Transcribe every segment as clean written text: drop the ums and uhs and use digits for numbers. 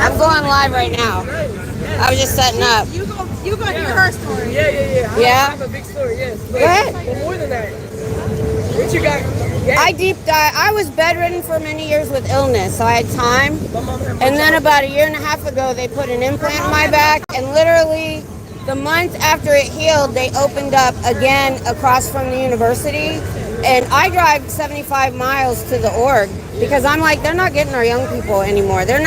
I'm going live right now. I was just setting up. You go do her story. Yeah? I have a big story, yes. Go ahead. But more than that, what you got? Yeah. I deep dive. I was bedridden for many years with illness, so I had time. And then about a year and a half ago, they put an implant in my back, and literally the month after it healed, they opened up again across from the university. And I drive 75 miles to the org because I'm like, they're not getting our young people anymore. They're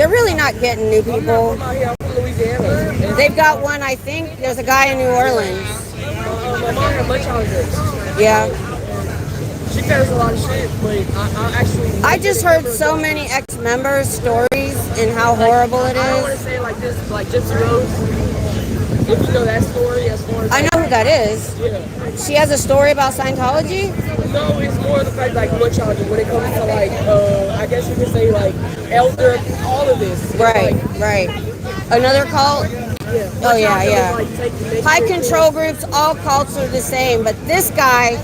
really not getting new people. I'm from Louisiana. They've got one, I think. There's a guy in New Orleans. My mom had much houses. Yeah. She does a lot of shit, but I actually... I just heard so many ex-members' stories and how horrible it I don't want is. to say it like this, like Gypsy Rose. If you know that story, as far as... I know who that is. Yeah. She has a story about Scientology? No, it's more the fact like much houses when it comes to like, I guess you could say like elder, all of this. Right, like, right. Another cult? Yeah. Oh, yeah, yeah. Like, High control groups, all cults are the same, but this guy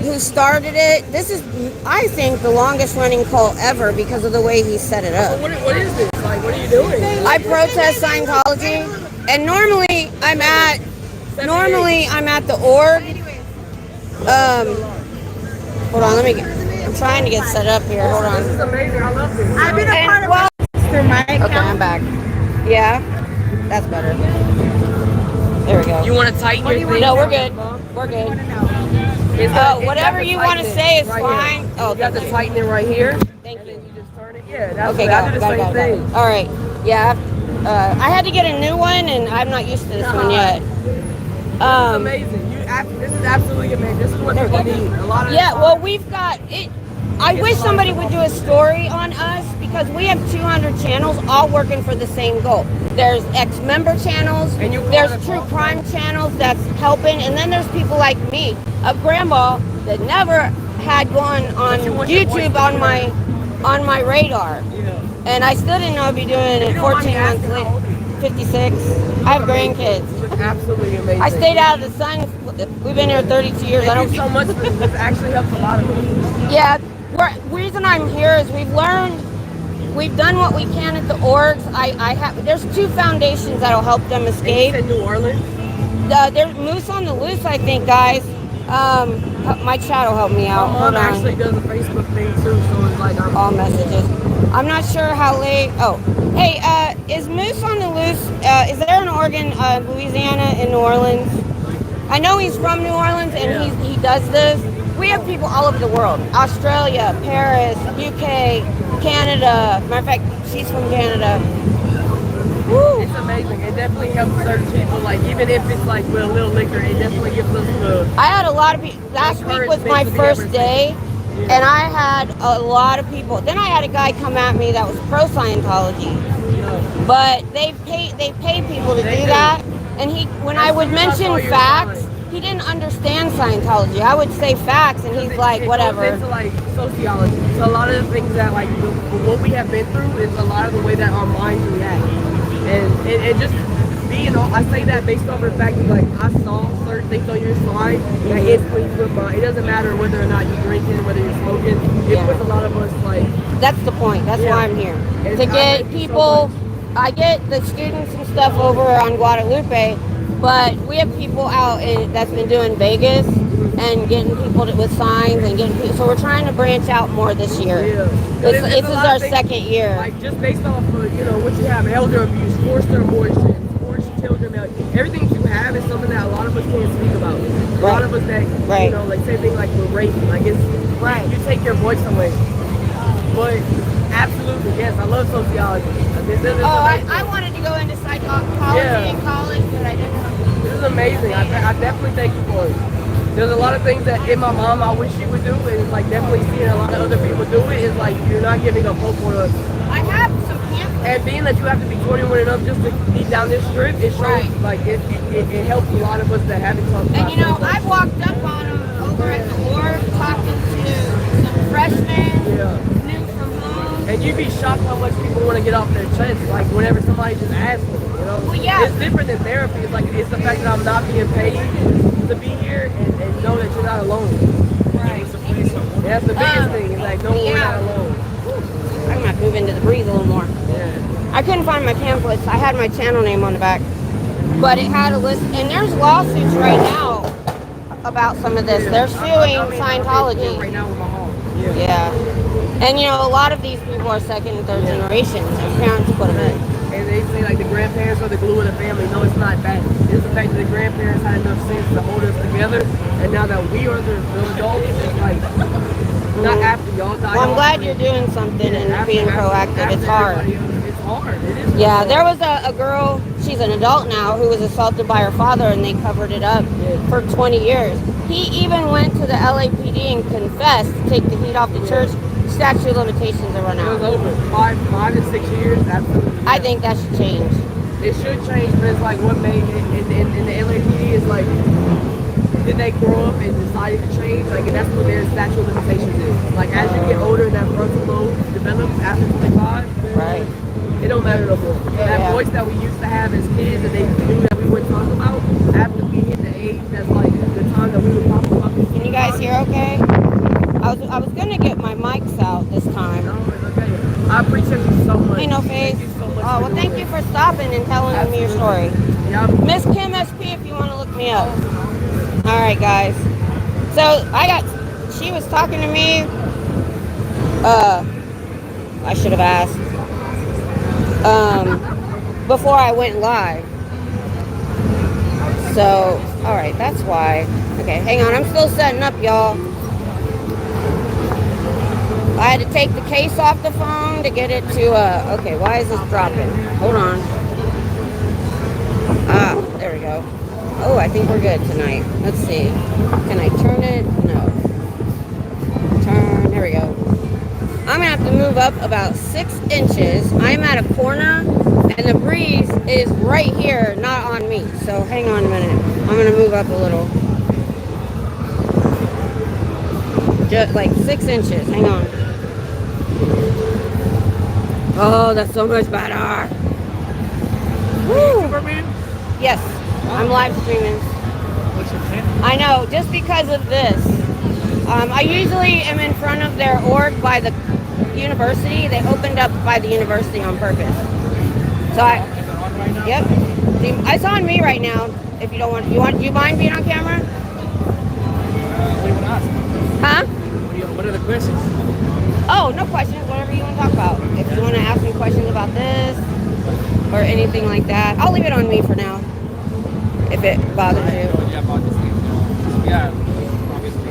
who started it, this is, I think, the longest running cult ever because of the way he set it up. So what is this? Like, what are you doing? I protest Scientology, and normally I'm at the org. Hold on, I'm trying to get set up here. Hold on. This is amazing. I love this. I've been a part of Mr. Mike. Okay, I'm back. Yeah, that's better. There we go. You want to tighten your thing? No, we're good. We're good. Whatever you want to say is fine. Oh, you got to tighten it right here. Thank you. And then you just turn it. Yeah, that's Okay, I do the same thing. All right. Yeah, I had to get a new one, and I'm not used to this one yet. This is amazing. This is absolutely amazing. This is what people need. A lot of Well, we've got it. I wish somebody would do a story on us because we have 200 channels all working for the same goal. There's ex-member channels, And there's true crime channels that's helping, and then there's people like me, a grandma that never had gone on YouTube on my radar. Yeah. And I still didn't know I'd be doing it 14 months later. 56. I have grandkids. You look absolutely amazing. I stayed out of the sun. We've been here 32 years. Thank you so much. This actually helps a lot of people. Yeah, reason I'm here is we've done what we can at the orgs. There's 2 foundations that'll help them escape. In New Orleans? There's Moose on the Loose, I think, guys. My chat will help me out. My mom actually does a Facebook thing too, so it's like all messages. I'm not sure how late. Oh, hey, is Moose on the Loose? Is there an organ, Louisiana in New Orleans? I know he's from New Orleans and he does this. We have people all over the world: Australia, Paris, UK, Canada. Matter of fact, she's from Canada. Woo. It's amazing. It definitely helps certain people. Like even if it's like with a little liquor, it definitely gives us the. I had a lot of people. Last week was my first day, and I had a lot of people. Then I had a guy come at me that was pro Scientology, but they pay people to do that. And when I would mention facts, he didn't understand Scientology. I would say facts, and he's like, whatever. It goes into like sociology. So a lot of the things that like what we have been through is a lot of the way that our minds react, and it just being. I say that based on the fact that like I saw certain things on your slide that instantly put my. It doesn't matter whether or not you're drinking, whether you're smoking. It puts a lot of us like. That's the point. That's why I'm here to get people. I get the students and stuff over on Guadalupe, but we have people out that's been doing Vegas and getting people with signs and getting people. So we're trying to branch out more this year. Yeah. This is our second year. Like just based off of what you have, elder abuse, forced abortion, forced children, everything you have is something that a lot of us can't speak about. A lot of us that like same thing like with rape, like it's you take your voice away. But absolutely, yes, I love sociology. I wanted to go into psychology in college, but I didn't. This is amazing. I definitely thank you for it. There's a lot of things that in my mom I wish she would do, and it's like definitely seeing a lot of other people do it is like you're not giving up hope for us. I have some pamphlets. And being that you have to be 21 and up just to eat down this strip, it shows like it helps a lot of us that haven't talked about. And I've walked up on them over at the org, talking to some freshmen. And you'd be shocked how much people want to get off their chest, like whenever somebody just asks them, Well, yeah. It's different than therapy. It's the fact that I'm not being paid to be here and know that you're not alone. Right. That's the biggest thing. It's like, no, we're not alone. I'm going to move into the breeze a little more. Yeah. I couldn't find my pamphlets. I had my channel name on the back. But it had a list, and there's lawsuits right now about some of this. They're suing Scientology. Right now with my mom. Yeah. And you know, a lot of these people are second and third generations. Their parents put them in. And they say like the grandparents are the glue of the family. No, it's not that. It's the fact that the grandparents had enough sense to hold us together. And now that we are the adults, it's like, not after y'all die. Well, I'm glad you're doing something and being proactive. It's hard. It's hard. It is. Yeah, there was a girl, she's an adult now, who was assaulted by her father, and they covered it up for 20 years. He even went to the LAPD and confessed to take the heat off the church. Statute of limitations are run It was out. over 5 to 6 years. Absolutely. I think that should change. It should change, but it's like what made it in the LAPD is like, did they grow up and decided to change? Like, and that's what their statute of limitations is. Like, as you get older, that frontal lobe develops after 25. Right. It don't matter no more. That voice that we used to have as kids that they knew that we wouldn't talk about, after we hit the age that's like the time that we would talk about. Can you guys hear okay? I was gonna get my mics out this time. No, it's okay. I appreciate you so much. Ain't no face. Thank you so much Oh, well, thank you for stopping and telling me your story. Yeah, Miss Kim SP, if you want to look me up. All right, guys. So she was talking to me. I should have asked. Before I went live. So, all right, that's why. Okay, hang on. I'm still setting up, y'all. I had to take the case off the phone to get it to, okay, why is this dropping? Hold on. Ah, there we go. Oh, I think we're good tonight. Let's see. Can I turn it? No. Turn, there we go. I'm gonna have to move up about 6 inches. I'm at a corner, and the breeze is right here, not on me. So hang on a minute. I'm gonna move up a little. Just like 6 inches. Hang on. Oh, that's so much better. Woo. Yes, I'm live streaming. what's your channel? I know, just because of this. I usually am in front of their org by the university. They opened up by the university on purpose. So yep. It's on me right now. If you don't want, do you mind being on camera? What do you want to ask? Huh? What are the questions? Oh, no questions. Whatever you want to talk about. If you want to ask me questions about this or anything like that, I'll leave it on me for now. If it bothers you. Yeah, obviously,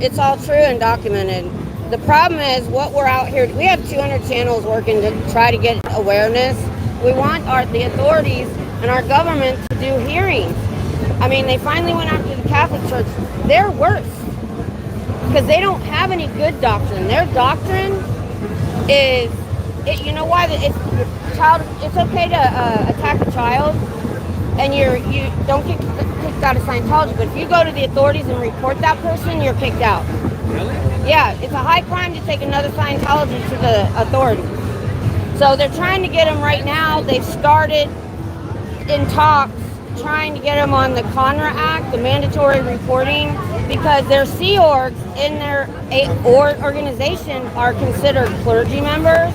It's all true and documented. The problem is what we're out here. We have 200 channels working to try to get awareness. We want the authorities and our government to do hearings. I mean, they finally went after the Catholic Church. They're worse because they don't have any good doctrine. Their doctrine is, you know why? It's okay to attack a child, and you don't get kicked out of Scientology. But if you go to the authorities and report that person, you're kicked out. really? Yeah, it's a high crime to take another Scientology to the authorities. So they're trying to get them right now. They've started in talks trying to get them on the CONRA Act, the mandatory reporting, because their Sea Orgs in their organization are considered clergy members,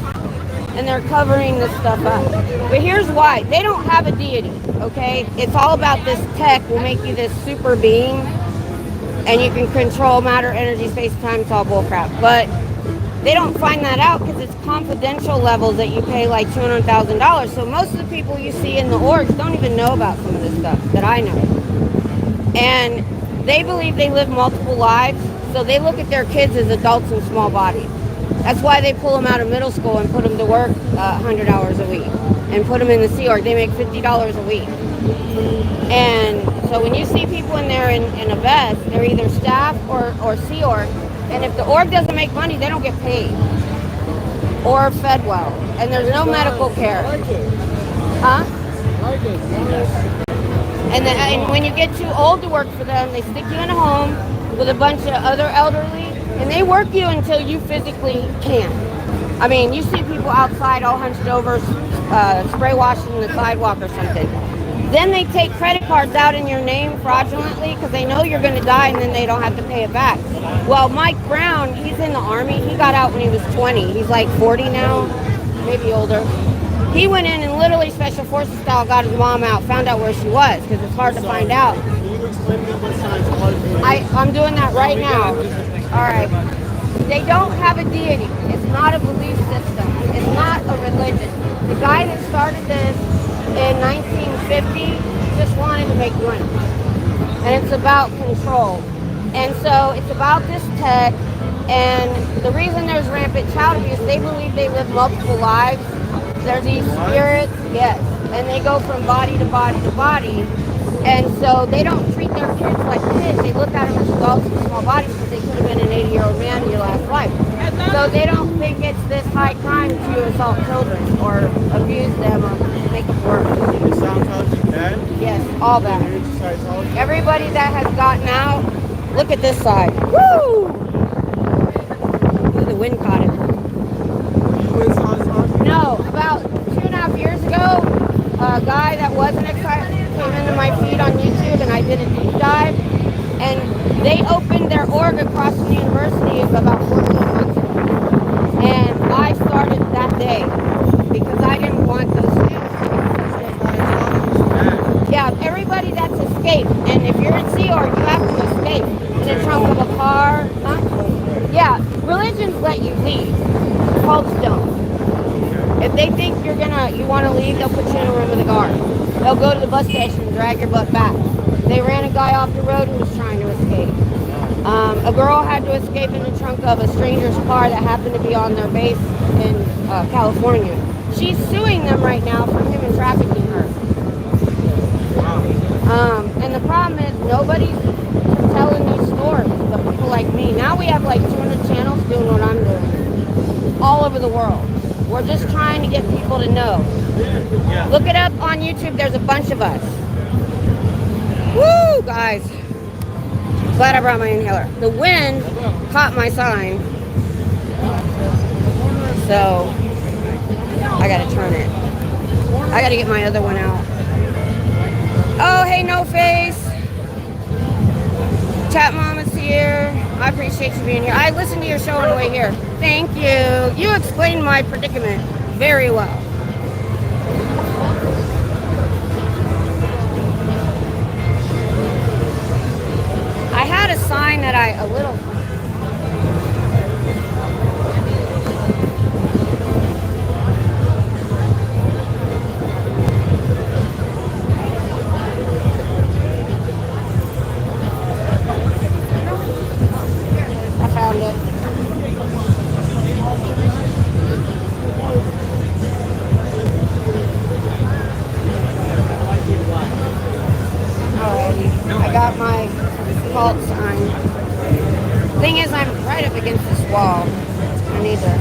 and they're covering this stuff up. But here's why. They don't have a deity, okay? It's all about this tech will make you this super being, and you can control matter, energy, space, time. It's all bullcrap. But they don't find that out because it's confidential levels that you pay like $200,000. So most of the people you see in the orgs don't even know about some of this stuff that I know. And they believe they live multiple lives, so they look at their kids as adults in small bodies. That's why they pull them out of middle school and put them to work 100 hours a week and put them in the Sea Org. They make $50 a week. And so when you see people in there in a vest, they're either staff or Sea Org. And if the org doesn't make money, they don't get paid or fed well. And there's no medical care. Huh? And when you get too old to work for them, they stick you in a home with a bunch of other elderly, and they work you until you physically can't. I mean, you see people outside all hunched over, spray washing the sidewalk or something. Then they take credit cards out in your name fraudulently because they know you're going to die, and then they don't have to pay it back. Well, Mike Brown, he's in the Army. He got out when he was 20. He's like 40 now. maybe older. He went in and literally special forces style got his mom out, found out where she was, because it's hard to find out. Can you explain to me what Scientology is? I'm doing that right now. All right. They don't have a deity. It's not a belief system. It's not a religion. The guy that started this in 1950 just wanted to make money. And it's about control. And so it's about this tech. And the reason there's rampant child abuse, they believe they live multiple lives. There's these spirits, yes. And they go from body to body to body. And so they don't treat their kids like kids. They look at them as adults with small bodies because they could have been an 80-year-old man in your last life. So they don't think it's this high crime to assault children or abuse them or make them work. Is Scientology bad? Yes, all bad. You're into Scientology? Everybody that has gotten out, look at this side. Woo! Ooh, the wind caught it. You in Scientology? No, about 2.5 years ago, a guy that wasn't excited came into my feed on YouTube and I did a deep dive. And they opened their org across the university about 14 months ago. And I started that day because I didn't want those students to be. Yeah, everybody that's escaped. And if you're in Sea Org, you have to escape in the trunk of a car. Huh? Yeah, religions let you leave. Cults don't. If they think you want to leave, they'll put you in a room with a guard. They'll go to the bus station and drag your butt back. They ran a guy off the road who was trying to escape. A girl had to escape in the trunk of a stranger's car that happened to be on their base in California. She's suing them right now for human trafficking her. And the problem is nobody's telling these stories, but people like me. Now we have like 200 channels doing what I'm doing all over the world. We're just trying to get people to know. Look it up on YouTube. There's a bunch of us. Woo, guys. Glad I brought my inhaler. The wind caught my sign. So, I gotta turn it. I gotta get my other one out. Oh, hey, No Face. Chat Mama's here. I appreciate you being here. I listened to your show on the way here. Thank you. You explained my predicament very well. I had a sign that I found it. Alrighty, I got my fault sign. Thing is, I'm right up against this wall. I need to,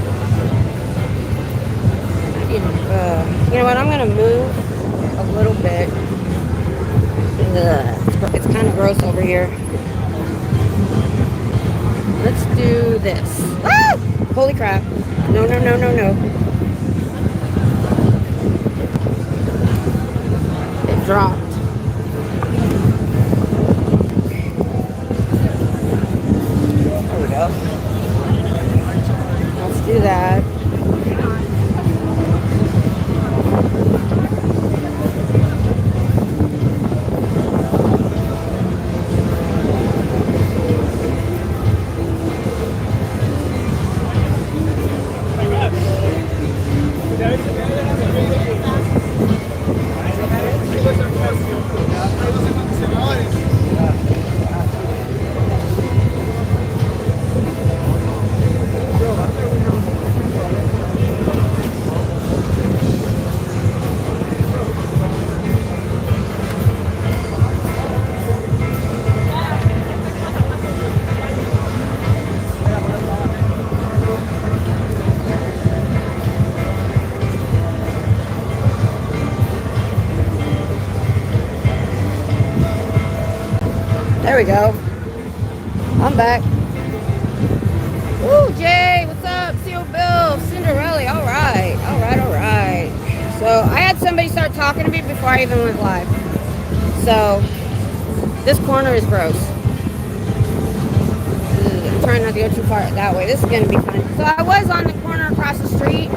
you know what, I'm gonna move a little bit. It's kind of gross over here. Let's do this. Ah! Holy crap. No, no, no, no, no. It dropped. There we go. Let's do that. There we go. I'm back. Woo, Jay, what's up? CO Bill, Cinderella, all right, all right, all right. So I had somebody start talking to me before I even went live. So this corner is gross. I'm trying not to go too far that way. This is gonna be fun. So I was on the corner across the street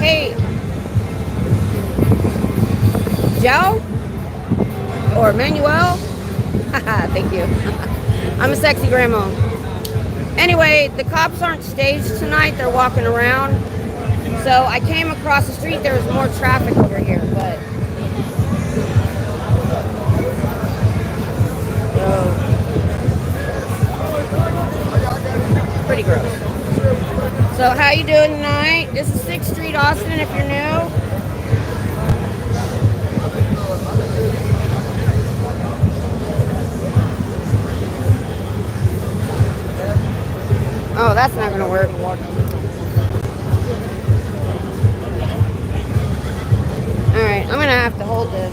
Hey, Joe? Or Manuel? Thank you. I'm a sexy grandma. Anyway, the cops aren't staged tonight. They're walking around. So I came across the street. There's more traffic over here, but... pretty gross. So how you doing tonight? This is 6th Street, Austin, if you're new. Oh, that's not going to work. Alright, I'm going to have to hold this.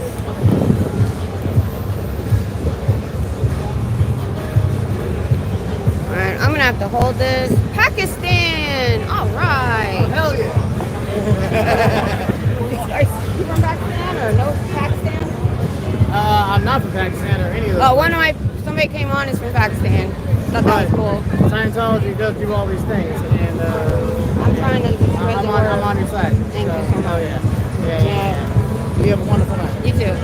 Alright, I'm going to have to hold this. Pakistan! Alright. Hell yeah. Are you from Pakistan or no Pakistan? I'm not from Pakistan or any of those. Oh, somebody came on is from Pakistan. Thought that was cool. Scientology does do all these things, and I'm trying to spread the word. I'm on your side. Thank you so much. Oh yeah. You have a wonderful night. You too.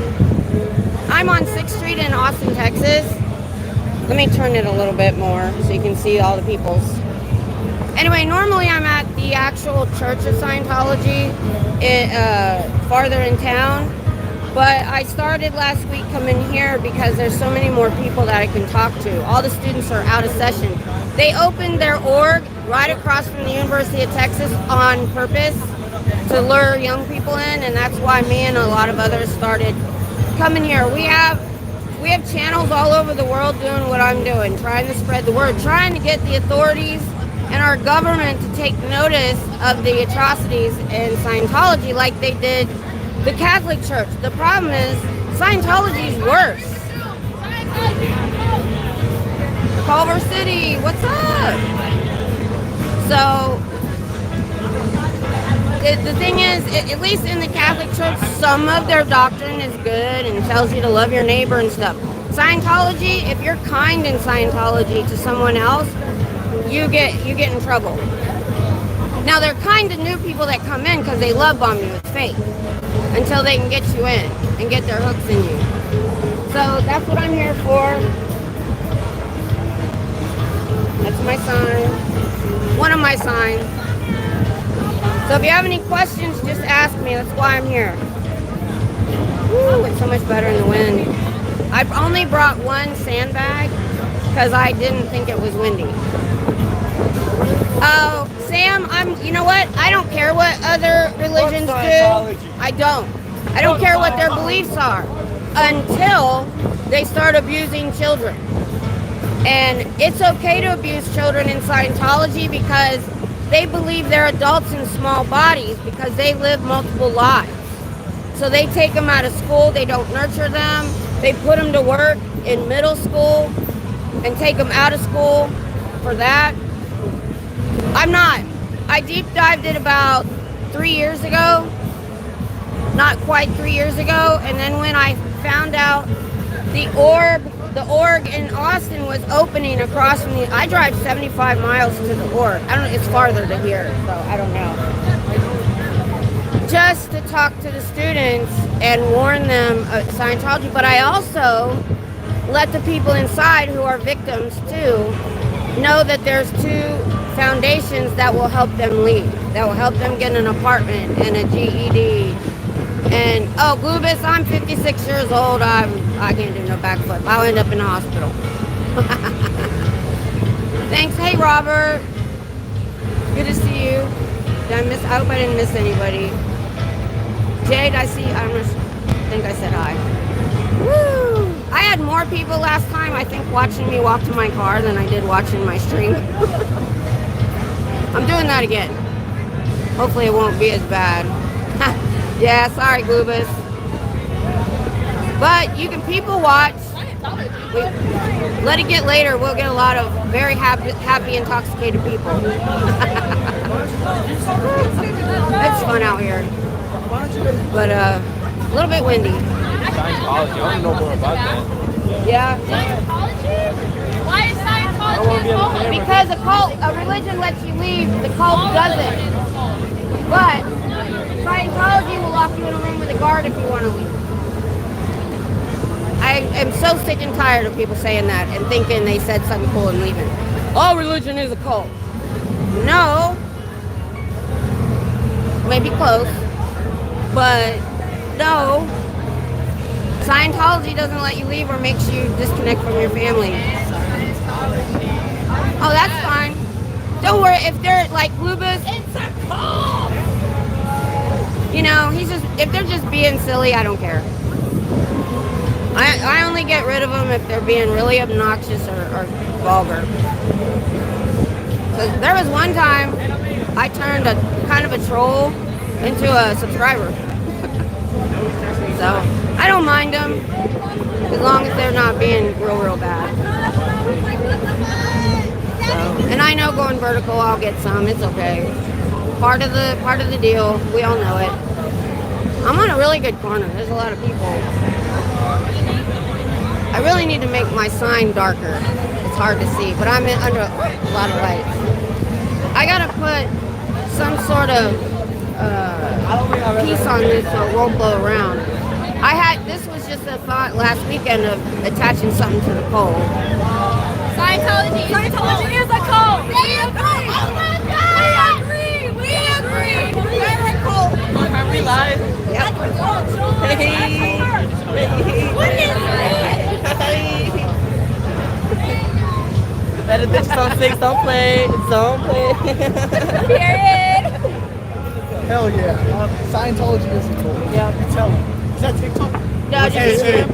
I'm on 6th Street in Austin, Texas. Let me turn it a little bit more so you can see all the peoples. Anyway, normally I'm at the actual Church of Scientology farther in town. But I started last week coming here because there's so many more people that I can talk to. All the students are out of session. They opened their org right across from the University of Texas on purpose to lure young people in, and that's why me and a lot of others started coming here. We have channels all over the world doing what I'm doing, trying to spread the word, trying to get the authorities and our government to take notice of the atrocities in Scientology like they did the Catholic Church. The problem is Scientology is worse. Culver City, what's up? So the thing is, at least in the Catholic Church, some of their doctrine is good and tells you to love your neighbor and stuff. Scientology, if you're kind in Scientology to someone else, you get in trouble. Now they're kind to new people that come in because they love bomb you. It's fake. Until they can get you in and get their hooks in you. So that's what I'm here for. That's my sign. One of my signs. So if you have any questions, just ask me. That's why I'm here. Woo, it's so much better in the wind. I've only brought one sandbag because I didn't think it was windy. Oh, Sam, you know what? I don't care what other religions do. I don't care what their beliefs are until they start abusing children. And it's okay to abuse children in Scientology because they believe they're adults in small bodies because they live multiple lives. So they take them out of school, they don't nurture them, they put them to work in middle school and take them out of school for that. I deep dived it about 3 years ago, not quite 3 years ago, and then when I found out the org in Austin was opening across from I drive 75 miles to the org. It's farther to here, so I don't know. Just to talk to the students and warn them of Scientology, but I also let the people inside who are victims too know that there's two foundations that will help them leave, that will help them get an apartment and a GED. And oh, Glubus, I'm 56 years old. I can't do no backflip. I'll end up in the hospital. Thanks. Hey, Robert. Good to see you. I hope I didn't miss anybody. Jade, I see. I think I said hi. Woo! I had more people last time, I think, watching me walk to my car than I did watching my stream. I'm doing that again. Hopefully it won't be as bad. Yeah, sorry, Glubus. But you can people watch. Let it get later. We'll get a lot of very happy intoxicated people. It's fun out here. But a little bit windy. Scientology, I want to know more about that. Yeah. Scientology? Why is Scientology a cult? Because a religion lets you leave, the cult doesn't. But Scientology will lock you in a room with a guard if you want to leave. I am so sick and tired of people saying that and thinking they said something cool and leaving. All religion is a cult. No. Maybe close. But no. Scientology doesn't let you leave or makes you disconnect from your family. Oh, that's fine. Don't worry, if they're like Lubus, it's a cult. You know, if they're just being silly, I don't care. I only get rid of them if they're being really obnoxious or vulgar. Because there was one time I turned a kind of a troll into a subscriber. So I don't mind them as long as they're not being real bad. So, and I know going vertical, I'll get some. It's okay. Part of the deal. We all know it. I'm on a really good corner. There's a lot of people. I really need to make my sign darker. It's hard to see, but I'm under a lot of lights. I gotta put some sort of piece on this so it won't blow around. This was just a thought last weekend of attaching something to the pole. Scientology is a cult. We agree. Oh my God. We agree. We're a cult. Are we live? Yep. Hey. What is it? Better bitches on 6, don't play. Period. Hell yeah. Scientology is a cult. Yeah. You tell them. Is that TikTok? No, Hey, just hey,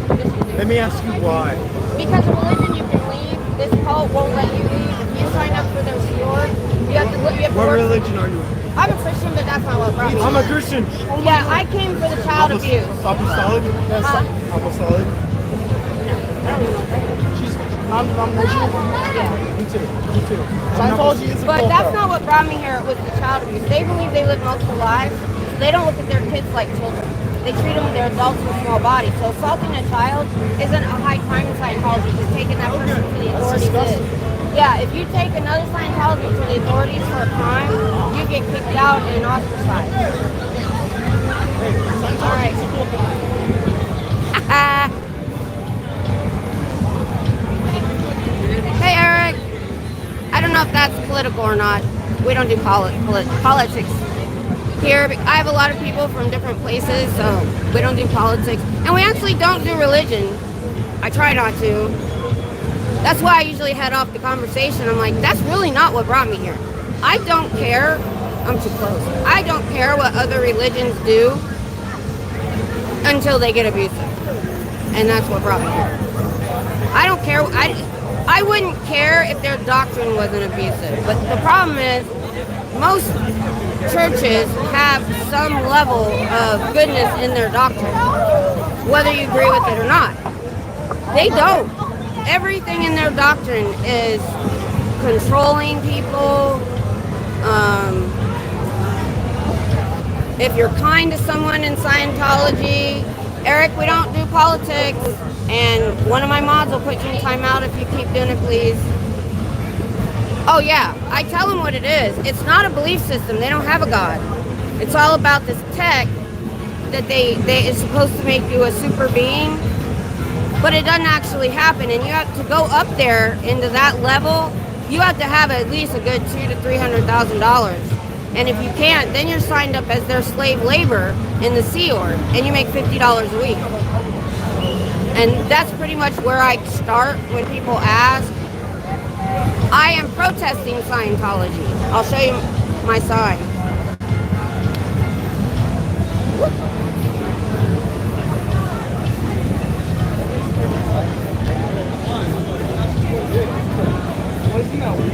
let me ask you why. because of religion you can leave. This cult won't let you leave. If you sign up for their store, you have to What work. religion are you? I'm a Christian, but that's not what brought me. I'm a Christian. Yeah, I came for the child abuse. Apostolic? Yes. Huh? Apostolic? I'm Christian. Yeah. Me too. Scientology is a But cult. that's not what brought me here with the child abuse. They believe they live multiple lives. They don't look at their kids like children. They treat them, they're adults with small bodies. So assaulting a child isn't a high crime in Scientology. Just taking that person to the authorities is. Yeah, if you take another Scientology to the authorities for a crime, you get kicked out and ostracized. All right. Hey, Eric. I don't know if that's political or not. We don't do politics here. I have a lot of people from different places, so we don't do politics. And we actually don't do religion. I try not to. That's why I usually head off the conversation. I'm like, that's really not what brought me here. I don't care. I'm too close. I don't care what other religions do until they get abusive. And that's what brought me here. I don't care. I wouldn't care if their doctrine wasn't abusive. But the problem is, most churches have some level of goodness in their doctrine, whether you agree with it or not. They don't. Everything in their doctrine is controlling people. If you're kind to someone in Scientology, Eric, we don't do politics, and one of my mods will put you in timeout if you keep doing it, please. Oh yeah, I tell them what it is. It's not a belief system. They don't have a God. It's all about this tech that it's supposed to make you a super being, but it doesn't actually happen. And you have to go up there into that level. You have to have at least a good $200,000 to $300,000. And if you can't, then you're signed up as their slave labor in the Sea Org, and you make $50 a week. And that's pretty much where I start when people ask. I am protesting Scientology. I'll show you my sign.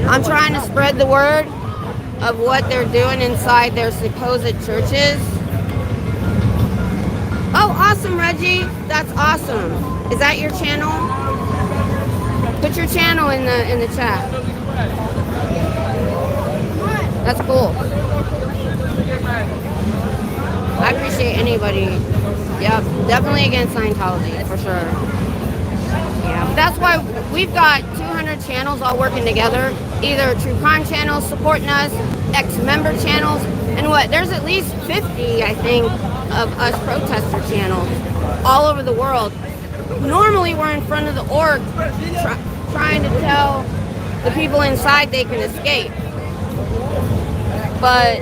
I'm trying to spread the word of what they're doing inside their supposed churches. Oh, awesome, Reggie. That's awesome. Is that your channel? Put your channel in the chat. That's cool. I appreciate anybody. Yep, definitely against Scientology, for sure. Yeah, but that's why we've got 200 channels all working together. either True Crime channels supporting us, ex-member channels, and what? There's at least 50, I think, of us protester channels all over the world. Normally, we're in front of the org trying to tell the people inside they can escape. But,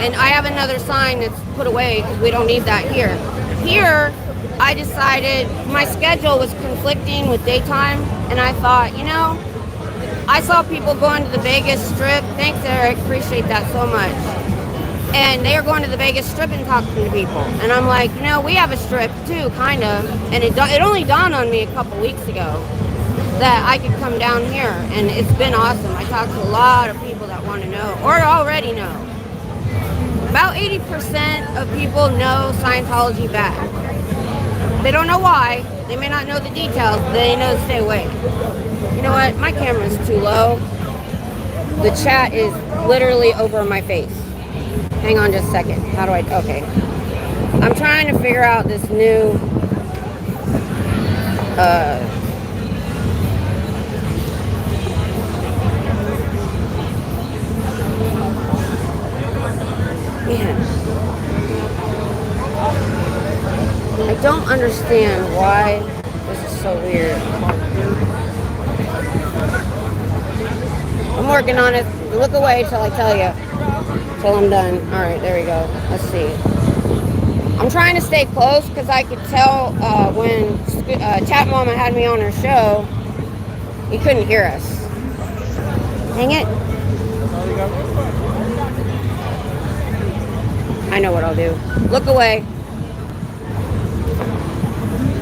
and I have another sign that's put away because we don't need that here. Here, I decided my schedule was conflicting with daytime, and I thought, you know, I saw people going to the Vegas Strip. Thanks, Eric. Appreciate that so much. And they are going to the Vegas Strip and talking to people. And I'm like, you know, we have a strip too, kind of. And it only dawned on me a couple weeks ago that I could come down here. And it's been awesome. I talked to a lot of people that want to know or already know. About 80% of people know Scientology bad. They don't know why. They may not know the details, but they know to stay away. You know what? My camera's too low. The chat is literally over my face. Hang on just a second. How do I... Okay. I'm trying to figure out this new... Man. I don't understand why this is so weird. I'm working on it. Look away till I tell you. Till I'm done. All right, there we go. Let's see. I'm trying to stay close because I could tell when Chat Mama had me on her show, he couldn't hear us. Dang it. I know what I'll do. Look away.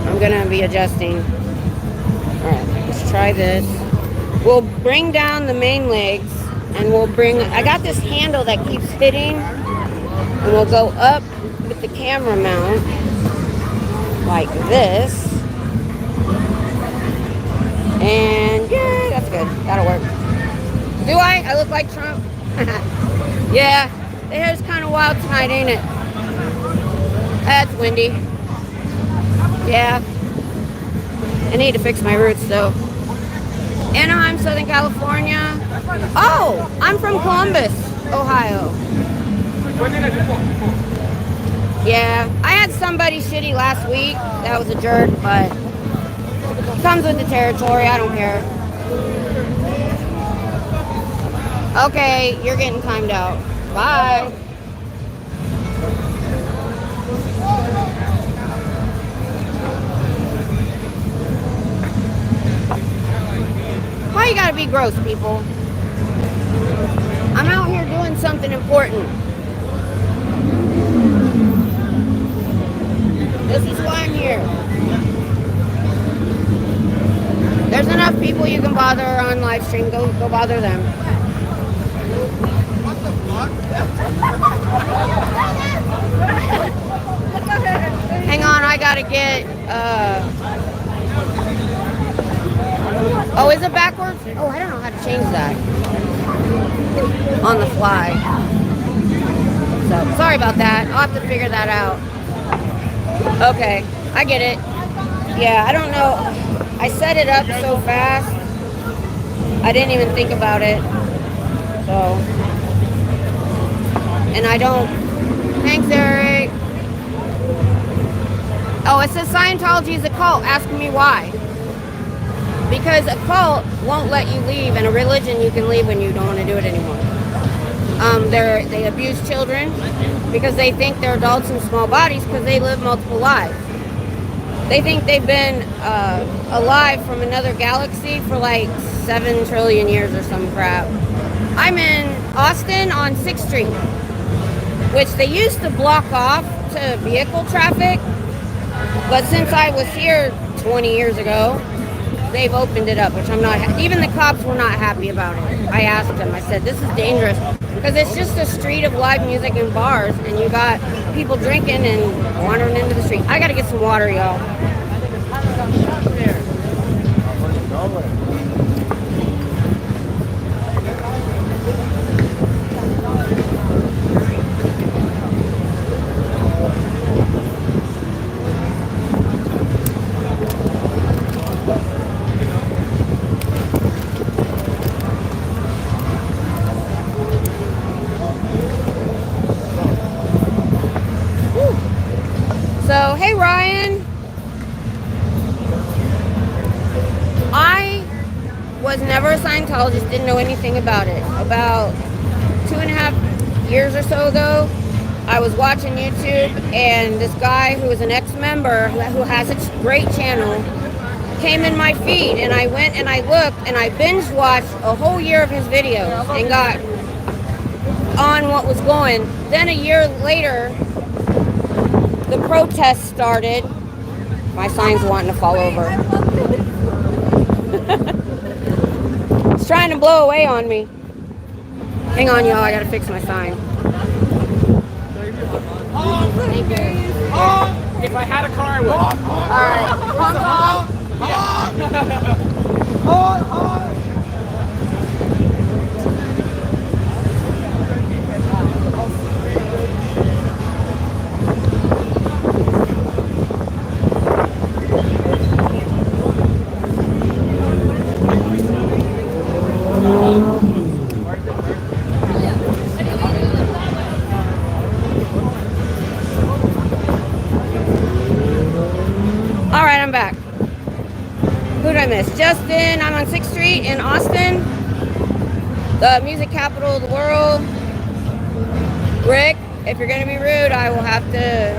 I'm going to be adjusting. All right, let's try this. We'll bring down the main legs. And we'll bring, I got this handle that keeps hitting, and we'll go up with the camera mount, like this. And yeah, that's good, that'll work. Do I look like Trump? Yeah, the hair's kind of wild tonight, ain't it? That's windy. Yeah, I need to fix my roots though. Anaheim, Southern California. Oh, I'm from Columbus, Ohio. Yeah, I had somebody shitty last week. That was a jerk, but it comes with the territory. I don't care. Okay, you're getting timed out. Bye. Why you gotta be gross, people? I'm out here doing something important. This is why I'm here. There's enough people you can bother on live stream. Go bother them. Hang on, I gotta get oh, is it backwards? Oh, I don't know how to change that on the fly. So, sorry about that. I'll have to figure that out. Okay, I get it. Yeah, I don't know. I set it up so fast, I didn't even think about it. So, and I don't. Thanks, Eric. Oh, it says Scientology is a cult. Ask me why. Because a cult won't let you leave, and a religion you can leave when you don't want to do it anymore. They abuse children because they think they're adults in small bodies because they live multiple lives. They think they've been alive from another galaxy for like 7 trillion years or some crap. I'm in Austin on 6th Street, which they used to block off to vehicle traffic, but since I was here 20 years ago, they've opened it up, which I'm not, even the cops were not happy about it. I asked them, I said, this is dangerous, because it's just a street of live music and bars, and you got people drinking and wandering into the street. I gotta get some water, y'all. Scientologists didn't know anything about it. About 2.5 years or so ago, I was watching YouTube, and this guy who was an ex-member who has a great channel came in my feed, and I went and I looked and I binge watched a whole year of his videos and got on what was going. Then a year later, the protests started. My sign's wanting to fall over. It's trying to blow away on me. Hang on, y'all, I gotta fix my sign. Thank you. If I had a car, I would. Alright. Alright, I'm back. Who did I miss? Justin, I'm on 6th Street in Austin, the music capital of the world. Rick, if you're going to be rude, I will have to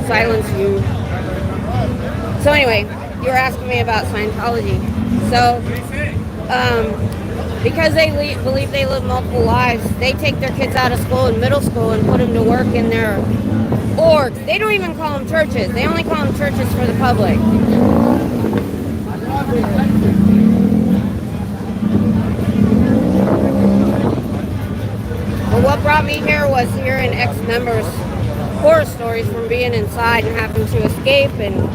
silence you. So anyway, you were asking me about Scientology. So, because they believe they live multiple lives, they take their kids out of school in middle school and put them to work in their orgs. They don't even call them churches. They only call them churches for the public. But what brought me here was hearing ex-members' horror stories from being inside and having to escape and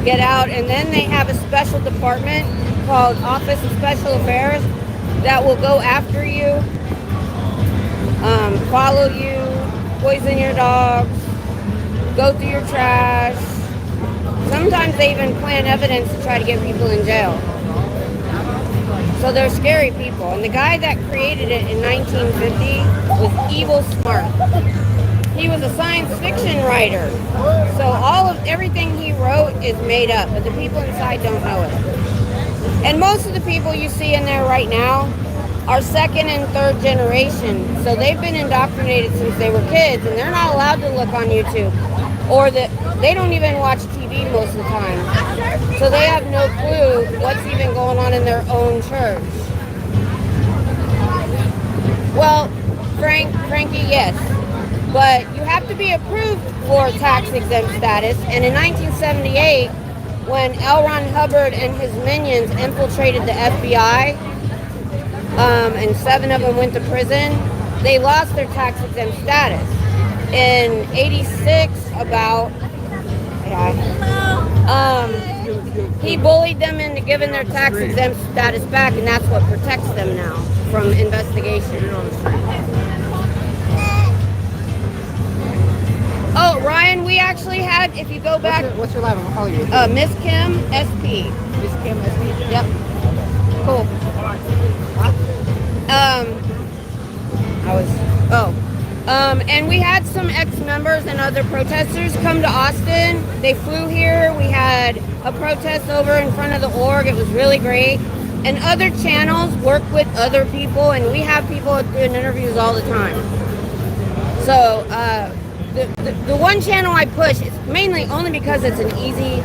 get out. And then they have a special department called Office of Special Affairs that will go after you, follow you, poison your dogs, go through your trash. Sometimes they even plant evidence to try to get people in jail. So they're scary people. And the guy that created it in 1950 was evil smart. He was a science fiction writer. So everything he wrote is made up, but the people inside don't know it. And most of the people you see in there right now are second and third generation. So they've been indoctrinated since they were kids, and they're not allowed to look on YouTube. Or they don't even watch TV most of the time. So they have no clue what's even going on in their own church. Well, Frankie, yes. But you have to be approved for tax-exempt status. And in 1978, when L. Ron Hubbard and his minions infiltrated the FBI, and 7 of them went to prison, they lost their tax-exempt status. In 86, he bullied them into giving their tax-exempt status back, and that's what protects them now from investigation. Oh, Ryan, we actually had, if you go back... What's your live? I'm calling you. Miss Kim, SP. Miss Kim, SP? Yep. Cool. And we had some ex-members and other protesters come to Austin. They flew here. We had a protest over in front of the org. It was really great. And other channels work with other people, and we have people doing interviews all the time. So the one channel I push is mainly only because it's an easy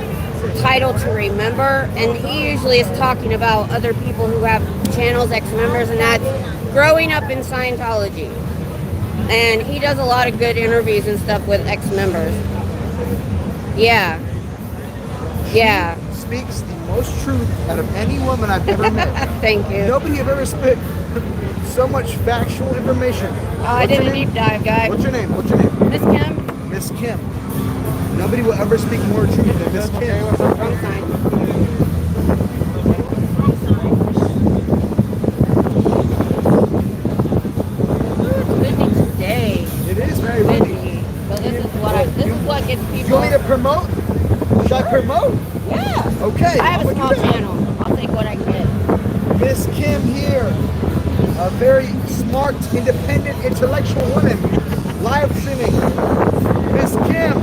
title to remember, and he usually is talking about other people who have channels, ex-members, and that's growing up in Scientology. And he does a lot of good interviews and stuff with ex-members. Yeah. Yeah. Speaks the most truth out of any woman I've ever met. Thank you. Nobody have ever spit so much factual information. I did a deep dive, guy. What's your name? What's your name? Miss Kim. Miss Kim. Nobody will ever speak more truth than Miss Kim. Wrong sign. It is very windy. So this is what gets people. You want me to promote? Should I promote? Yeah. Okay. I have a I'm small gonna do that. channel. I'll take what I get. Miss Kim here, a very smart, independent, intellectual woman, live streaming. Miss Kim,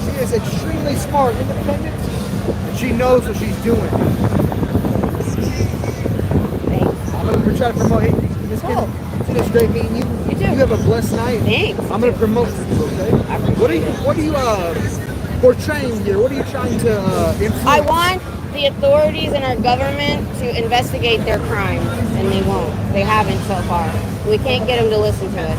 she is extremely smart, independent, and she knows what she's doing. Thanks. try to promote. Hey, Miss Kim, it's great meeting you. You too. You have a blessed night. Thanks. I'm gonna promote you, okay? What are you portraying here? What are you trying to influence? I want the authorities and our government to investigate their crimes, and they won't. They haven't so far. We can't get them to listen to us.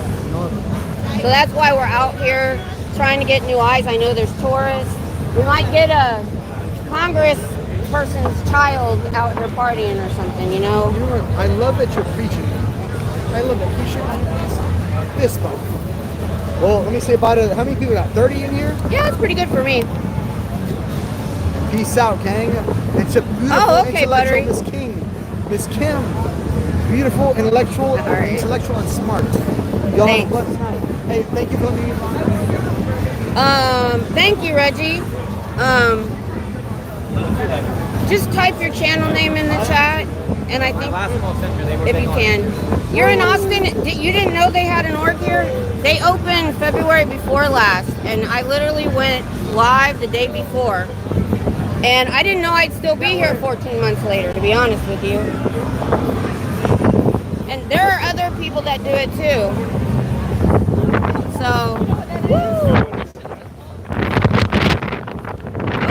So that's why we're out here trying to get new eyes. I know there's tourists. We might get a Congress person's child out here partying or something, you know? You know what? I love that you're preaching. I love that. We should this one. Well, let me say about it. How many people got? 30 in here? Yeah, it's pretty good for me. Peace out, gang. It's a beautiful Okay, intellectual buttery. Miss Kim. Beautiful, intellectual, right. intellectual, and smart. Y'all have a Thanks. blessed night. Hey, thank you for being Thank you, Reggie. Just type your channel name in the chat, and I think if you can. You're in Austin. You didn't know they had an org here? They opened February before last, and I literally went live the day before. And I didn't know I'd still be here 14 months later, to be honest with you. And there are other people that do it too. So, woo.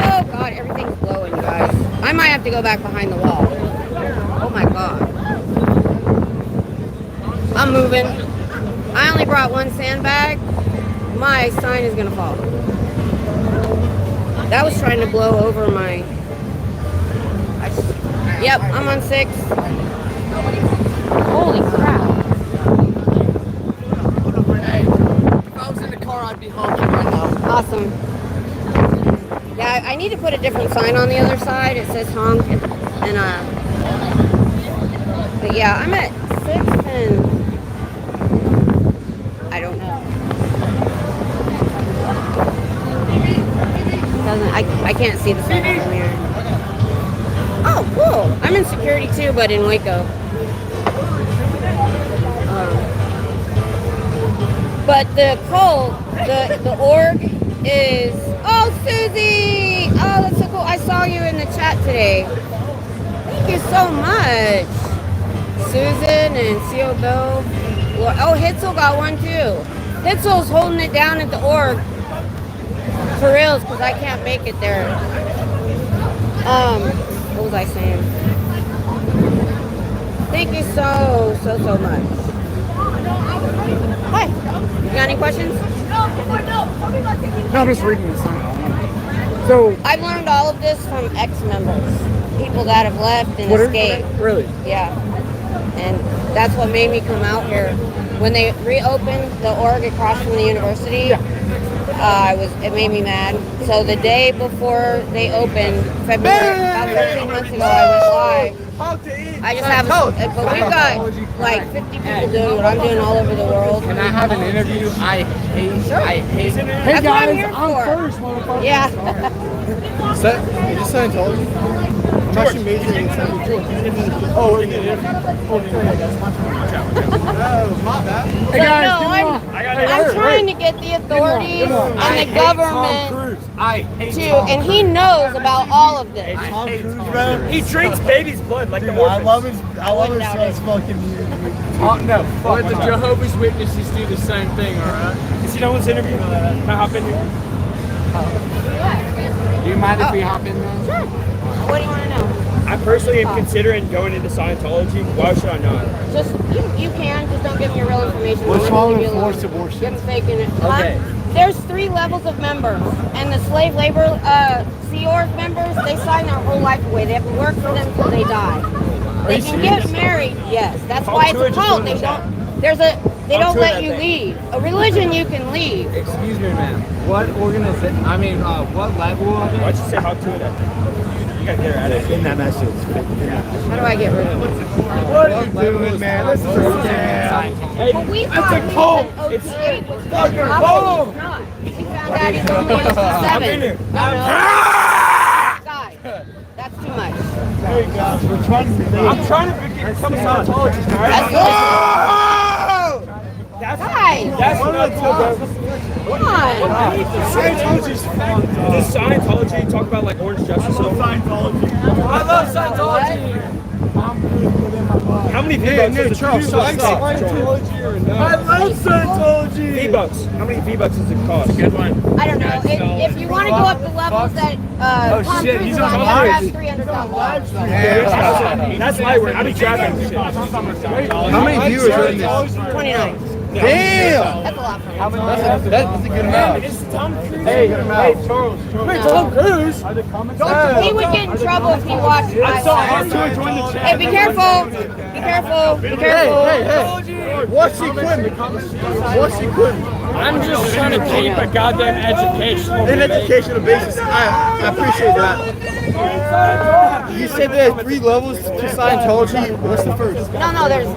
Oh God, everything's blowing, you guys. I might have to go back behind the wall. Oh my God. I'm moving. I only brought one sandbag. My sign is gonna fall. That was trying to blow over my... Yep, I'm on 6. Holy crap. If I was in the car, I'd be honking right now. Awesome. Yeah, I need to put a different sign on the other side. It says honk and but yeah, I'm at 6 and I don't know. I can't see the sign from here. Oh, cool. I'm in security too, but in Waco. But the cult, the org is... Oh, Susie! Oh, that's so cool. I saw you in the chat today. Thank you so much. Susan and CO Bill. Oh, Hitzel got one too. Hitzel's holding it down at the org. For reals, because I can't make it there. What was I saying? Thank you so much. Hi. You got any questions? No, I'm just reading this. So, I've learned all of this from ex-members. People that have left and escaped. Really? Yeah. And that's what made me come out here. When they reopened the org across from the university, it made me mad. So the day before they opened, February, about 13 months ago, I went live. I just have, but we've got like 50 people doing what I'm doing all over the world. Can I have an interview? I hate it. That's what I'm here for. first, motherfucker. Yeah. Is this Scientology? I'm actually majoring in Scientology. Oh, we're in the interview. Oh, my bad. Hey guys, no, I'm trying to get the authorities and the government and he knows about all of this. He drinks baby's blood like the orphans. I love his fucking music. Oh, no, fuck. But the Jehovah's Witnesses do the same thing, alright? Is he no one's interview? Can I hop in here? Do you mind if we hop in there? Sure. What do you want to know? I personally am considering going into Scientology. Why should I not? Just, you can, just don't give me your real information. What's wrong with forced abortion? You're faking it. Okay. There's 3 levels of members, and the slave labor Sea Org members, they sign their whole life away. They have to work for them till they die. They can get married, yes. That's why it's a cult. They don't let you leave. A religion you can leave. Excuse me, ma'am. What organization? What level of it? Why'd you say hop to it? You gotta get her out of here. In that message. How do I get rid of it? What are you doing, man? This is a scam. But we thought a cult. it's fucking cult. cult. We found out he's only 67. Guys, that's too much. Hey guys, we're trying to I'm trying to become a Scientologist, alright? That's not cool. Come on. Does Scientology talk about like orange justice? I love Scientology. Scientology. How How many Yeah, V-Bucks yeah, does it Charles, cost? Scientology or no? I love Scientology! V-Bucks. How many V-Bucks does it cost? Good one. I don't know. If you want to go up the levels that Tom shit, Cruise he's is on on, you live. have $300,000. That's light work. I'll be tracking this shit. How many viewers are in this? 29. Damn! That's a lot for him. That's a good amount. Hey, Charles. Wait, Tom Cruise? He would get in trouble if he watched my live. Hey, be careful. Be careful. Be careful. Hey. What's equipment? What's equipment? I'm just trying to keep a goddamn educational An educational basis. I appreciate that. You said there are 3 levels to Scientology. What's the first? No, there's 8.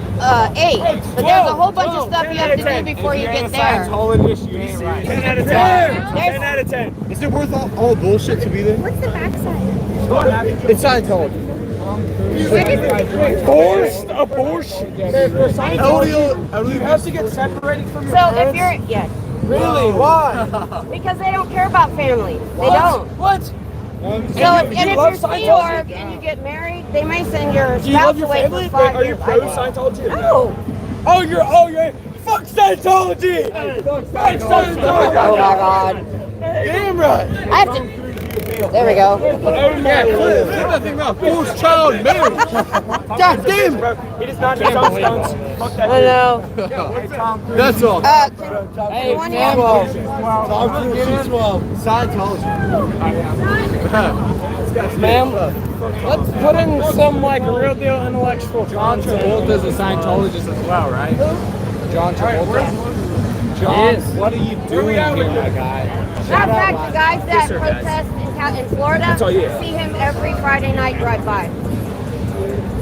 But there's a whole bunch of stuff you have to do before you get there. 10 out of 10. 10 out of 10. Is it worth all bullshit to be there? What's the backside? It's Scientology. Forced abortion. You have to get separated from your So if you're, yes. Really? Why? Because they don't care about family. They don't. What? So if you're Sea Org and you get married, they may send your Do you love spouse your away family? for 5 Are you years. pro Scientology? No. Oh, you're fuck Scientology! Fuck Scientology! Oh my God. Damn right! I have to. There we go. Yeah, Cliff. Say nothing about forced child marriage. God damn. He does not take on stones. Fuck that. I know. That's all. Hey, one here. Scientology. Ma'am, let's put in some like real deal intellectual John content. Travolta's a Scientologist as well, right? John Travolta. John, what are you doing here, my guy? Matter of fact, the guys that protest in Florida all you. see him every Friday night drive by.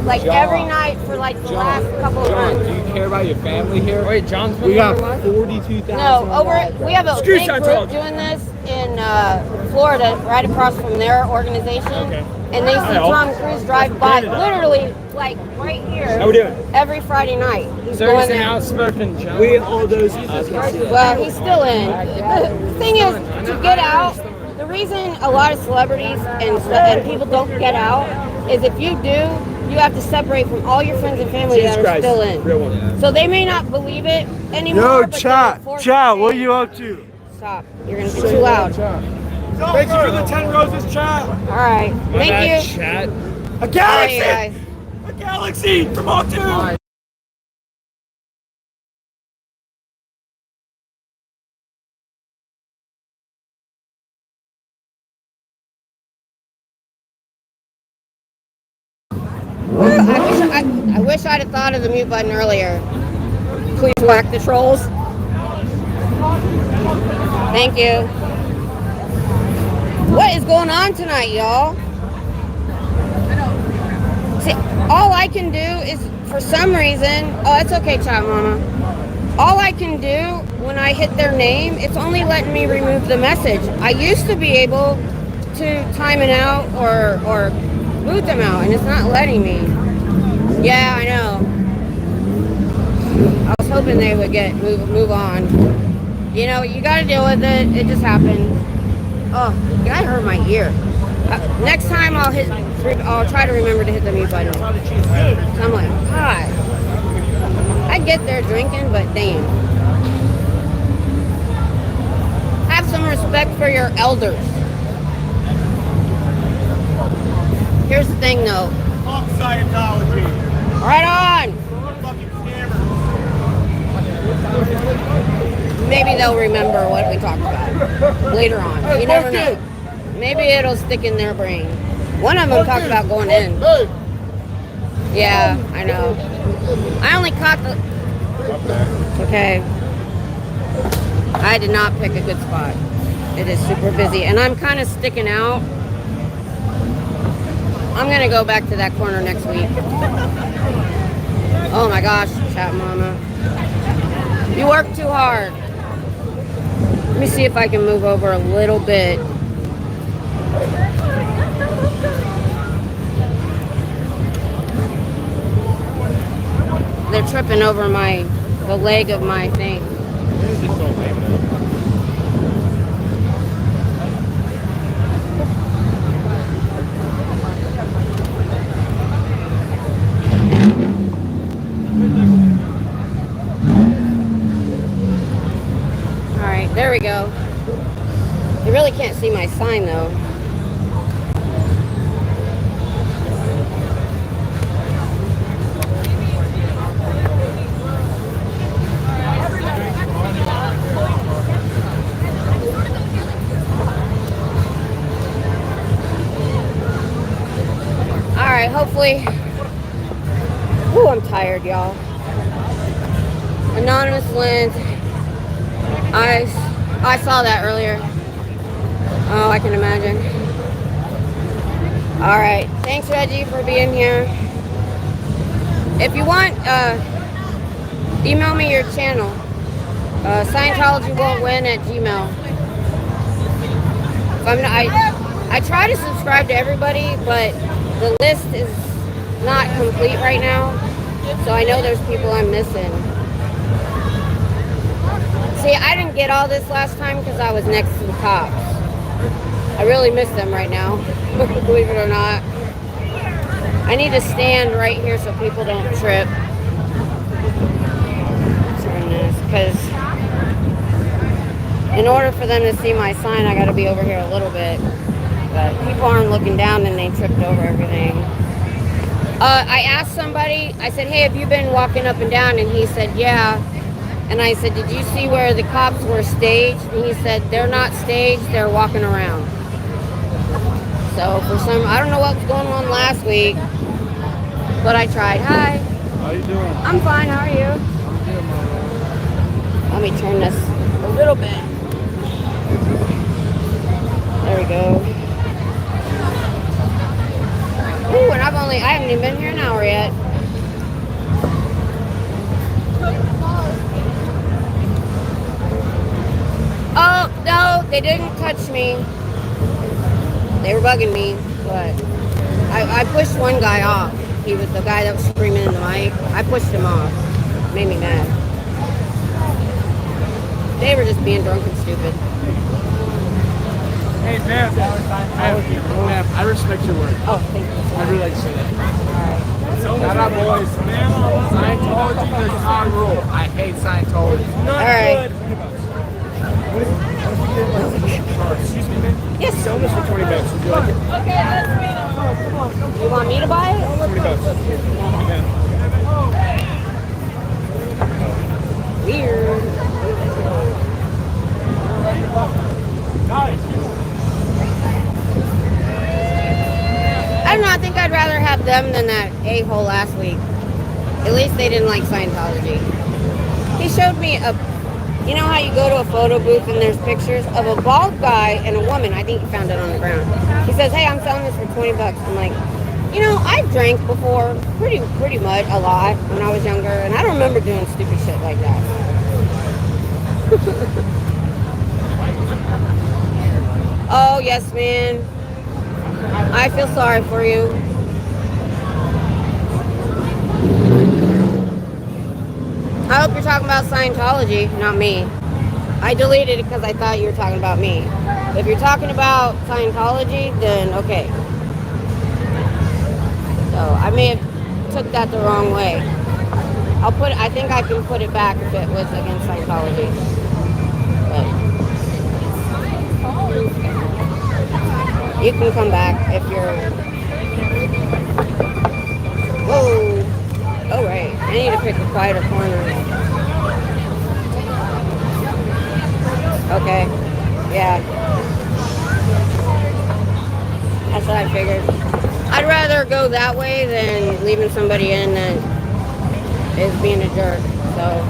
Like every night for like the last couple of John, months. do you care about your family here? Wait, John's We got 42,000. No, we have a Screw big group Scientology. doing this in Florida, right across from their organization. Okay. And they see Tom Cruise drive by, literally, like right here. How we doing? Every Friday night. He's So going he's an there. outspoken John. We all those. Well, he's still in. The thing is, to get out, the reason a lot of celebrities and people don't get out is if you do, you have to separate from all your friends and family that are still in. Real one. So they may not believe it anymore. Yo, but they're chat, forced chat, to what say are you up to? Stop. You're going to be too loud. Thank you for the 10 roses, chat. All right. Thank you. Chat. A All right, galaxy. you guys. A galaxy from all two. I wish I'd have thought of the mute button earlier. Please whack the trolls. Thank you. What is going on tonight, y'all? See, all I can do is, for some reason, oh, it's okay, chat mama. All I can do when I hit their name, it's only letting me remove the message. I used to be able to time it out or boot them out, and it's not letting me. Yeah, I know. I was hoping they would move on. You know, you gotta deal with it. It just happened. Oh, that hurt my ear. Next time I'll try to remember to hit the mute button. So I'm like, God. I get there drinking, but damn. Have some respect for your elders. Here's the thing though. Fuck Scientology. Right on! Fucking scammers. Maybe they'll remember what we talked about later on. You never know. Maybe it'll stick in their brain. One of them talked about going in. Yeah, I know. I only caught the... Okay. I did not pick a good spot. It is super busy. And I'm kind of sticking out. I'm going to go back to that corner next week. Oh my gosh, chat mama. You work too hard. Let me see if I can move over a little bit. They're tripping over the leg of my thing. There we go. You really can't see my sign though. Alright, hopefully. Ooh, I'm tired, y'all. Anonymous Lens. I saw that earlier. Oh, I can imagine. Alright, thanks Reggie for being here. If you want, email me your channel. Scientologywontwin at Gmail. I try to subscribe to everybody, but the list is not complete right now. So I know there's people I'm missing. See, I didn't get all this last time because I was next to the cops. I really miss them right now, believe it or not. I need to stand right here so people don't trip. Because in order for them to see my sign, I got to be over here a little bit. But people aren't looking down and they tripped over everything. I asked somebody, I said, hey, have you been walking up and down? And he said, yeah. And I said, did you see where the cops were staged? And he said, they're not staged, they're walking around. So for some, I don't know what was going on last week, but I tried. Hi. How you doing? I'm fine, how are you? I'm good, man. Let me turn this a little bit. There we go. Ooh, and I haven't even been here an hour yet. Oh, no, they didn't touch me. They were bugging me, but I pushed one guy off. He was the guy that was screaming in the mic. I pushed him off. Made me mad. They were just being drunk and stupid. Hey, ma'am. Ma'am, I respect your work. Oh, thank you. I really like to say that. Shout out, boys. Scientology does not rule. I hate Scientology. Not All right. good. Excuse me, man. Yes. Sell this for 20 bucks. Would you like it? You want me to buy it? 20 bucks. Yeah. Weird. I don't know, I think I'd rather have them than that a-hole last week. At least they didn't like Scientology. He showed me you know how you go to a photo booth and there's pictures of a bald guy and a woman? I think he found it on the ground. He says, hey, I'm selling this for 20 bucks. I'm like, you know, I've drank before, pretty much, a lot when I was younger, and I don't remember doing stupid shit like that. Oh, yes, man. I feel sorry for you. I hope you're talking about Scientology, not me. I deleted it because I thought you were talking about me. If you're talking about Scientology, then okay. So I may have took that the wrong way. I think I can put it back if it was against Scientology. But you can come back if you're... Whoa. Oh, right. I need to pick a quieter corner. Okay. Yeah. That's what I figured. I'd rather go that way than leaving somebody in that is being a jerk. So,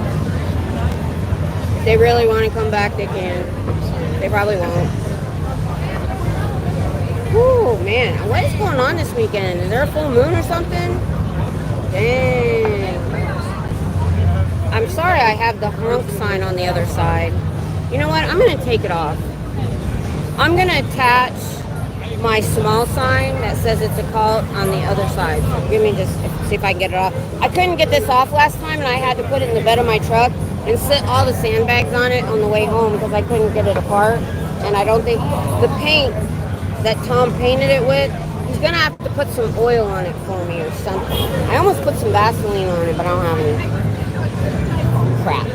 if they really want to come back, they can. They probably won't. Ooh, man. What is going on this weekend? Is there a full moon or something? Dang. I'm sorry I have the honk sign on the other side. You know what? I'm going to take it off. I'm going to attach my small sign that says it's a cult on the other side. Give me just see if I can get it off. I couldn't get this off last time, and I had to put it in the bed of my truck and sit all the sandbags on it on the way home because I couldn't get it apart. And I don't think the paint that Tom painted it with, he's going to have to put some oil on it for me or something. I almost put some Vaseline on it, but I don't have any. Crap.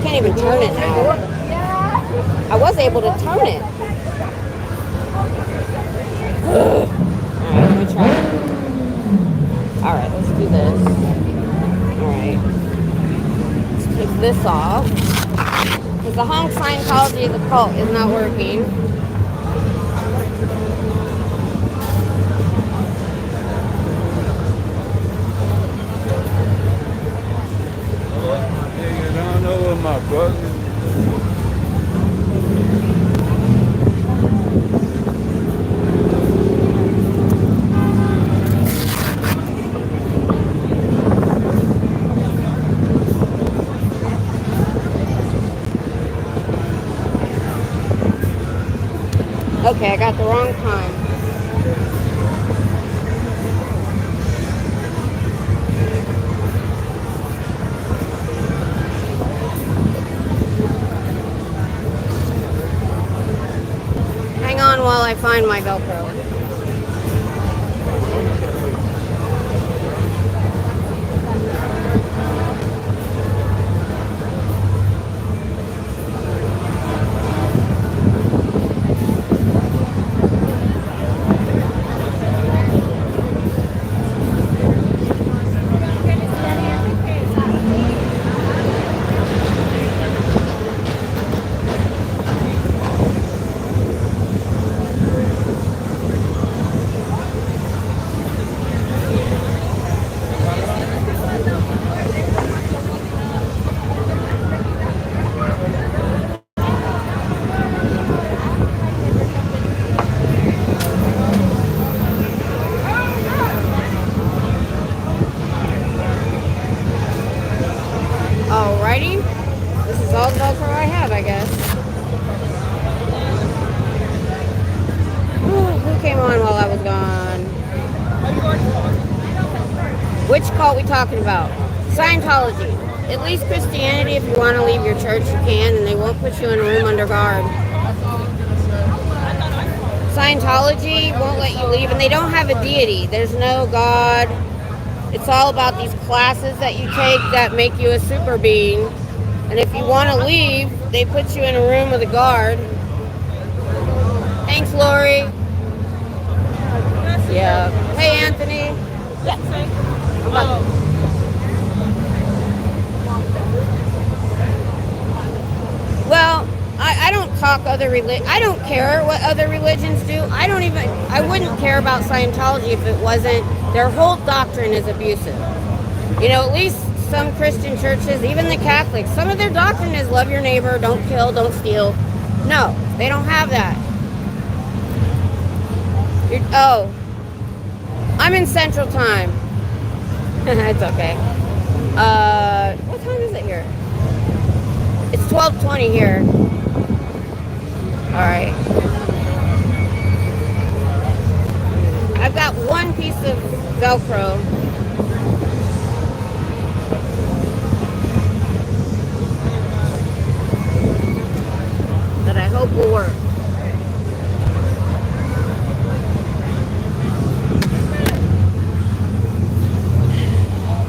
can't even turn it now. I was able to turn it. Alright, let me try it. Alright, let's do this. Alright. Let's take this off. Because the honk Scientology is a cult is not working. I don't know what my button. Okay, I got the wrong time. Hang on while I find my Velcro. Alrighty. This is all the Velcro I have, I guess. Who came on while I was gone? Which cult we talking about? Scientology. At least Christianity, if you want to leave your church, you can, and they won't put you in a room under guard. Scientology won't let you leave, and they don't have a deity. There's no God. It's all about these classes that you take that make you a super being. And if you want to leave, they put you in a room with a guard. Thanks, Lori. Yeah. Hey, Anthony. Well, I don't talk other I don't care what other religions do. I wouldn't care about Scientology if it wasn't, their whole doctrine is abusive. You know, at least some Christian churches, even the Catholics, some of their doctrine is love your neighbor, don't kill, don't steal. No, they don't have that. I'm in Central Time. It's okay. What time is it here? It's 12:20 here. Alright. I've got one piece of Velcro. That I hope will work.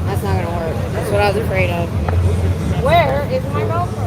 That's not gonna work. That's what I was afraid of. Where is my Velcro?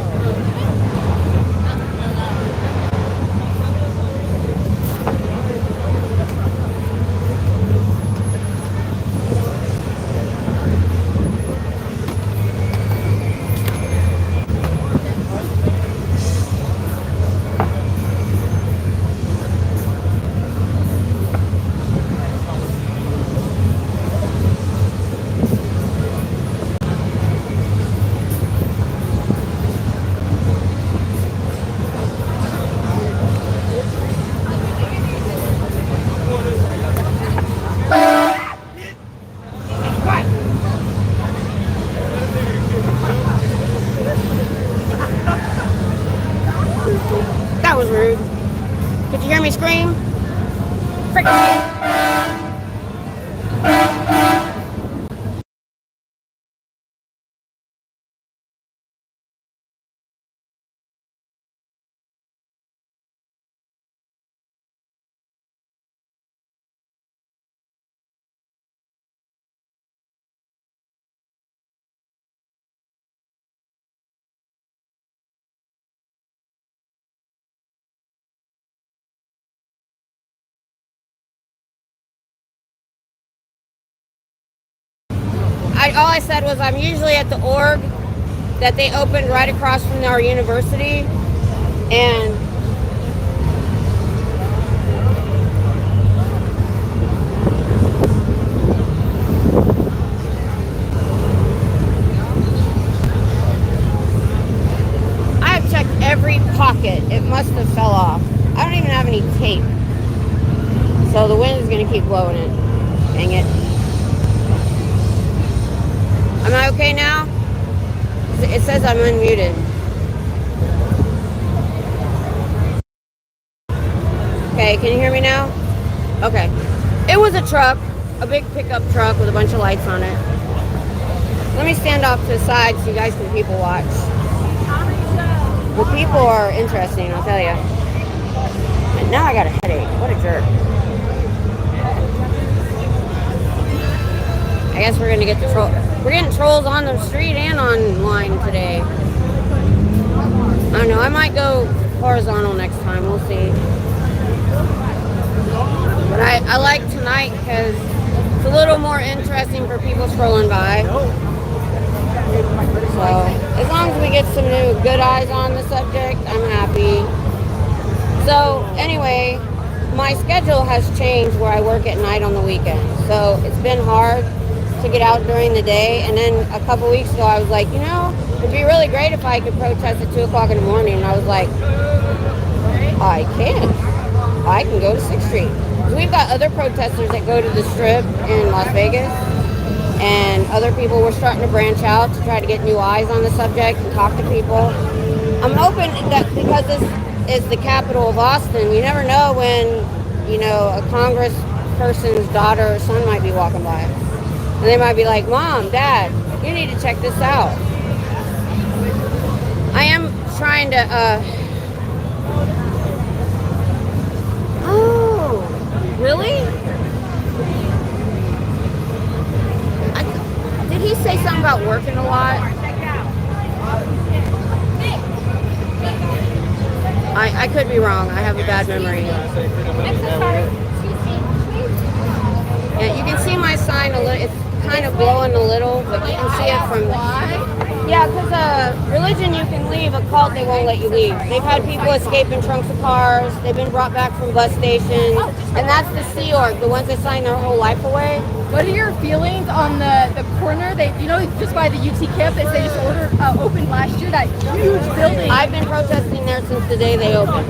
That was rude. Could you hear me scream? Frick. all I said was I'm usually at the org that they opened right across from our university, and I have checked every pocket. It must have fell off. I don't even have any tape. So the wind is going to keep blowing it. Dang it. Am I okay now? It says I'm unmuted. Okay, can you hear me now? Okay. It was a truck, a big pickup truck with a bunch of lights on it. Let me stand off to the side so you guys can people watch. The people are interesting, I'll tell you. And now I got a headache. What a jerk. I guess we're gonna get the troll. We're getting trolls on the street and online today. I don't know. I might go horizontal next time. We'll see. But I like tonight because it's a little more interesting for people scrolling by. So as long as we get some new good eyes on the subject, I'm happy. So anyway, my schedule has changed where I work at night on the weekend. So it's been hard to get out during the day, and then a couple weeks ago I was like, you know, it'd be really great if I could protest at 2 o'clock in the morning, and I was like, I can go to 6th Street. We've got other protesters that go to the Strip in Las Vegas, and other people were starting to branch out to try to get new eyes on the subject and talk to people. I'm hoping that because this is the capital of Austin, you never know when, you know, a congressperson's daughter or son might be walking by. And they might be like, Mom, Dad, you need to check this out. I am trying to, oh, really? Did he say something about working a lot? I could be wrong. I have a bad memory. Yeah, you can see my sign a little. It's kind of blowing a little, but you can see it from. Yeah, because religion you can leave, a cult they won't let you leave. They've had people escape in trunks of cars. They've been brought back from bus stations, and that's the Sea Org, the ones that sign their whole life away. What are your feelings on the corner? They, you know, just by the UT campus, they just opened last year, that huge building. I've been protesting there since the day they opened.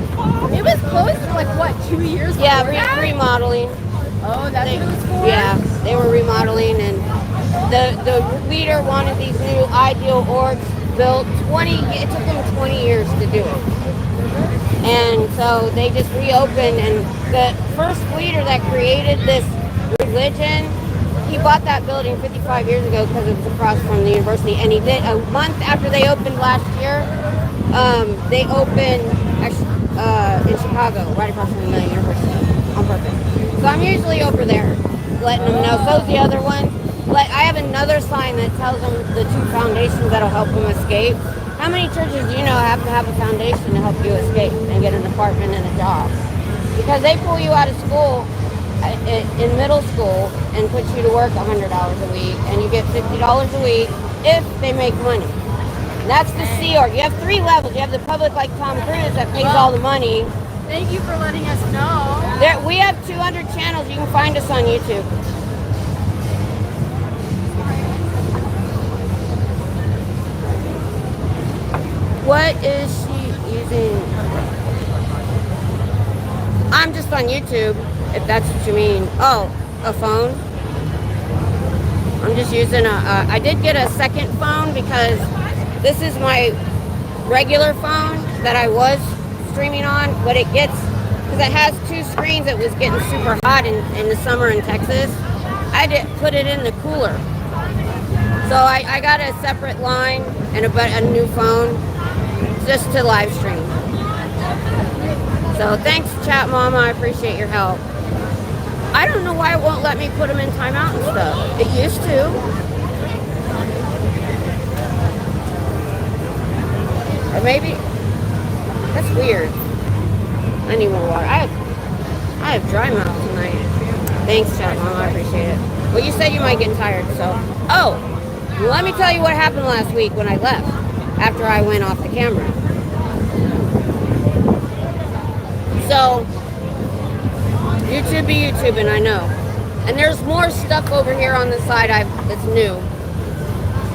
It was closed for like, what, 2 years? Yeah, remodeling. Oh, that's what it was for? Yeah, they were remodeling, and the leader wanted these new ideal orgs built. It took them 20 years to do it. And so they just reopened, and the first leader that created this religion, he bought that building 55 years ago because it was across from the university, and he did, a month after they opened last year, they opened in Chicago, right across from the university, on purpose. So I'm usually over there, letting them know. So's the other one. I have another sign that tells them the 2 foundations that'll help them escape. How many churches do you know have to have a foundation to help you escape and get an apartment and a job? Because they pull you out of school in middle school and put you to work $100 a week, and you get $50 a week if they make money. That's the Sea Org. You have 3 levels. You have the public, like Tom Cruise, that pays all the money. Thank you for letting us know. We have 200 channels. You can find us on YouTube. What is she using? I'm just on YouTube, if that's what you mean. Oh, a phone? I'm just using I did get a second phone because this is my regular phone that I was streaming on, but it gets, because it has 2 screens, it was getting super hot in the summer in Texas. I had to put it in the cooler. So I got a separate line and a new phone just to live stream. So thanks, Chat Mama. I appreciate your help. I don't know why it won't let me put them in timeout and stuff. It used to. Or maybe, that's weird. I need more water. I have dry mouth tonight. Thanks, Chat Mama. I appreciate it. Well, you said you might get tired, so. Oh, Let me tell you what happened last week when I left, after I went off the camera. So, YouTube be YouTubing, I know. And there's more stuff over here on the side that's new.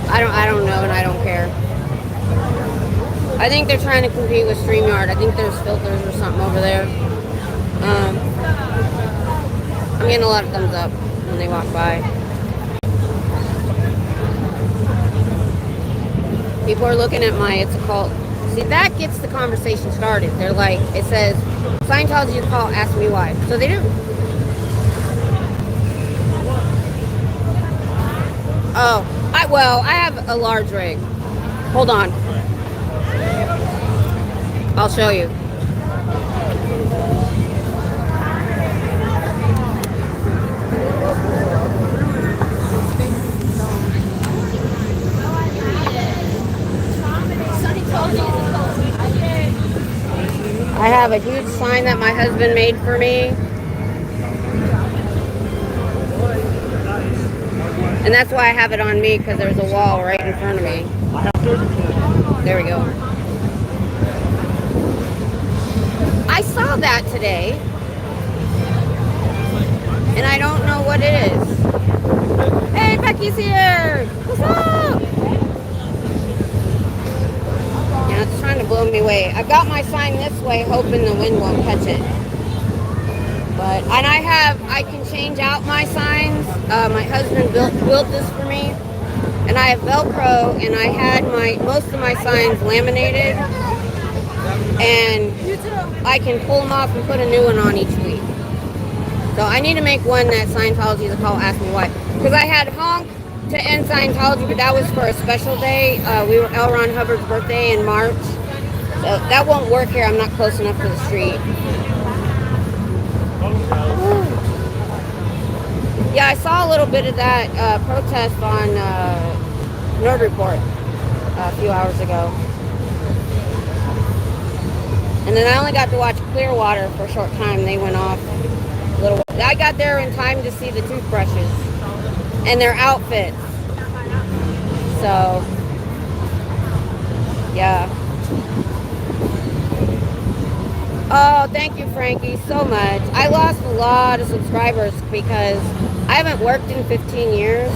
I don't know, and I don't care. I think they're trying to compete with StreamYard. I think there's filters or something over there. I'm getting a lot of thumbs up when they walk by. People are looking at my It's a Cult. See, that gets the conversation started. They're like, it says, Scientology is a cult, ask me why. So they do. Oh, I have a large rig. Hold on. I'll show you. I have a huge sign that my husband made for me. And that's why I have it on me, because there's a wall right in front of me. There we go. I saw that today, and I don't know what it is. Hey, Becky's here! What's up? Yeah, it's trying to blow me away. I've got my sign this way, hoping the wind won't catch it. And I can change out my signs. My husband built this for me, and I have Velcro, and I had most of my signs laminated, and I can pull them off and put a new one on each week. So I need to make one that Scientology is a call, ask me why. Because I had honk to end Scientology, but that was for a special day. We were L. Ron Hubbard's birthday in March. So that won't work here. I'm not close enough to the street. Yeah, I saw a little bit of that protest on Nerd Report a few hours ago. And then I only got to watch Clearwater for a short time. They went off a little. I got there in time to see the toothbrushes and their outfits. So, yeah. Oh, thank you, Frankie, so much. I lost a lot of subscribers because I haven't worked in 15 years,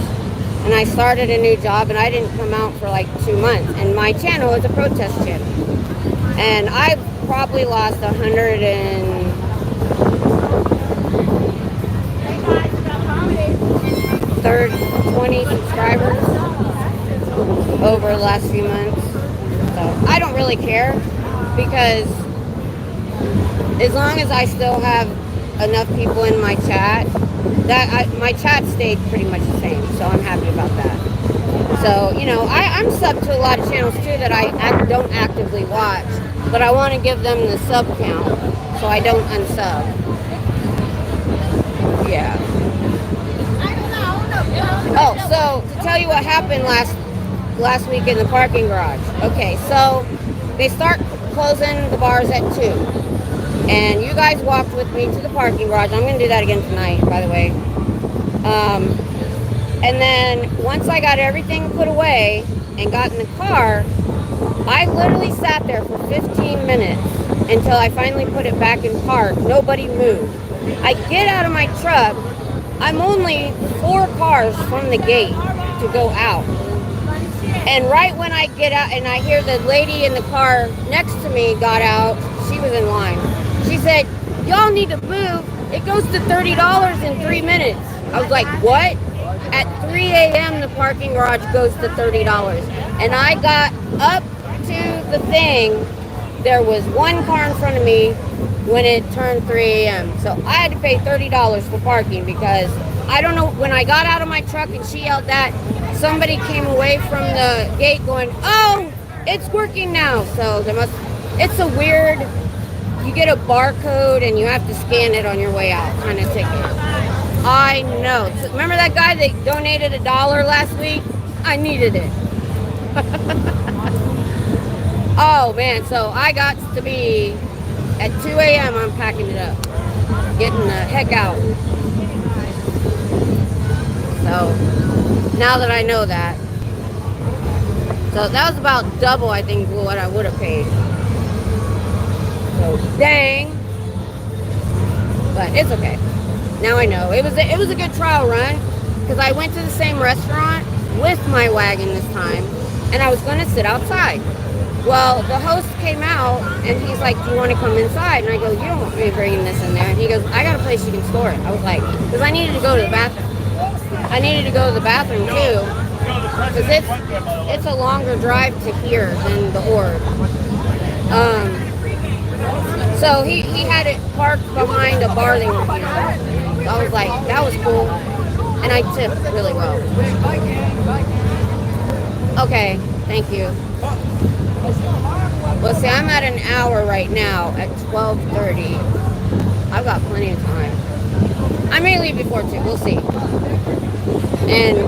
and I started a new job, and I didn't come out for like 2 months. And my channel is a protest channel, and I've probably lost 20 subscribers over the last few months. So I don't really care, because as long as I still have enough people in my chat, my chat stayed pretty much the same, so I'm happy about that. So, you know, I'm subbed to a lot of channels too that I don't actively watch, but I want to give them the sub count, so I don't unsub. Yeah. Oh, so to tell you what happened last week in the parking garage. Okay, so they start closing the bars at 2. And you guys walked with me to the parking garage. I'm going to do that again tonight, by the way. And then once I got everything put away and got in the car, I literally sat there for 15 minutes until I finally put it back in park. Nobody moved. I get out of my truck. I'm only 4 cars from the gate to go out. And right when I get out and I hear the lady in the car next to me got out, she was in line. She said, y'all need to move. It goes to $30 in 3 minutes. I was like, what? At 3 a.m. the parking garage goes to $30. And I got up to the thing. There was 1 car in front of me when it turned 3 a.m. So I had to pay $30 for parking, because I don't know, when I got out of my truck and she yelled that, somebody came away from the gate going, oh, it's working now. So it's a weird, you get a barcode and you have to scan it on your way out kind of ticket. I know. So remember that guy that donated $1 last week? I needed it. Oh man, so I got to be at 2 a.m. I'm packing it up, getting the heck out. So now that I know that, So that was about double, I think, what I would have paid. So dang. But it's okay. Now I know. It was a good trial run because I went to the same restaurant with my wagon this time, and I was going to sit outside. Well, the host came out, and he's like, do you want to come inside? And I go, you don't want me bringing this in there. And he goes, I got a place you can store it. I was like, because I needed to go to the bathroom. I needed to go to the bathroom, too, because it's a longer drive to here than the Orb. So he had it parked behind a bar they were here. So I was like, that was cool. And I tipped really well. Okay, thank you. Well, see, I'm at an hour right now at 12:30. I've got plenty of time. I may leave before 2. We'll see. And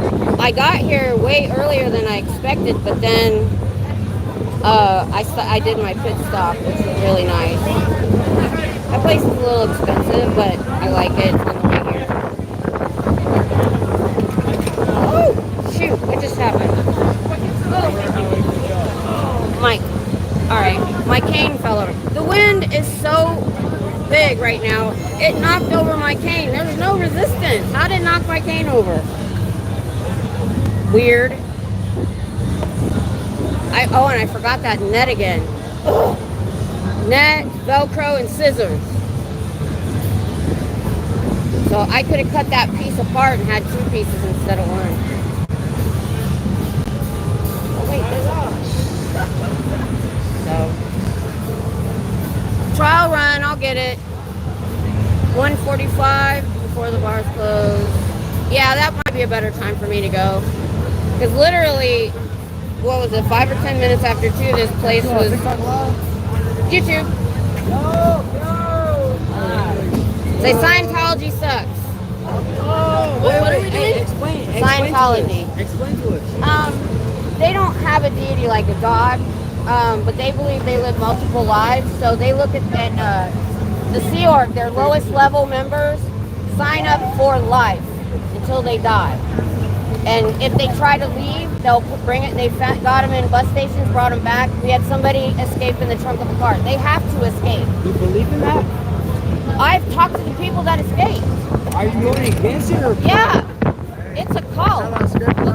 I got here way earlier than I expected, but then I did my pit stop, which was really nice. That place is a little expensive, but I like it. It's on the way here. Oh, shoot, what just happened? Mike. Alright, my cane fell over. The wind is so big right now, it knocked over my cane. There's no resistance. How did it knock my cane over? Weird. And I forgot that net again. Ugh. Net, Velcro, and scissors. So I could have cut that piece apart and had 2 pieces instead of 1. Oh wait, there's So trial run, I'll get it. 1:45 before the bars close. Yeah, that might be a better time for me to go. Because literally, what was it, 5 or 10 minutes after 2, this place was... YouTube. Say Scientology sucks. What are we doing? Explain. Scientology. Explain to us. They don't have a deity like a god, but they believe they live multiple lives. So they look at the Sea Org, their lowest level members, sign up for life until they die. And if they try to leave, they'll bring it. They got them in bus stations, brought them back. We had somebody escape in the trunk of the car. They have to escape. You believe in that? I've talked to the people that escaped. Are you going against it or? Yeah, it's a cult. Look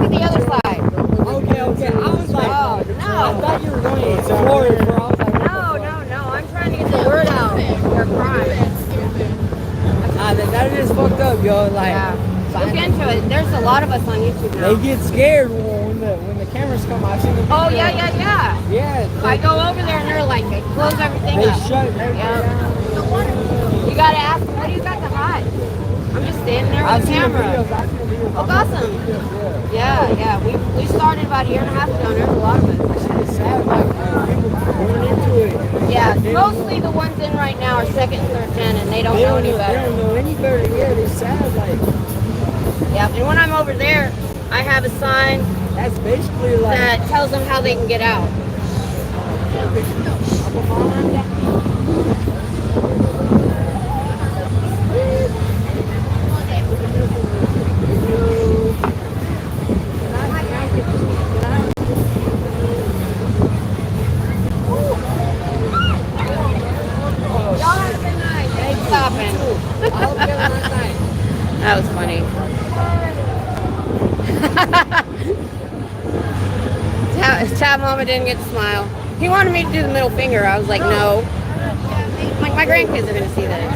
at the other side. Okay. I was like, oh, no. I thought you were going to explore it. I was like, No. I'm trying to get the word out. They're crime. That is fucked up, yo. Like, Yeah. Look into it. There's a lot of us on YouTube now. they get scared when the cameras come. I've seen them. Oh, yeah. Yeah. I go over there and they're like, they close everything They up. shut everything down. You gotta ask them, what do you got to hide? I'm just standing there with I've the seen the camera. videos. I've seen the videos. Oh, awesome. Yeah. We started about a year and a half ago, and there's a lot of us. It's sad, like, people going into it. Yeah, mostly the ones in right now are 2nd and 3rd gen, and they don't know any They better. don't know any better. Yeah, it's sad. Like, Yeah, and when I'm over there, I have a sign that's basically like. that tells them how they can get out. That was funny. Tab Mama didn't get to smile. He wanted me to do the middle finger. I was like, no. Like, my grandkids are going to see this.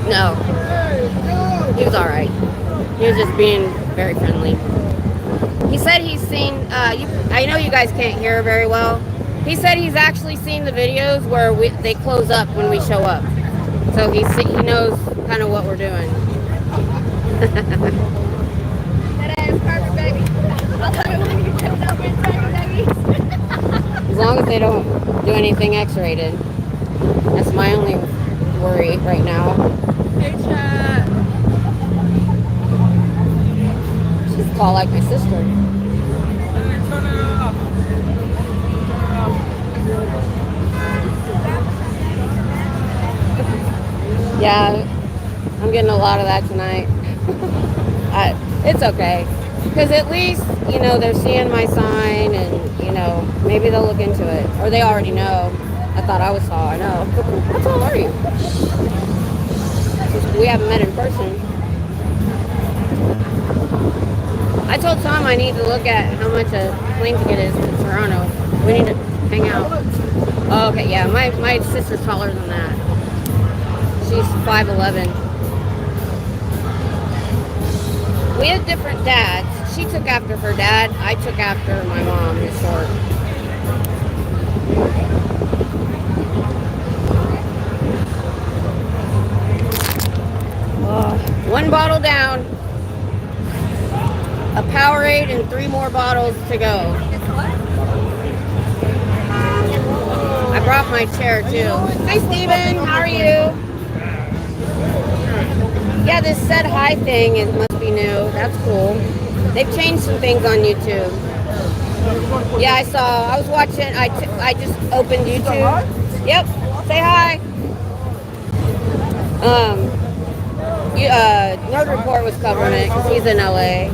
No. He was alright. He was just being very friendly. He said he's seen, I know you guys can't hear very well. He said he's actually seen the videos where they close up when we show up. So he knows kind of what we're doing. That ass perfect, baby. As long as they don't do anything X-rated. That's my only worry right now. She's tall like my sister. Yeah, I'm getting a lot of that tonight. It's okay. Because at least, you know, they're seeing my sign and, you know, maybe they'll look into it. Or they already know. I thought I was tall, I know. How tall are you? We haven't met in person. I told Tom I need to look at how much a plane ticket is to Toronto. We need to hang out. Oh, okay, yeah, my sister's taller than that. She's 5'11". We had different dads. She took after her dad. I took after my mom, who's short. One bottle down. A Powerade and 3 more bottles to go. I brought my chair too. Hi Steven, how are you? Yeah, this said hi thing must be new. That's cool. They've changed some things on YouTube. Yeah, I saw. I was watching. I just opened YouTube. Yep. Say hi. Nerd Report was covering it because he's in LA.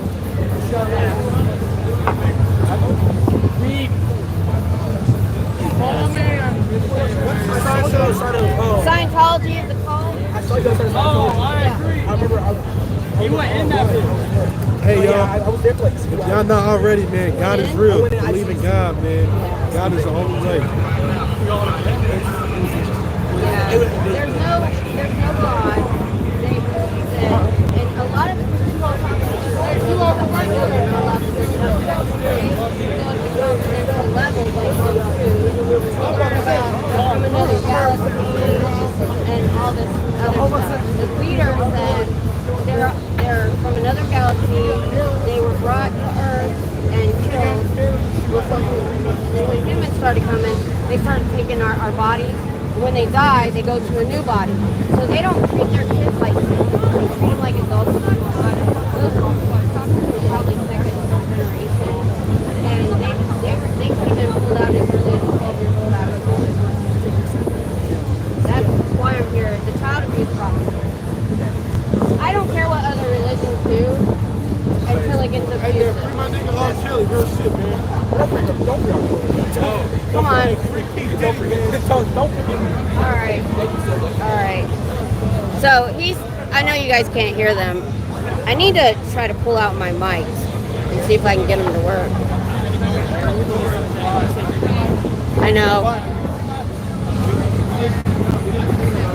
Scientology is the call. I agree. I remember. You went in that bit. Hey y'all, y'all know already, man. God is real. Believe in God, man. God is the only way. Yeah. There's no God. They believe that, and a lot of it is people are talking about. There's two over one level, like from another galaxy and all this other stuff. The leader said they're from another galaxy. They were brought to Earth and killed. And when humans started coming, they started taking our bodies. When they die, they go to a new body. So they don't treat their kids like kids. They treat them like adults. Those people are probably second generation. And they even pulled out as early as 12 years old out of school. That's why I'm here. The child abuse problem. I don't care what other religions do until it gets abusive. Hey, free my nigga Long Chili. Real shit, man. Come on. Don't forget. All right. So I know you guys can't hear them. I need to try to pull out my mics and see if I can get them to work. I know.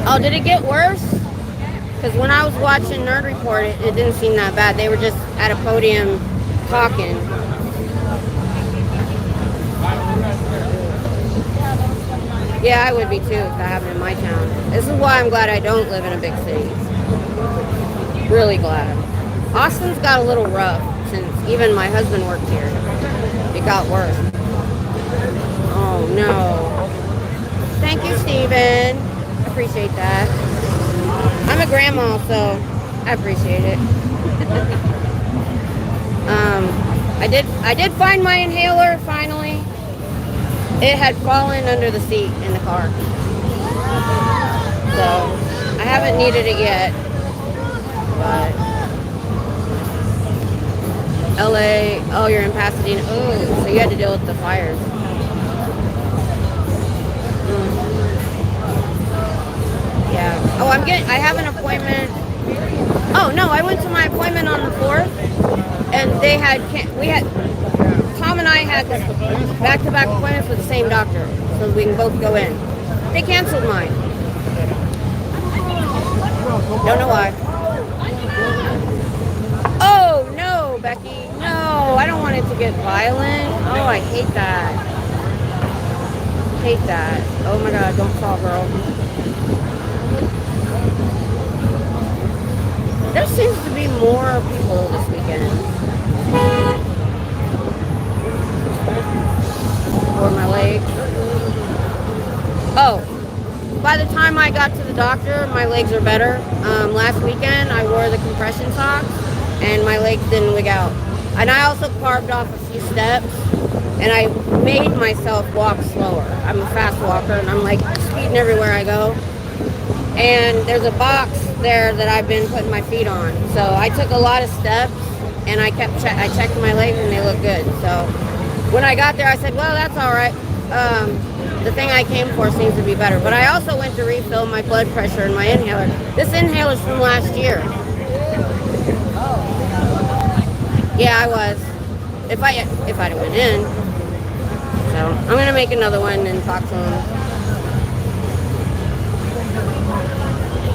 Oh, did it get worse? Because when I was watching Nerd Report, it didn't seem that bad. They were just at a podium talking. Yeah, I would be too if that happened in my town. This is why I'm glad I don't live in a big city. Really glad. Austin's got a little rough since even my husband worked here. It got worse. Oh no. Thank you, Steven. I appreciate that. I'm a grandma, so I appreciate it. I did find my inhaler finally. It had fallen under the seat in the car. So I haven't needed it yet. But LA, oh, you're in Pasadena. Oh, so you had to deal with the fires. Yeah. Oh, I have an appointment. Oh, no, I went to my appointment on the 4th, and Tom and I had this back-to-back appointments with the same doctor, so we can both go in. They canceled mine. Don't know why. Oh, no, Becky. No, I don't want it to get violent. Oh, I hate that. Hate that. Oh, my God, don't fall, girl. There seems to be more people this weekend. For my legs. Oh, by the time I got to the doctor, my legs are better. Last weekend, I wore the compression socks, and my legs didn't wig out. And I also carved off a few steps, and I made myself walk slower. I'm a fast walker, and I'm like speeding everywhere I go. And there's a box there that I've been putting my feet on. So I took a lot of steps, and I checked my legs and they looked good. So when I got there, I said, well, that's all right. The thing I came for seems to be better. But I also went to refill my blood pressure and my inhaler. This inhaler's from last year. Yeah, I was. If I'd have went in. So I'm gonna make another one and talk to him.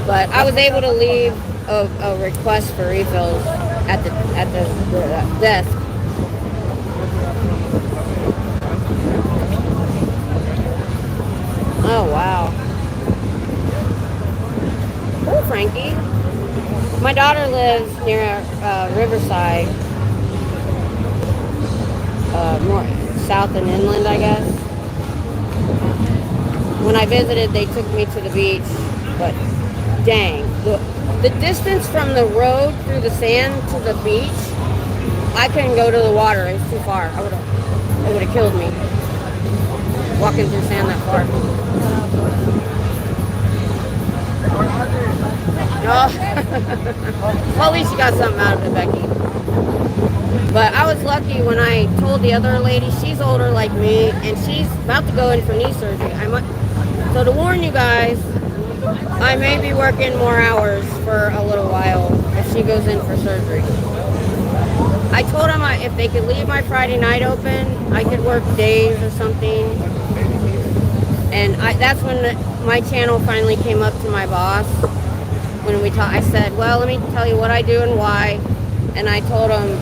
But I was able to leave a request for refills at the desk. Oh wow. Cool, Frankie. My daughter lives near Riverside, more south and inland, I guess. When I visited, they took me to the beach, but dang, the distance from the road through the sand to the beach, I couldn't go to the water. It was too far. It would have killed me walking through sand that far. Oh. Well, at least you got something out of it, Becky. But I was lucky when I told the other lady, she's older like me, and she's about to go in for knee surgery. So to warn you guys, I may be working more hours for a little while if she goes in for surgery. I told them if they could leave my Friday night open, I could work days or something. And that's when my channel finally came up to my boss. When we talked, I said, well, let me tell you what I do and why. And I told him,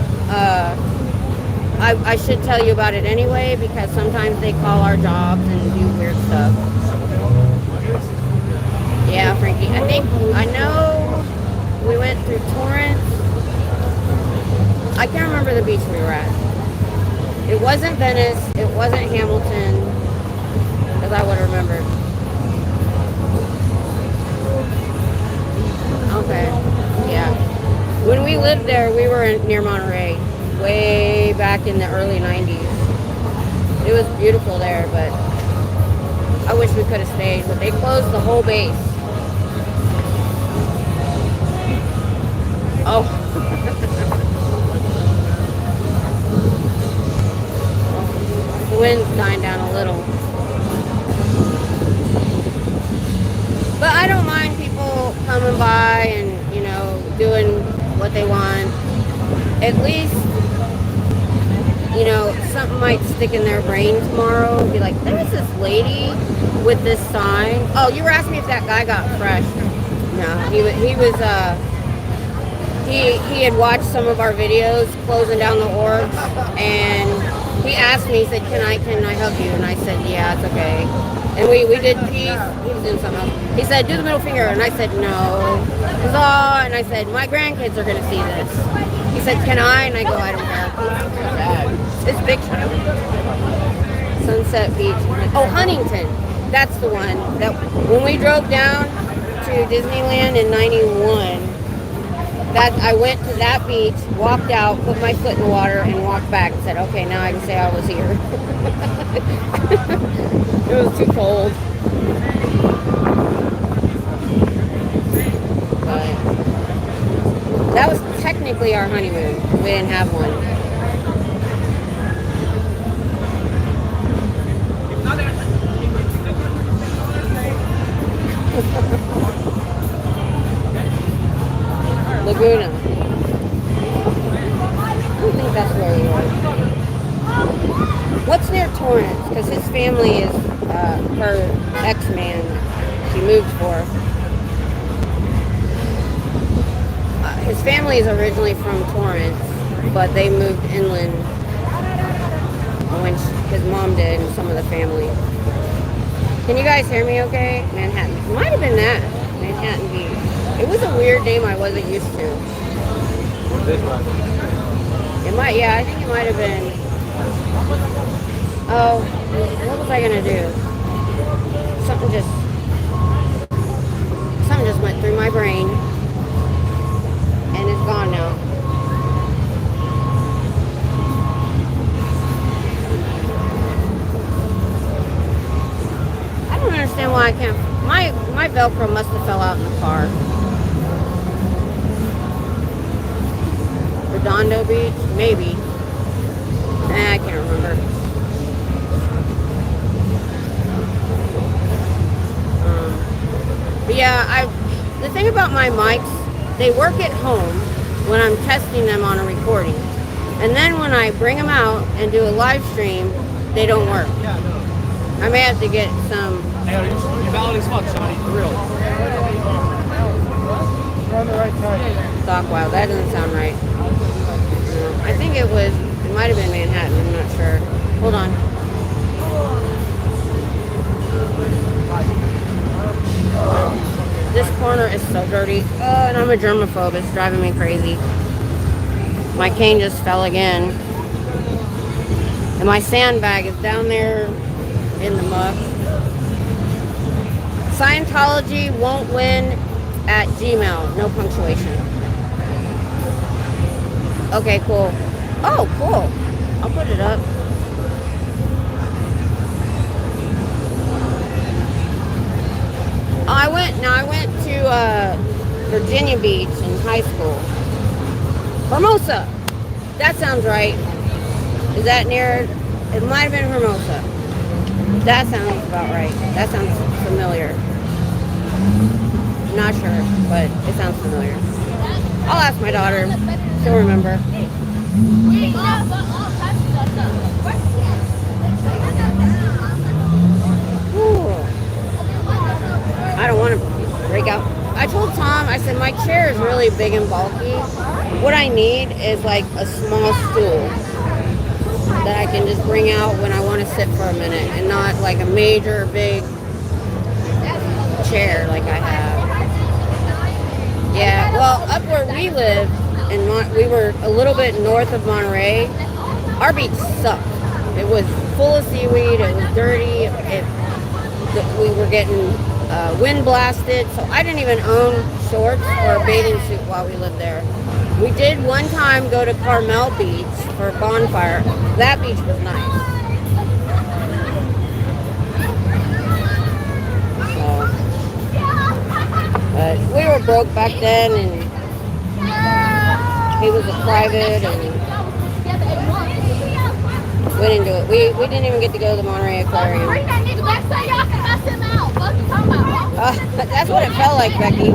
I should tell you about it anyway, because sometimes they call our jobs and do weird stuff. Yeah, Frankie. I know we went through Torrance. I can't remember the beach we were at. It wasn't Venice. It wasn't Hamilton, because I would have remembered. Okay. Yeah. When we lived there, we were near Monterey, way back in the early 90s. It was beautiful there, but I wish we could have stayed. But they closed the whole base. Oh. The wind's dying down a little. But I don't mind people coming by and, doing what they want. At least, something might stick in their brain tomorrow. Be like, there's this lady with this sign. Oh, you were asking me if that guy got fresh. No, he had watched some of our videos closing down the orbs, and he asked me, he said, can I help you? And I said, yeah, it's okay. And we did peace. He was doing something else. He said, do the middle finger. And I said, no. He was, oh, and I said, my grandkids are going to see this. He said, can I? And I go, I don't care. It's picture. Sunset Beach. Oh, Huntington. That's the one. That when we drove down to Disneyland in 91, I went to that beach, walked out, put my foot in the water, and walked back and said, okay, now I can say I was here. It was too cold. But that was technically our honeymoon. We didn't have one. Laguna. I don't think that's where we were. What's near Torrance? Because his family is her ex-man she moved for. His family is originally from Torrance, but they moved inland when his mom did and some of the family. Can you guys hear me okay? Manhattan. It might have been that. Manhattan Beach. It was a weird name I wasn't used to. This one. It might, yeah, I think it might have been. Oh, what was I gonna do? Something just went through my brain, and it's gone now. I don't understand why I can't. My Velcro must have fell out in the car. Or Redondo Beach? Maybe. I can't remember. But yeah, the thing about my mics, they work at home when I'm testing them on a recording. And then when I bring them out and do a live stream, they don't work. I may have to get some... Hey, you're valid as fuck, Shady, for real. You're on the right side. Stockwell, that doesn't sound right. I think it might have been Manhattan, I'm not sure. Hold on. This corner is so dirty. Oh, and I'm a germaphobe. It's driving me crazy. My cane just fell again. And my sandbag is down there in the muck. Scientologywontwin at Gmail. No punctuation. Okay, cool. Oh, cool. I'll put it up. I went to Virginia Beach in high school. Hermosa. That sounds right. Is that near? It might have been Hermosa. That sounds about right. That sounds familiar. Not sure, but it sounds familiar. I'll ask my daughter. She'll remember. Ooh. I don't want to break out. I told Tom, I said, my chair is really big and bulky. What I need is like a small stool that I can just bring out when I want to sit for a minute and not like a major big chair like I have. Yeah, well, up where we live, we were a little bit north of Monterey, our beach sucked. It was full of seaweed, it was dirty, we were getting wind blasted, so I didn't even own shorts or a bathing suit while we lived there. We did one time go to Carmel Beach for a bonfire. That beach was nice. But we were broke back then, and he was a private, and we didn't do it. We didn't even get to go to the Monterey Aquarium. That's what it felt like, Becky.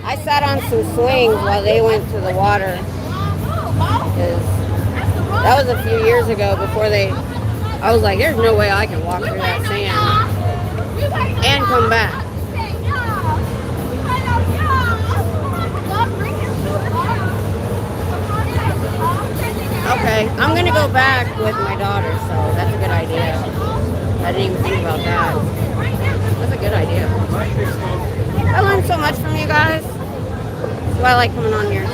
I sat on some swings while they went to the water. That was a few years ago before I was like, there's no way I can walk through that sand and come back. Okay, I'm gonna go back with my daughter, so that's a good idea. I didn't even think about that. That's a good idea. I learned so much from you guys. That's why I like coming on here.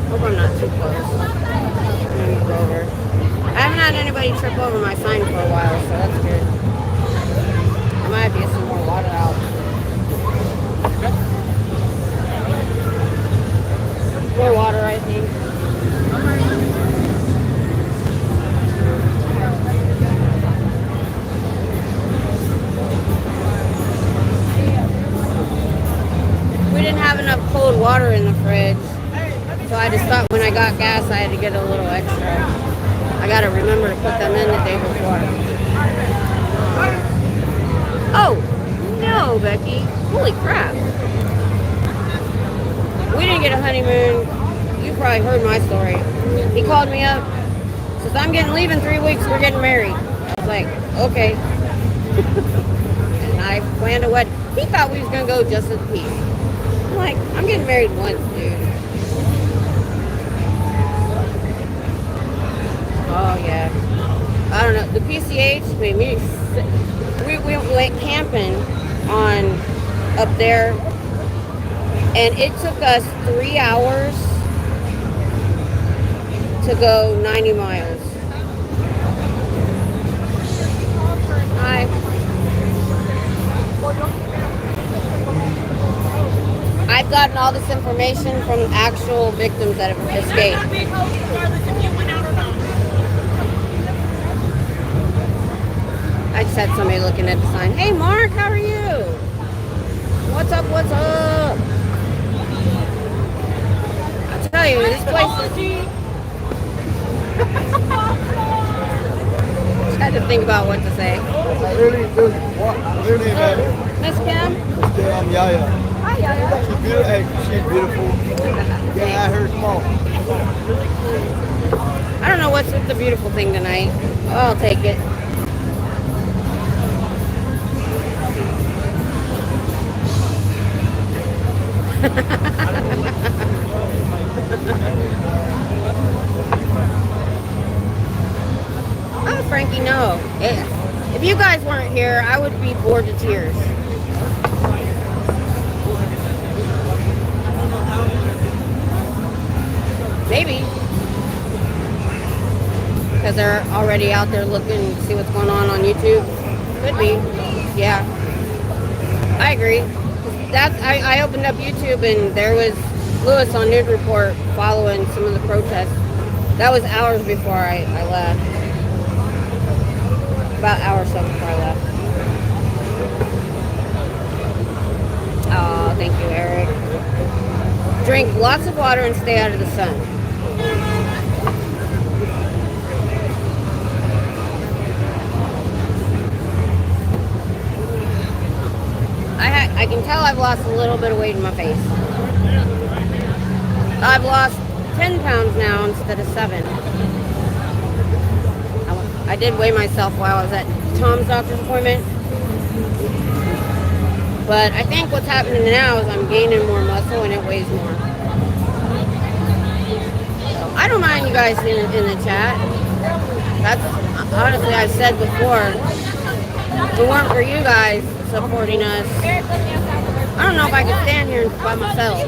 Hope I'm not too close. I'm gonna move over. I haven't had anybody trip over my sign for a while, so that's good. I might have to get some more water out. More water, I think. We didn't have enough cold water in the fridge, so I just thought when I got gas I had to get a little extra. I gotta remember to put them in the day before. Oh, no, Becky. Holy crap. We didn't get a honeymoon. You probably heard my story. He called me up. Says, I'm getting leave in 3 weeks. We're getting married. I was like, okay. And I planned a wedding. He thought we was going to go just as peace. I'm like, I'm getting married once, dude. Oh, yeah. I don't know. The PCH made me sick. We went camping up there. And it took us 3 hours to go 90 miles. Hi. I've gotten all this information from actual victims that have escaped. I just had somebody looking at the sign. Hey, Mark, how are you? What's up? What's up? tell you, this place is... I had to think about what to say. Miss Kim? I'm Yaya. Hi, Yaya. She's beautiful. Hey, she's beautiful. Yeah, I heard small. I don't know what's with the beautiful thing tonight. Oh, I'll take it. Oh, Frankie, no. If you guys weren't here, I would be bored to tears. Maybe. Because they're already out there looking to see what's going on YouTube. Could be. Yeah. I agree. I opened up YouTube and there was Lewis on News Report following some of the protests. That was hours before I left. About an hour or so before I left. Oh, thank you, Eric. Drink lots of water and stay out of the sun. I can tell I've lost a little bit of weight in my face. I've lost 10 pounds now instead of 7. I did weigh myself while I was at Tom's doctor's appointment. But I think what's happening now is I'm gaining more muscle and it weighs more. So I don't mind you guys in the chat. That's honestly, I've said before, if it weren't for you guys supporting us, I don't know if I could stand here by myself.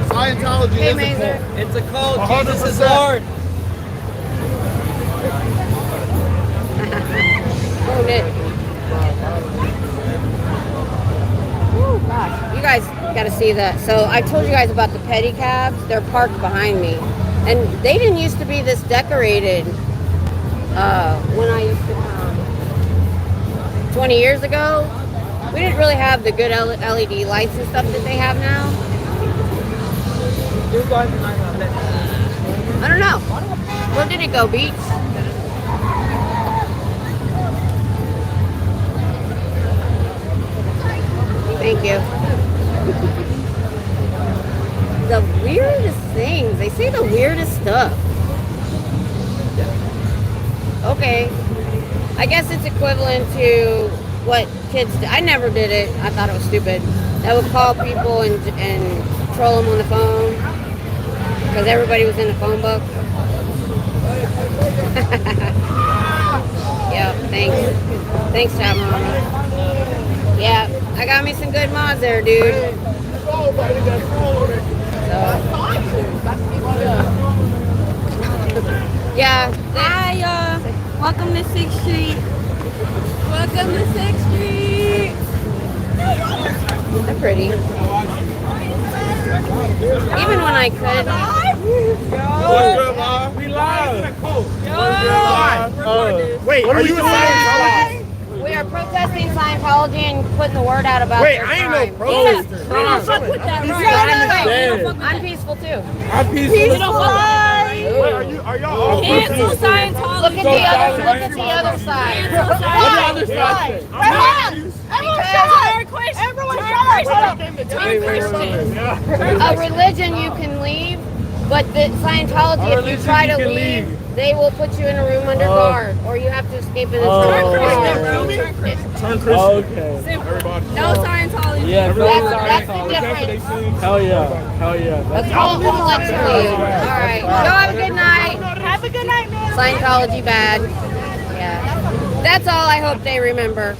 Scientology Hey, is a Mazer. cult. It's a cult. 100%. Jesus is Lord. Own it. Oh gosh, you guys got to see that. So I told you guys about the pedicabs. They're parked behind me, and they didn't used to be this decorated when I used to come 20 years ago. We didn't really have the good LED lights and stuff that they have now. I don't know. Where did it go, Beach? Thank you. The weirdest things. They say the weirdest stuff. Okay. I guess it's equivalent to what kids do. I never did it. I thought it was stupid. I would call people and troll them on the phone because everybody was in the phone book. Yeah, thanks. Thanks, Chat Mama. Yeah, I got me some good mods there, dude. So, yeah. Hi, welcome to 6th Street. Welcome to 6th Street. They're pretty. Even when I could. What's good, Mom? We live. Wait, are you a Scientologist? We are protesting Scientology and putting the word out about Wait, their I ain't crime. no protester. We don't fuck with that, right? I'm peaceful too. I'm peaceful. We don't fuck with that, right? Wait, are y'all all Cancel peaceful? Scientology. Look at the other side. Cancel What the Scientology. other side say? Everyone shut up. A religion you can leave, but the Scientology, if you try to leave, they will put you in a room under guard, or you have to escape in a Turn Christian. Okay. Everybody. No Scientology. Yeah, That's the difference. hell yeah. Hell yeah. Let's call them intellectually. All right. Go have a good night. Have a good night, man. Scientology bad. Yeah. That's all I hope they remember.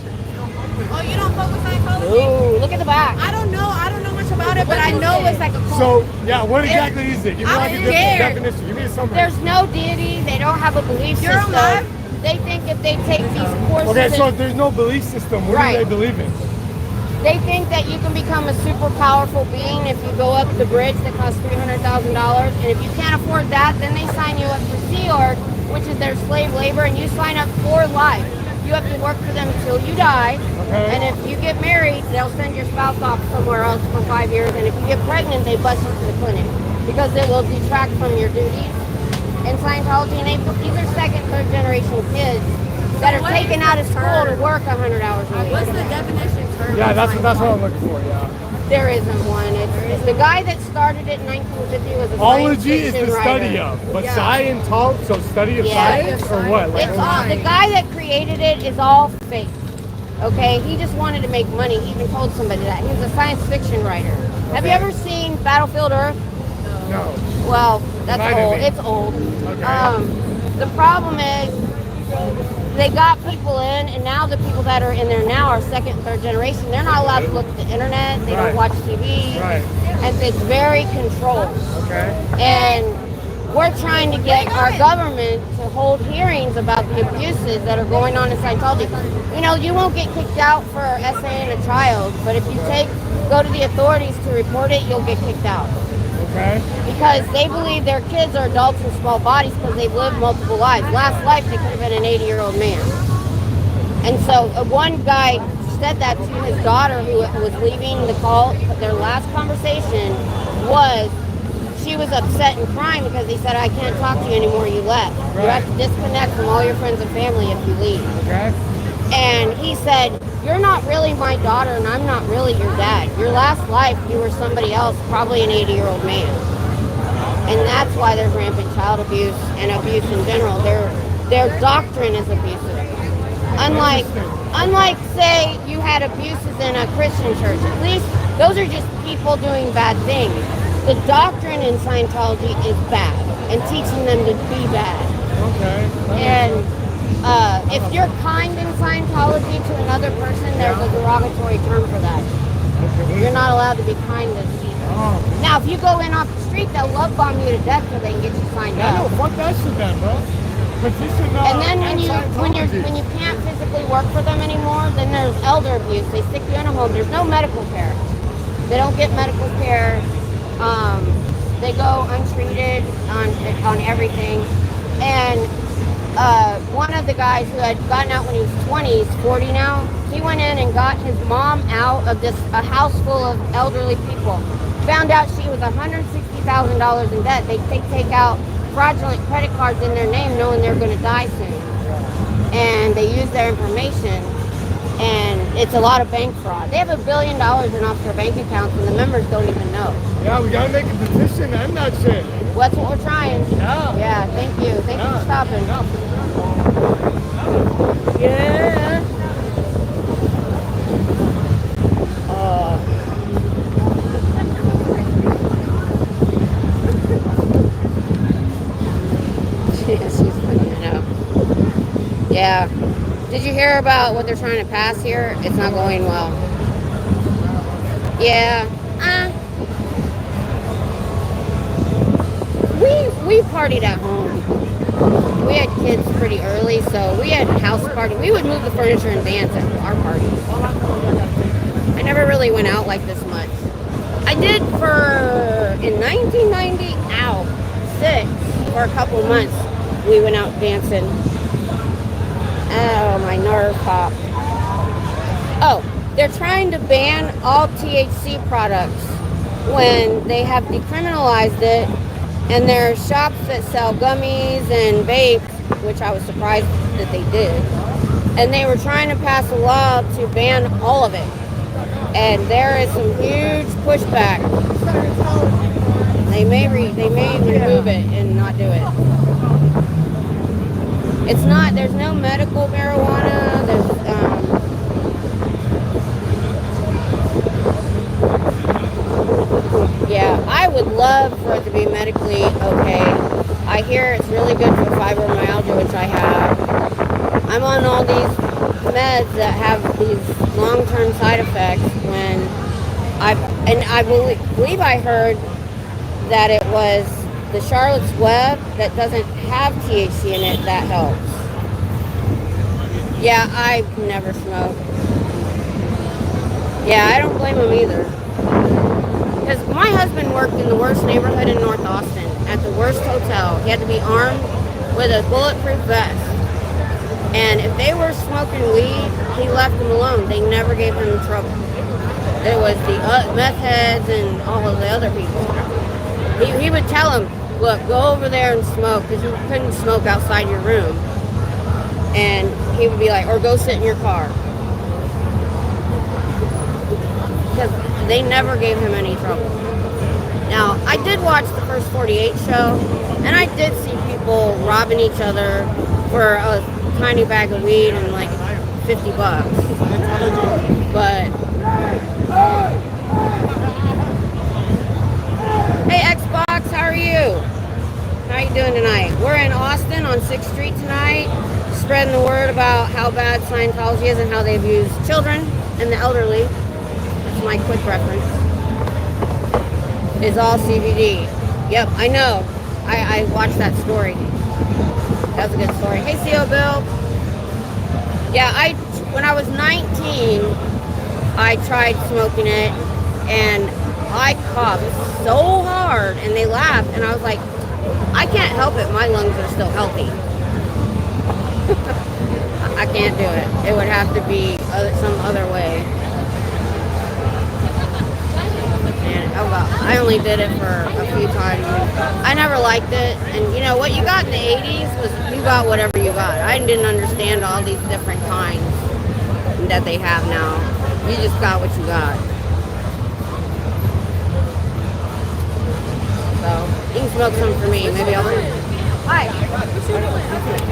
Oh, you don't fuck with Scientology? Ooh, look at the back. I don't know much about it, but I know it's like a cult. So, yeah, what exactly is it? Give me like a scared. definition. Give me something. There's no deity. They don't have a belief You're system. alive? They think if they take these courses, Okay, so and if there's no belief system, what Right. do they believe in? they think that you can become a super powerful being if you go up the bridge that costs $300,000. And if you can't afford that, then they sign you up for Sea Org, which is their slave labor, and you sign up for life. you have to work for them until you die. Okay. And if you get married, they'll send your spouse off somewhere else for 5 years. And if you get pregnant, they bus you to the clinic because it will detract from your duties. In Scientology, and these are second, third generation kids that are taken out of school to work 100 hours a week. What's the definition term? Yeah, that's what I'm looking for. Yeah. There isn't one. It's the guy that started it in 1950 was a science Ology is fiction the study writer. of, but Scientology, so study of Yeah. science or what? Like, It's all, the guy that created it is all fake. Okay, he just wanted to make money. He even told somebody that. He was a science fiction writer. Have you ever seen Battlefield Earth? no. Well, that's Remind old. me. It's old. Okay. The problem is they got people in, and now the people that are in there now are second, third generation. They're not allowed to look at the internet. They Right. don't watch TV. Right. And it's very controlled. Okay. And we're trying to get our government to hold hearings about the abuses that are going on in Scientology. You know, you won't get kicked out for essaying a child, but if you go to the authorities to report it, you'll get kicked out. Okay. Because they believe their kids are adults in small bodies because they've lived multiple lives. Last life, they could have been an 80-year-old man. And so one guy said that to his daughter who was leaving the call. Their last conversation was, she was upset and crying because he said, I can't talk to you anymore, you left. You have to disconnect from all your friends and family if you leave. Okay. And he said, you're not really my daughter and I'm not really your dad. Your last life, you were somebody else, probably an 80-year-old man. And that's why there's rampant child abuse and abuse in general. Their doctrine is abusive. Unlike, say, you had abuses in a Christian church. At least those are just people doing bad things. The doctrine in Scientology is bad and teaching them to be bad. Okay. And if you're kind in Scientology to another person, there's a derogatory term for that. You're not allowed to be kind to people. Oh. Now, if you go in off the street, they'll love bomb you to death so they can get you signed I know. up. Fuck that shit, then, bro. Petition. And then when you can't physically work for them anymore, then there's elder abuse. They stick you in a home. There's no medical care. They don't get medical care. They go untreated on everything. And one of the guys who had gotten out when he was 20, he's 40 now, he went in and got his mom out of a house full of elderly people. Found out she was $160,000 in debt. They take out fraudulent credit cards in their name knowing they're going to die soon. And they use their information. And it's a lot of bank fraud. They have $1 billion in offshore bank accounts and the members don't even know. Yeah, we gotta make a petition to end that shit. Well, that's what we're trying. Yeah. Yeah, thank you. Thank you for stopping. Yeah. She's funny, I know. Yeah. Did you hear about what they're trying to pass here? It's not going well. Yeah. We partied at home. We had kids pretty early, so we had a house party. We would move the furniture and dance at our parties. I never really went out like this much. I did in 1996, for a couple of months, we went out dancing. Oh, my nerve popped. Oh, they're trying to ban all THC products when they have decriminalized it, and there are shops that sell gummies and vapes, which I was surprised that they did. And they were trying to pass a law to ban all of it. And there is some huge pushback. They may remove it and not do it. It's not, there's no medical marijuana, yeah, I would love for it to be medically okay. I hear it's really good for fibromyalgia, which I have. I'm on all these meds that have these long-term side effects when I believe I heard that it was the Charlotte's Web that doesn't have THC in it that helps. Yeah, I've never smoked. Yeah, I don't blame him either. Because my husband worked in the worst neighborhood in North Austin, at the worst hotel. He had to be armed with a bulletproof vest. And if they were smoking weed, he left them alone. They never gave him trouble. It was the meth heads and all of the other people. He would tell them, look, go over there and smoke, because you couldn't smoke outside your room. And he would be like, or go sit in your car. Because they never gave him any trouble. Now, I did watch the first 48 show, and I did see people robbing each other for a tiny bag of weed and like $50. But hey Xbox, how are you? How you doing tonight? We're in Austin on 6th Street tonight, spreading the word about how bad Scientology is and how they abuse children and the elderly. That's my quick reference. It's all CBD. Yep, I know. I watched that story. That was a good story. Hey, CO Bill. Yeah, when I was 19, I tried smoking it, and I coughed so hard, and they laughed, and I was like, I can't help it. My lungs are still healthy. I can't do it. It would have to be some other way. I only did it for a few times. I never liked it. And you know, what you got in the 80s was you got whatever you got. I didn't understand all these different kinds that they have now. You just got what you got. So, you can smoke some for me. Maybe I'll... Hi.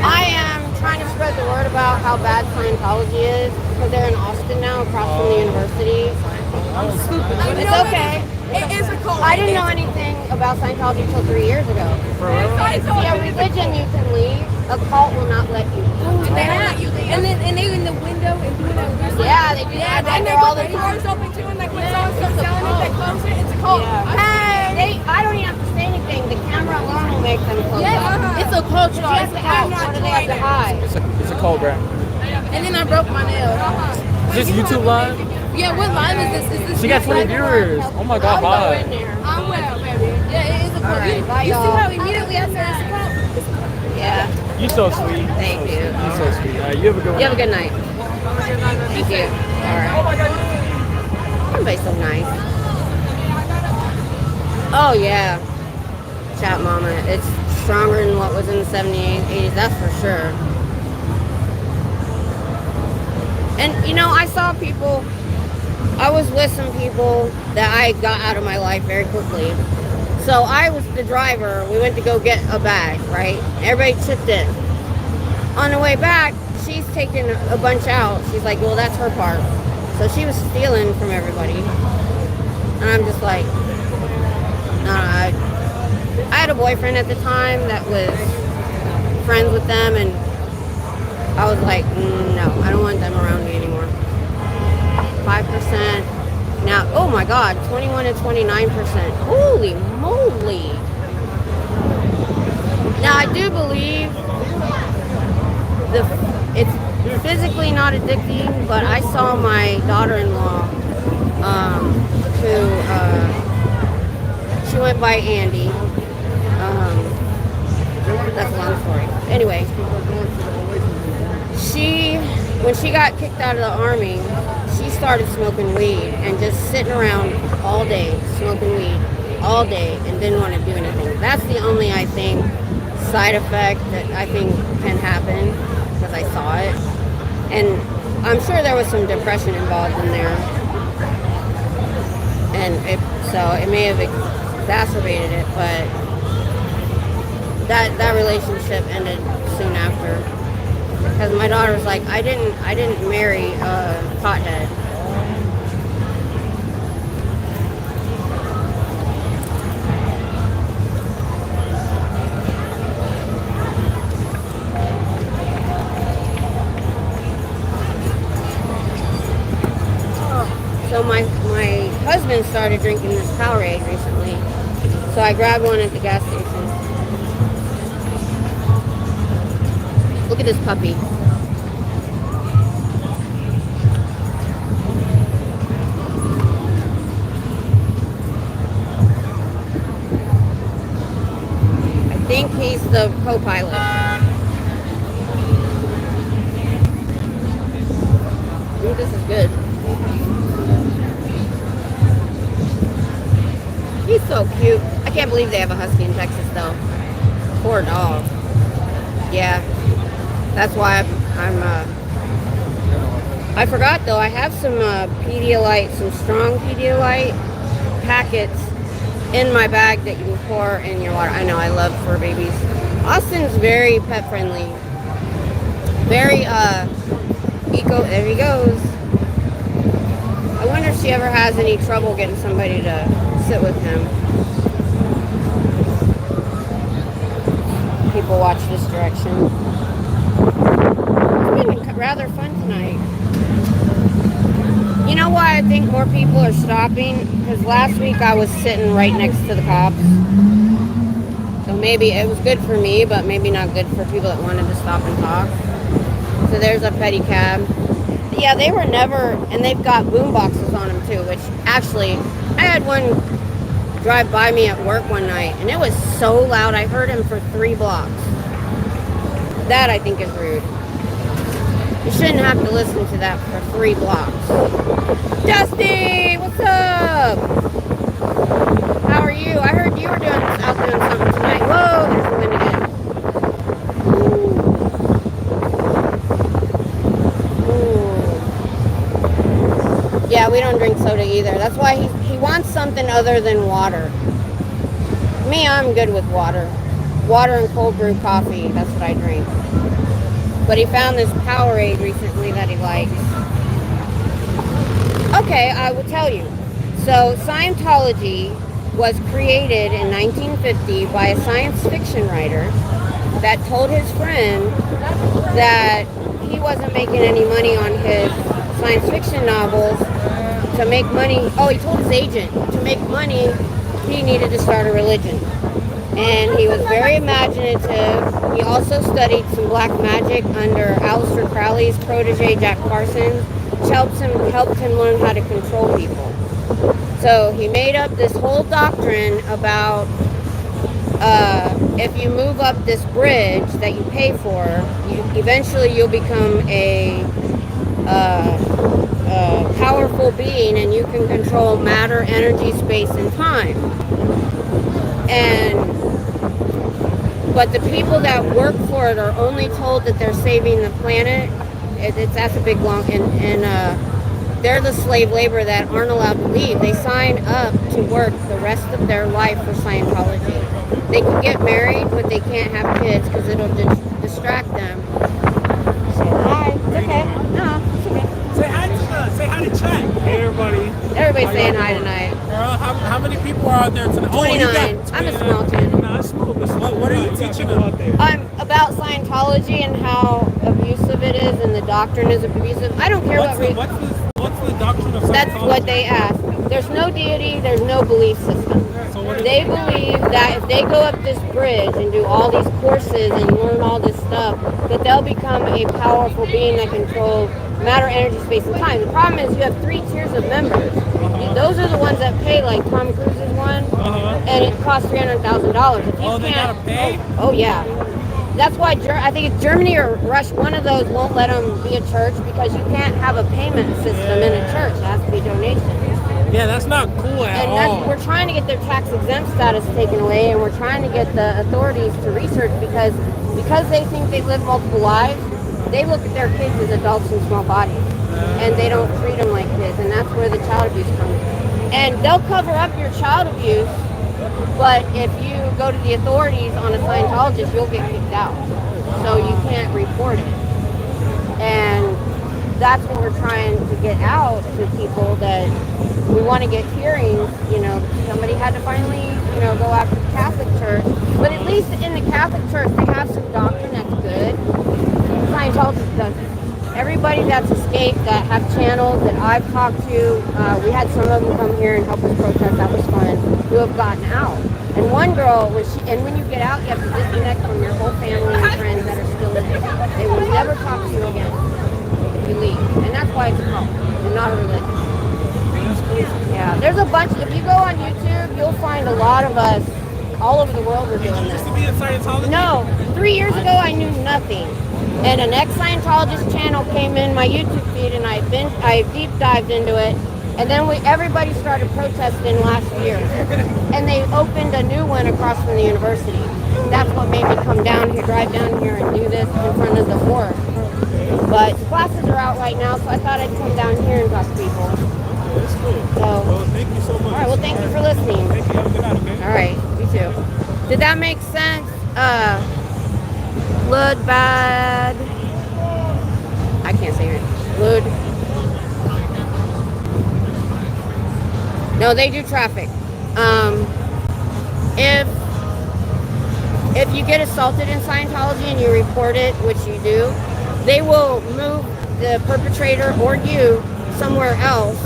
I am trying to spread the word about how bad Scientology is, because they're in Austin now, across from the university. It's okay. It is a cult. I didn't know anything about Scientology until 3 years ago. See, a religion you can leave, a cult will not let you. And they in the window and doing that. Yeah, they do that. And they all put the the doors open too, and like when someone starts selling it, they close it. It's a cult. Hey, I don't even have to say anything. The camera alone will make them close up. It's a cult. You have to ask, what do they have to hide? It's a cult, right? And then I broke my nail. Is this YouTube live? Yeah, what live is this? Is this? She got 20 viewers. Oh my god, I'll go hi. in there. I'm well, baby. Yeah, it is a cult. Alright, bye, You see y'all. how immediately I said it's a cult? Yeah, You so sweet. thank you. You so sweet. You have a good one. You have a good night. Thank you. Alright. Everybody's so nice. Oh yeah. Chat mama. It's stronger than what was in the 70s, 80s, that's for sure. And you know, I saw people, I was with some people that I got out of my life very quickly. So I was the driver. We went to go get a bag, right? Everybody chipped in. On the way back, she's taking a bunch out. She's like, well, that's her part. So she was stealing from everybody. And I'm just like, no, I had a boyfriend at the time that was friends with them, and I was like, no, I don't want them around me anymore. 5%. Now, oh my God, 21 to 29%. Holy moly. Now, I do believe it's physically not addicting, but I saw my daughter-in-law, who, she went by Andy. That's a long story. Anyway, when she got kicked out of the army, she started smoking weed and just sitting around all day, smoking weed all day, and didn't want to do anything. That's the only, I think, side effect that I think can happen, because I saw it. And I'm sure there was some depression involved in there. And so it may have exacerbated it, but that relationship ended soon after. Because my daughter was like, I didn't marry a pothead. So my husband started drinking this Powerade recently. So I grabbed one at the gas station. Look at this puppy. I think he's the co-pilot. think this is good. He's so cute. I can't believe they have a husky in Texas, though. Poor dog. Yeah. That's why I forgot, though. I have some Pedialyte, some strong Pedialyte packets in my bag that you can pour in your water. I know, I love fur babies. Austin's very pet friendly. Very, eco. There he goes. I wonder if she ever has any trouble getting somebody to sit with him. People watch this direction. It's been rather fun tonight. You know why I think more people are stopping? Because last week I was sitting right next to the cops. So maybe it was good for me, but maybe not good for people that wanted to stop and talk. So there's a pedicab. Yeah, they were never, and they've got boom boxes on them too, which actually, I had one drive by me at work one night, and it was so loud, I heard him for 3 blocks. That I think is rude. You shouldn't have to listen to that for 3 blocks. Dusty, what's up? How are you? I heard you were out doing something tonight. Whoa, there's the wind again. Yeah, we don't drink soda either. That's why he wants something other than water. Me, I'm good with water. Water and cold brew coffee, that's what I drink. But he found this Powerade recently that he likes. Okay, I will tell you. So Scientology was created in 1950 by a science fiction writer that told his friend that he wasn't making any money on his science fiction novels. To make money, he told his agent to make money, he needed to start a religion. And he was very imaginative. He also studied some black magic under Aleister Crowley's protege, Jack Parsons, which helped him learn how to control people. So he made up this whole doctrine about if you move up this bridge that you pay for, eventually you'll become a powerful being, and you can control matter, energy, space, and time. But the people that work for it are only told that they're saving the planet. That's a big long, and they're the slave labor that aren't allowed to leave. They sign up to work the rest of their life for Scientology. They can get married, but they can't have kids because it'll distract them. Hi, it's okay. No, it's okay. Say hi to chat. Hey, everybody. Everybody's saying hi tonight. How many people are out there tonight? 29. I'm a small kid. No, it's small. What are you teaching them out there? About Scientology and how abusive it is, and the doctrine is abusive. I don't care what's the doctrine of Scientology? That's what they ask. There's no deity, there's no belief system. They believe that if they go up this bridge and do all these courses and learn all this stuff, that they'll become a powerful being that controls matter, energy, space, and time. The problem is you have 3 tiers of members. Those are the ones that pay, like Tom Cruise's one, and it costs $300,000. If you they gotta pay? Oh yeah. That's why I think it's Germany or Russia, one of those won't let them be a church because you can't have a payment system in a church. It has to be donations. Yeah, that's not cool at all. We're trying to get their tax exempt status taken away, and we're trying to get the authorities to research because they think they live multiple lives. They look at their kids as adults in small bodies, and they don't treat them like kids, and that's where the child abuse comes from. And they'll cover up your child abuse, but if you go to the authorities on a Scientologist, you'll get kicked out. So you can't report it. And that's what we're trying to get out to people, that we want to get hearings. Somebody had to finally, go after the Catholic Church. But at least in the Catholic Church, they have some doctrine that's good. Scientology doesn't. Everybody that's escaped, that have channels that I've talked to, we had some of them come here and help us protest. That was fun. Who have gotten out. And one girl and when you get out, you have to disconnect from your whole family and friends that are still in there. They will never talk to you again if you leave. And that's why it's a cult and not a religion. Yeah, there's a bunch. If you go on YouTube, you'll find a lot of us all over the world were doing this. Did you used to be in Scientology? No. 3 years ago, I knew nothing. And an ex-Scientologist channel came in my YouTube feed, and I deep dived into it. And then everybody started protesting last year, and they opened a new one across from the university. That's what made me come down here, drive down here, and do this in front of the board. But classes are out right now, so I thought I'd come down here and talk to people. That's cool. So, Well, thank you so much. all right. Well, thank you for listening. Thank you. Have a good night, okay? All right. You too. Did that make sense? Ludbad. I can't say it. Lud. No, they do traffic. If you get assaulted in Scientology and you report it, which you do, they will move the perpetrator or you somewhere else.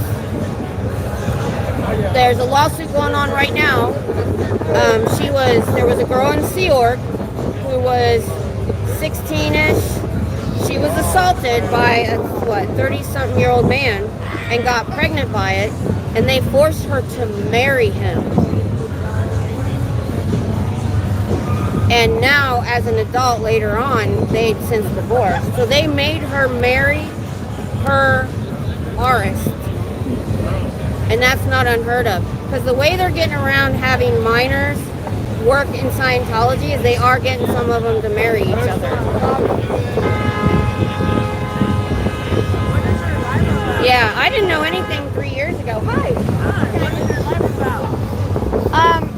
There's a lawsuit going on right now. There was a girl in Sea Org who was 16-ish. She was assaulted by a 30-something-year-old man and got pregnant by it, and they forced her to marry him. And now, as an adult later on, they'd since divorced. So they made her marry her heiress. And that's not unheard of. Because the way they're getting around having minors work in Scientology is they are getting some of them to marry each other. Yeah, I didn't know anything 3 years ago. Hi.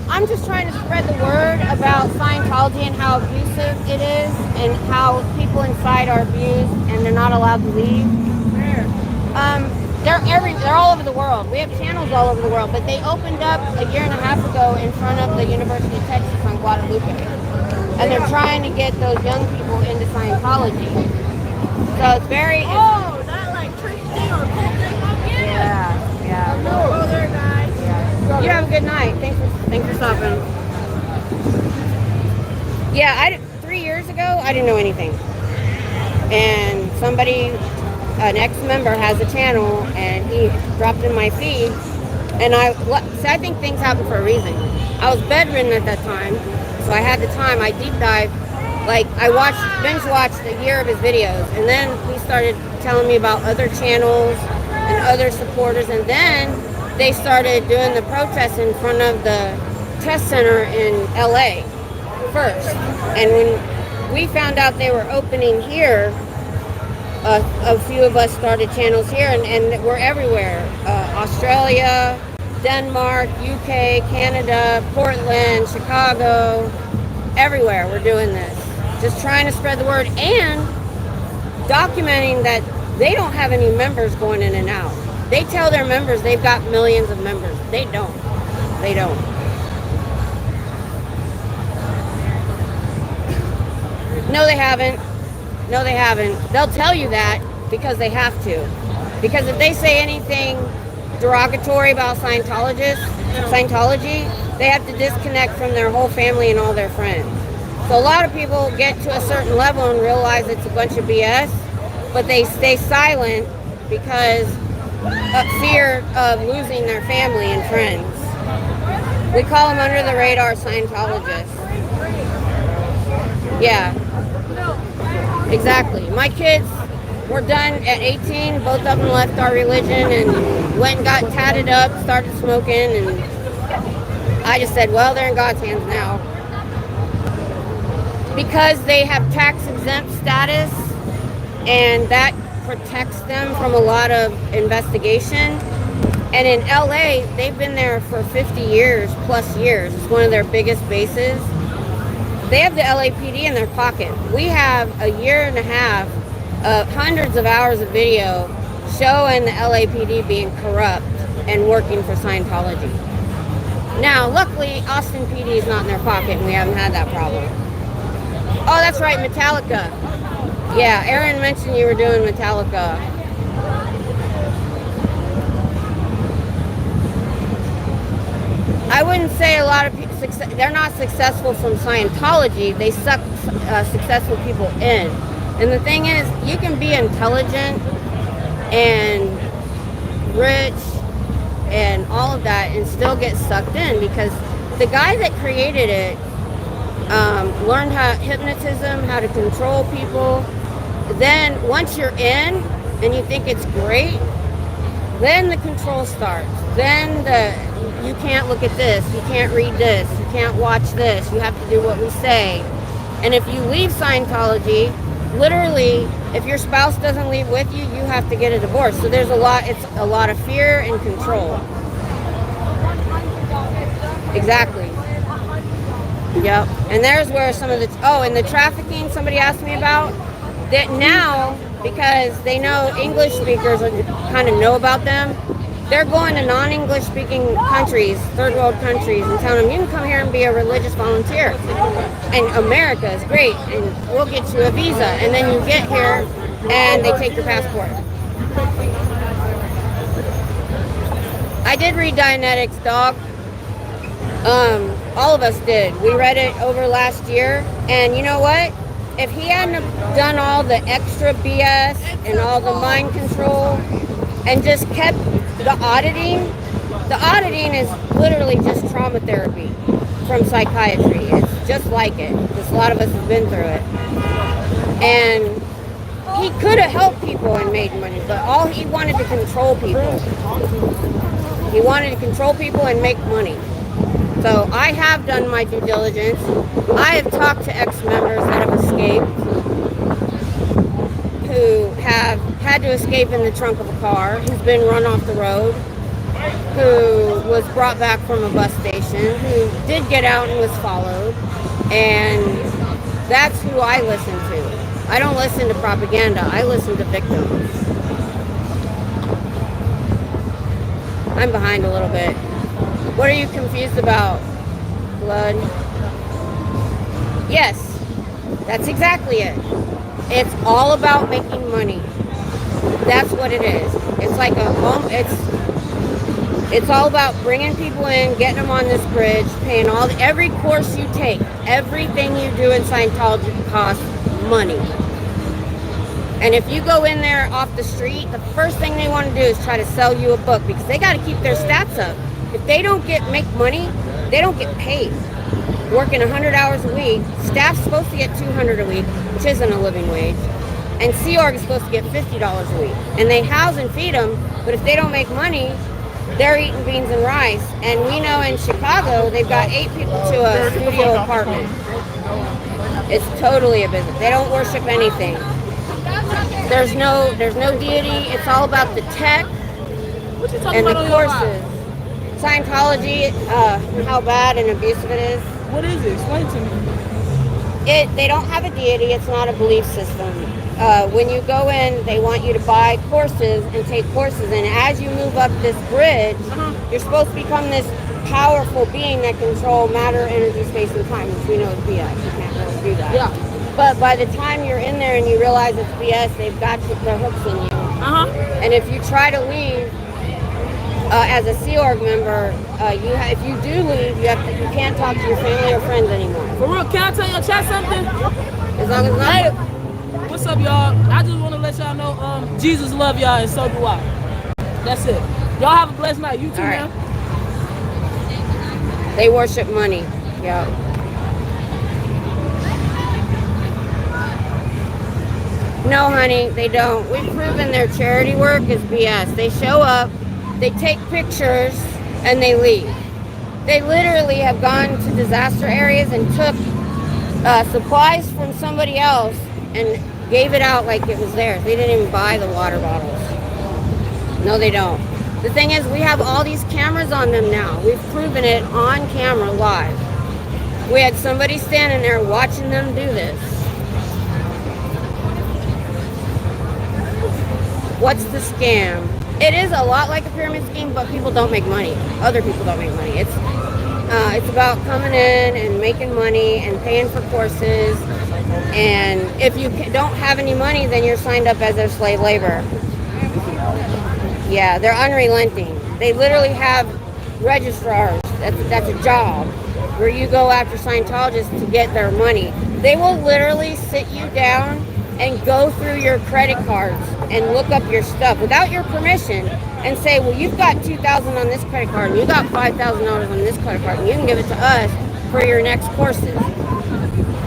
I'm just trying to spread the word about Scientology and how abusive it is and how people inside are abused and they're not allowed to leave. They're all over the world. We have channels all over the world, but they opened up a year and a half ago in front of the University of Texas on Guadalupe. And they're trying to get those young people into Scientology. So it's very... Oh, that like trick thing or pull thing up here? Yeah. Oh, they're nice. Yeah. You have a good night. Thanks for stopping. Yeah, 3 years ago, I didn't know anything. And an ex-member has a channel, and he dropped in my feed. And I think things happen for a reason. I was bedridden at that time, so I had the time. I deep dived. Like, I binge watched a year of his videos, and then he started telling me about other channels and other supporters, and then they started doing the protests in front of the test center in LA first. And when we found out they were opening here, a few of us started channels here, and we're everywhere. Australia, Denmark, UK, Canada, Portland, Chicago, everywhere we're doing this. Just trying to spread the word and documenting that they don't have any members going in and out. They tell their members they've got millions of members. They don't. They don't. No, they haven't. No, they haven't. They'll tell you that because they have to. Because if they say anything derogatory about Scientology, they have to disconnect from their whole family and all their friends. So a lot of people get to a certain level and realize it's a bunch of BS, but they stay silent because of fear of losing their family and friends. We call them under the radar Scientologists. Yeah, exactly. My kids were done at 18. Both of them left our religion and went and got tatted up, started smoking, and I just said, well, they're in God's hands now. Because they have tax-exempt status, and that protects them from a lot of investigation. And in LA, they've been there for 50 years, plus years. It's one of their biggest bases. They have the LAPD in their pocket. We have a year and a half of hundreds of hours of video showing the LAPD being corrupt and working for Scientology. Now, luckily, Austin PD is not in their pocket, and we haven't had that problem. Oh, that's right, Metallica. Yeah, Aaron mentioned you were doing Metallica. I wouldn't say a lot of people, they're not successful from Scientology. They suck successful people in. And the thing is, you can be intelligent and rich and all of that and still get sucked in, because the guy that created it learned hypnotism, how to control people, then once you're in and you think it's great, then the control starts. Then you can't look at this, you can't read this, you can't watch this, you have to do what we say. And if you leave Scientology, literally, if your spouse doesn't leave with you, you have to get a divorce. So there's it's a lot of fear and control. Exactly. Yep. And there's where some of and the trafficking somebody asked me about, that now, because they know English speakers kind of know about them, they're going to non-English speaking countries, third world countries, and telling them, you can come here and be a religious volunteer. And America is great, and we'll get you a visa. And then you get here, and they take your passport. I did read Dianetics, dog. All of us did. We read it over last year, and you know what? If he hadn't done all the extra BS and all the mind control and just kept the auditing is literally just trauma therapy from psychiatry. It's just like it, because a lot of us have been through it. And he could have helped people and made money, but all he wanted to control people. He wanted to control people and make money. So I have done my due diligence. I have talked to ex-members that have escaped, who have had to escape in the trunk of a car, who's been run off the road, who was brought back from a bus station, who did get out and was followed. And that's who I listen to. I don't listen to propaganda. I listen to victims. I'm behind a little bit. What are you confused about, Blood? Yes, that's exactly it. It's all about making money. That's what it is. It's like it's all about bringing people in, getting them on this bridge, paying every course you take, everything you do in Scientology costs money. And if you go in there off the street, the first thing they want to do is try to sell you a book, because they got to keep their stats up. If they don't make money, they don't get paid. Working 100 hours a week, staff's supposed to get $200 a week, which isn't a living wage. And Sea Org is supposed to get $50 a week. And they house and feed them, but if they don't make money, they're eating beans and rice. And we know in Chicago, they've got 8 people to a studio apartment. It's totally a business. They don't worship anything. There's no deity. It's all about the tech and the courses. Scientology, how bad and abusive it is. What is it? Explain to me. They don't have a deity. It's not a belief system. When you go in, they want you to buy courses and take courses. And as you move up this bridge, you're supposed to become this powerful being that control matter, energy, space, and time, which we know is BS. You can't really do that. Yeah. But by the time you're in there and you realize it's BS, they've got their hooks in you. And if you try to leave, as a Sea Org member, if you do leave, you can't talk to your family or friends anymore. For real, can I tell your chat something? As long as not. Hey, what's up, y'all? I just want to let y'all know, Jesus love y'all, and so do I. That's it. Y'all have a blessed night. You too, man. They worship money. Yeah. No, honey, they don't. We've proven their charity work is BS. They show up, they take pictures, and they leave. They literally have gone to disaster areas and took supplies from somebody else and gave it out like it was theirs. They didn't even buy the water bottles. No, they don't. The thing is, we have all these cameras on them now. We've proven it on camera live. We had somebody standing there watching them do this. What's the scam? It is a lot like a pyramid scheme, but people don't make money. Other people don't make money. It's about coming in and making money and paying for courses. And if you don't have any money, then you're signed up as their slave labor. Yeah, they're unrelenting. They literally have registrars. That's a job where you go after Scientologists to get their money. They will literally sit you down and go through your credit cards and look up your stuff without your permission and say, well, you've got $2,000 on this credit card and you got $5,000 on this credit card and you can give it to us for your next courses.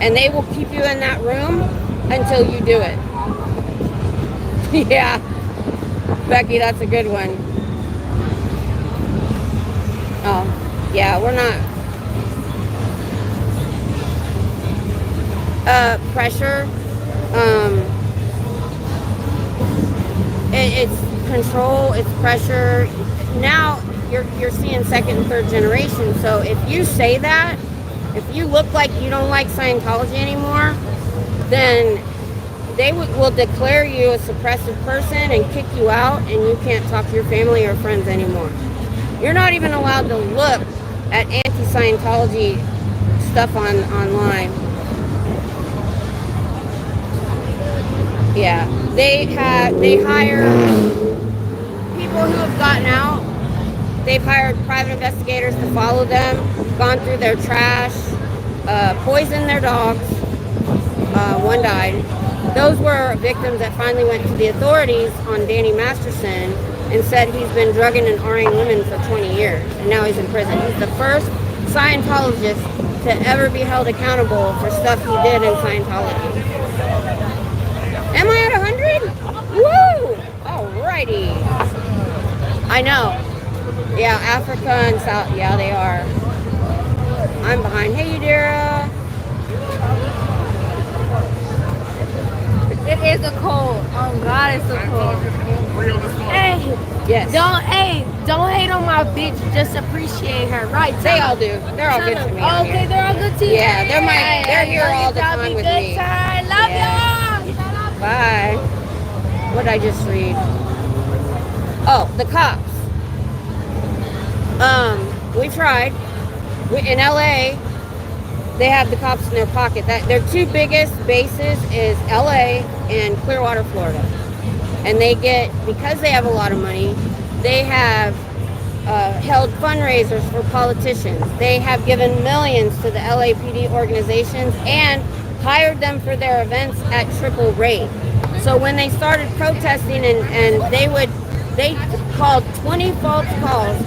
And they will keep you in that room until you do it. Yeah. Becky, that's a good one. Oh, yeah, we're not. Pressure. It's control, it's pressure. Now you're seeing second and third generation. So if you say that, if you look like you don't like Scientology anymore, then they will declare you a suppressive person and kick you out, and you can't talk to your family or friends anymore. You're not even allowed to look at anti-Scientology stuff online. Yeah, they hire people who have gotten out. They've hired private investigators to follow them, gone through their trash, poisoned their dogs. One died. Those were victims that finally went to the authorities on Danny Masterson and said he's been drugging and RAing women for 20 years, and now he's in prison. He's the first Scientologist to ever be held accountable for stuff he did in Scientology. Am I at 100? Woo! Alrighty. I know. Yeah, Africa and South. Yeah, they are. I'm behind. Hey, Udira. It is a cold. Oh God, it's so cold. Hey, Yes. don't hate on my bitch. Just appreciate her, right? They all do. They're all good to me. out Okay, here. they're all good to you. Yeah, they're here all the time with me. Time. Love Yeah. y'all. Bye. What did I just read? Oh, the cops. We tried. In LA, they have the cops in their pocket. Their two biggest bases is LA and Clearwater, Florida. And they get, because they have a lot of money, they have held fundraisers for politicians. They have given millions to the LAPD organizations and hired them for their events at triple rate. So when they started protesting and they called 20 false calls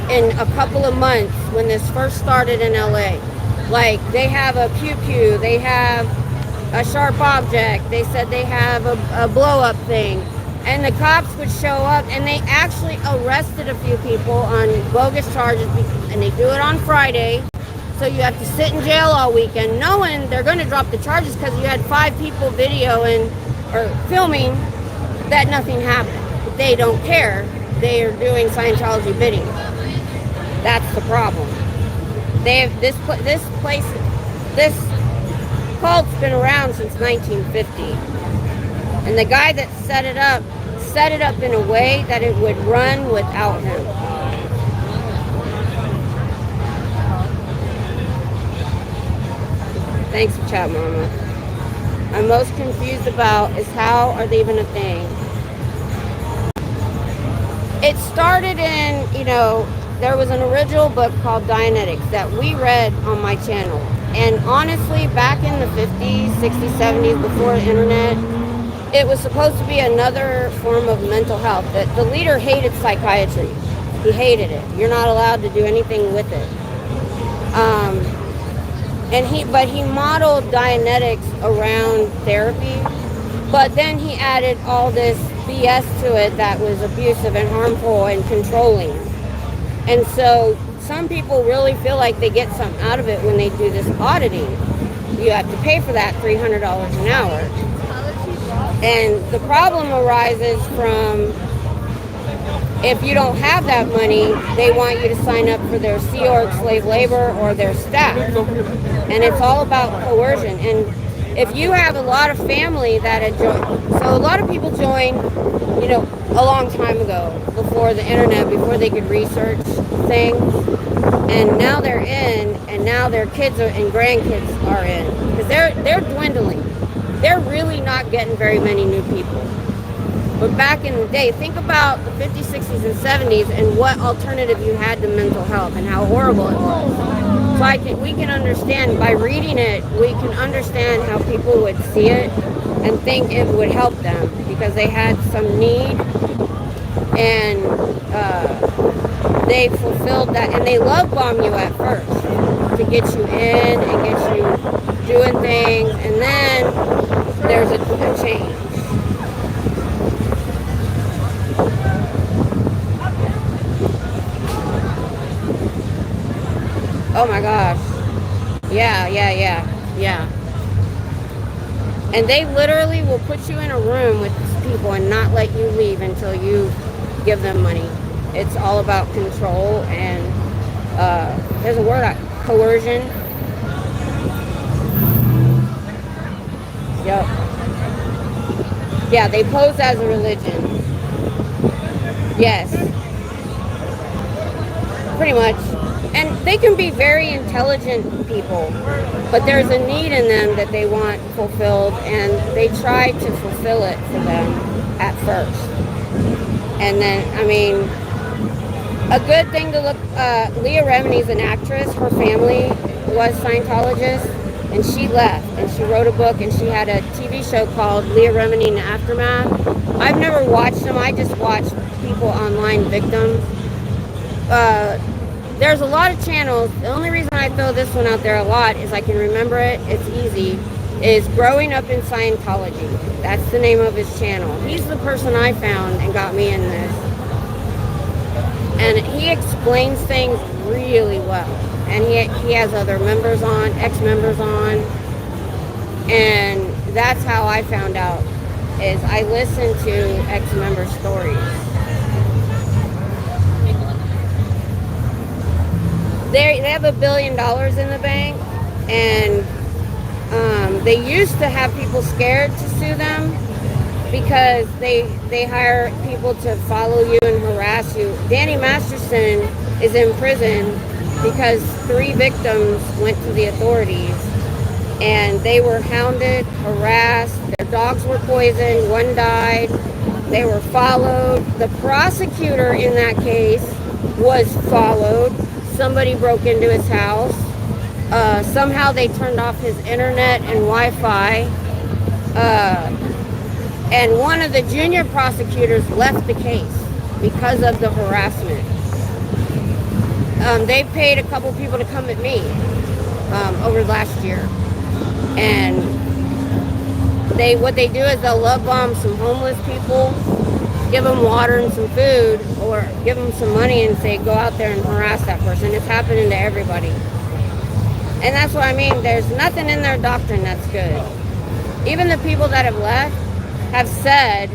in a couple of months when this first started in LA. Like, they have a pew-pew, they have a sharp object, they said they have a blow-up thing. And the cops would show up, and they actually arrested a few people on bogus charges, and they do it on Friday. So you have to sit in jail all weekend knowing they're going to drop the charges because you had 5 people videoing or filming that nothing happened. But they don't care. They are doing Scientology bidding. That's the problem. This cult's been around since 1950. And the guy that set it up in a way that it would run without him. Thanks for chat, Mama. I'm most confused about is how are they even a thing? It started in, there was an original book called Dianetics that we read on my channel. And honestly, back in the 50s, 60s, 70s, before the internet, it was supposed to be another form of mental health. That the leader hated psychiatry. He hated it. You're not allowed to do anything with it. But he modeled Dianetics around therapy. But then he added all this BS to it that was abusive and harmful and controlling. And so some people really feel like they get something out of it when they do this auditing. You have to pay for that $300 an hour. And the problem arises from if you don't have that money, they want you to sign up for their Sea Org slave labor or their staff. And it's all about coercion. And if you have a lot of family that had joined, so a lot of people joined, a long time ago, before the internet, before they could research things. And now they're in, and now their kids and grandkids are in. Because they're dwindling. They're really not getting very many new people. But back in the day, think about the 50s, 60s, and 70s and what alternative you had to mental health and how horrible it was. So I think we can understand, by reading it, we can understand how people would see it and think it would help them because they had some need and they fulfilled that. And they love bomb you at first to get you in and get you doing things, and then there's a change. Yeah. And they literally will put you in a room with these people and not let you leave until you give them money. It's all about control and there's a word, coercion. Yep. Yeah, they pose as a religion. Yes. Pretty much. And they can be very intelligent people, but there's a need in them that they want fulfilled, and they try to fulfill it for them at first. And then, I mean, a good thing to look, Leah Remini's an actress. Her family was Scientologists, and she left, and she wrote a book, and she had a TV show called Leah Remini in the Aftermath. I've never watched them. I just watched people online victims. There's a lot of channels. The only reason I throw this one out there a lot is I can remember it. It's easy. Is Growing Up in Scientology. That's the name of his channel. He's the person I found and got me in this. And he explains things really well. And he has other members on, ex-members on. And that's how I found out, is I listened to ex-member stories. They have $1 billion in the bank, and they used to have people scared to sue them because they hire people to follow you and harass you. Danny Masterson is in prison because 3 victims went to the authorities, and they were hounded, harassed, their dogs were poisoned, 1 died, they were followed. The prosecutor in that case was followed. Somebody broke into his house. Somehow they turned off his internet and Wi-Fi. And one of the junior prosecutors left the case because of the harassment. They paid a couple people to come at me over last year. And what they do is they'll love bomb some homeless people, give them water and some food, or give them some money and say, go out there and harass that person. It's happening to everybody. And that's what I mean. There's nothing in their doctrine that's good. Even the people that have left have said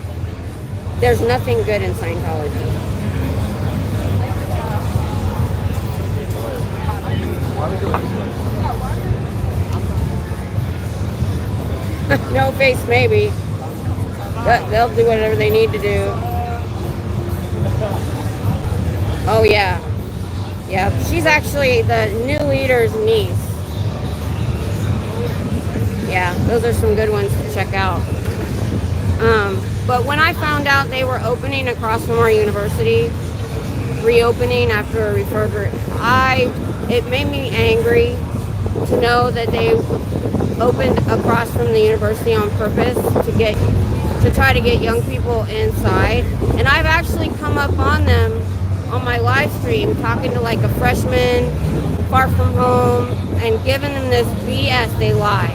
there's nothing good in Scientology. No face, maybe. But they'll do whatever they need to do. Oh, yeah. Yeah, she's actually the new leader's niece. Yeah, those are some good ones to check out. But when I found out they were opening across from our university, reopening after a refurbishment, it made me angry to know that they opened across from the university on purpose to try to get young people inside. And I've actually come up on them on my live stream talking to like a freshman far from home and giving them this BS. They lie.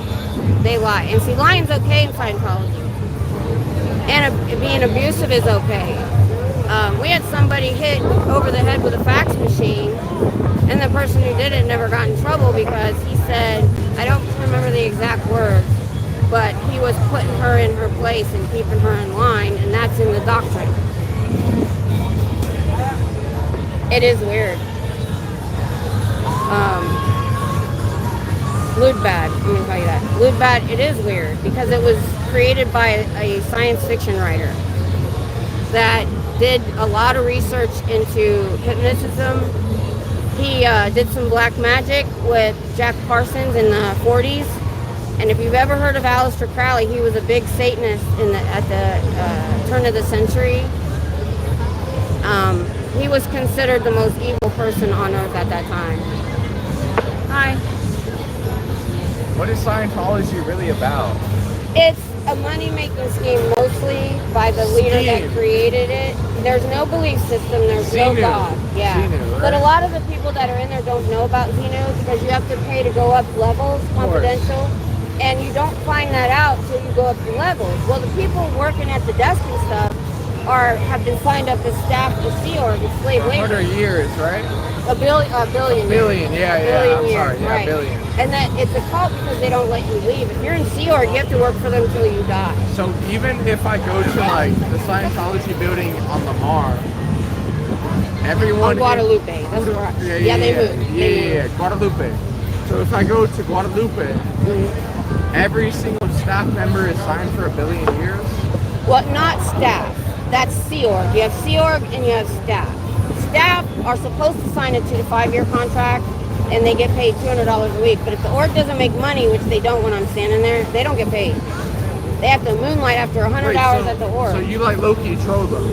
And see, lying's okay in Scientology. And being abusive is okay. We had somebody hit over the head with a fax machine, and the person who did it never got in trouble because he said, I don't remember the exact words, but he was putting her in her place and keeping her in line, and that's in the doctrine. It is weird. Ludbad, let me tell you that. Ludbad, it is weird because it was created by a science fiction writer that did a lot of research into hypnotism. He did some black magic with Jack Parsons in the 40s. And if you've ever heard of Aleister Crowley, he was a big Satanist at the turn of the century. He was considered the most evil person on earth at that time. Hi. What is Scientology really about? It's a money-making scheme mostly by the leader that created it. There's no belief system, there's no God. Yeah. Xenu, right? But a lot of the people that are in there don't know about Xenu because you have to pay to go up levels, confidential. And you don't find that out till you go up the levels. Well, the people working at the desk and stuff have been signed up as staff with Sea Org, as slave labor. 100 years, right? A billion. Billion, yeah, A yeah. billion I'm years, sorry, yeah, right. billion. And that it's a cult because they don't let you leave. If you're in Sea Org, you have to work for them until you die. So even if I go to like the Scientology building on Lamar, everyone On Guadalupe. That's where they moved. Yeah, Guadalupe. So if I go to Guadalupe, every single staff member is signed for 1 billion years? Well, not staff. That's Sea Org. You have Sea Org and you have staff. Staff are supposed to sign a 2 to 5 year contract and they get paid $200 a week. But if the org doesn't make money, which they don't when I'm standing there, they don't get paid. They have to moonlight after 100 hours at the org. So you like low-key troll them?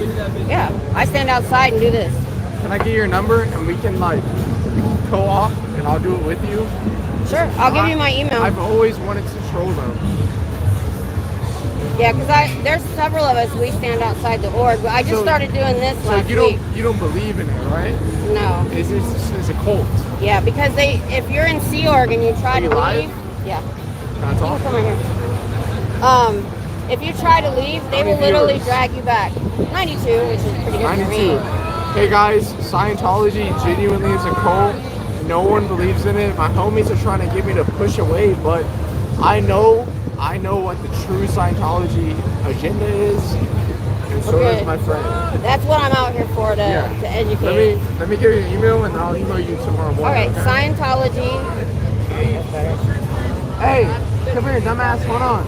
Yeah. I stand outside and do this. Can I get your number and we can like co-op and I'll do it with you? Sure. I'll give you my email. I've always wanted to troll them. Yeah, because there's several of us, we stand outside the org. But I just started doing this last you week. You don't believe in it, right? No. It's a cult. Yeah, because if you're in Sea Org and you try to leave, yeah. That's all. Come right here. If you try to leave, they will literally drag you back. 92, which is pretty good for me. Hey guys, Scientology genuinely is a cult. No one believes in it. My homies are trying to get me to push away, but I know what the true Scientology agenda is, and so does my friend. That's what I'm out here for, to educate. Let me give you an email, and I'll email you tomorrow morning. All right, okay? Scientology. Hey, come here, dumbass. Hold on.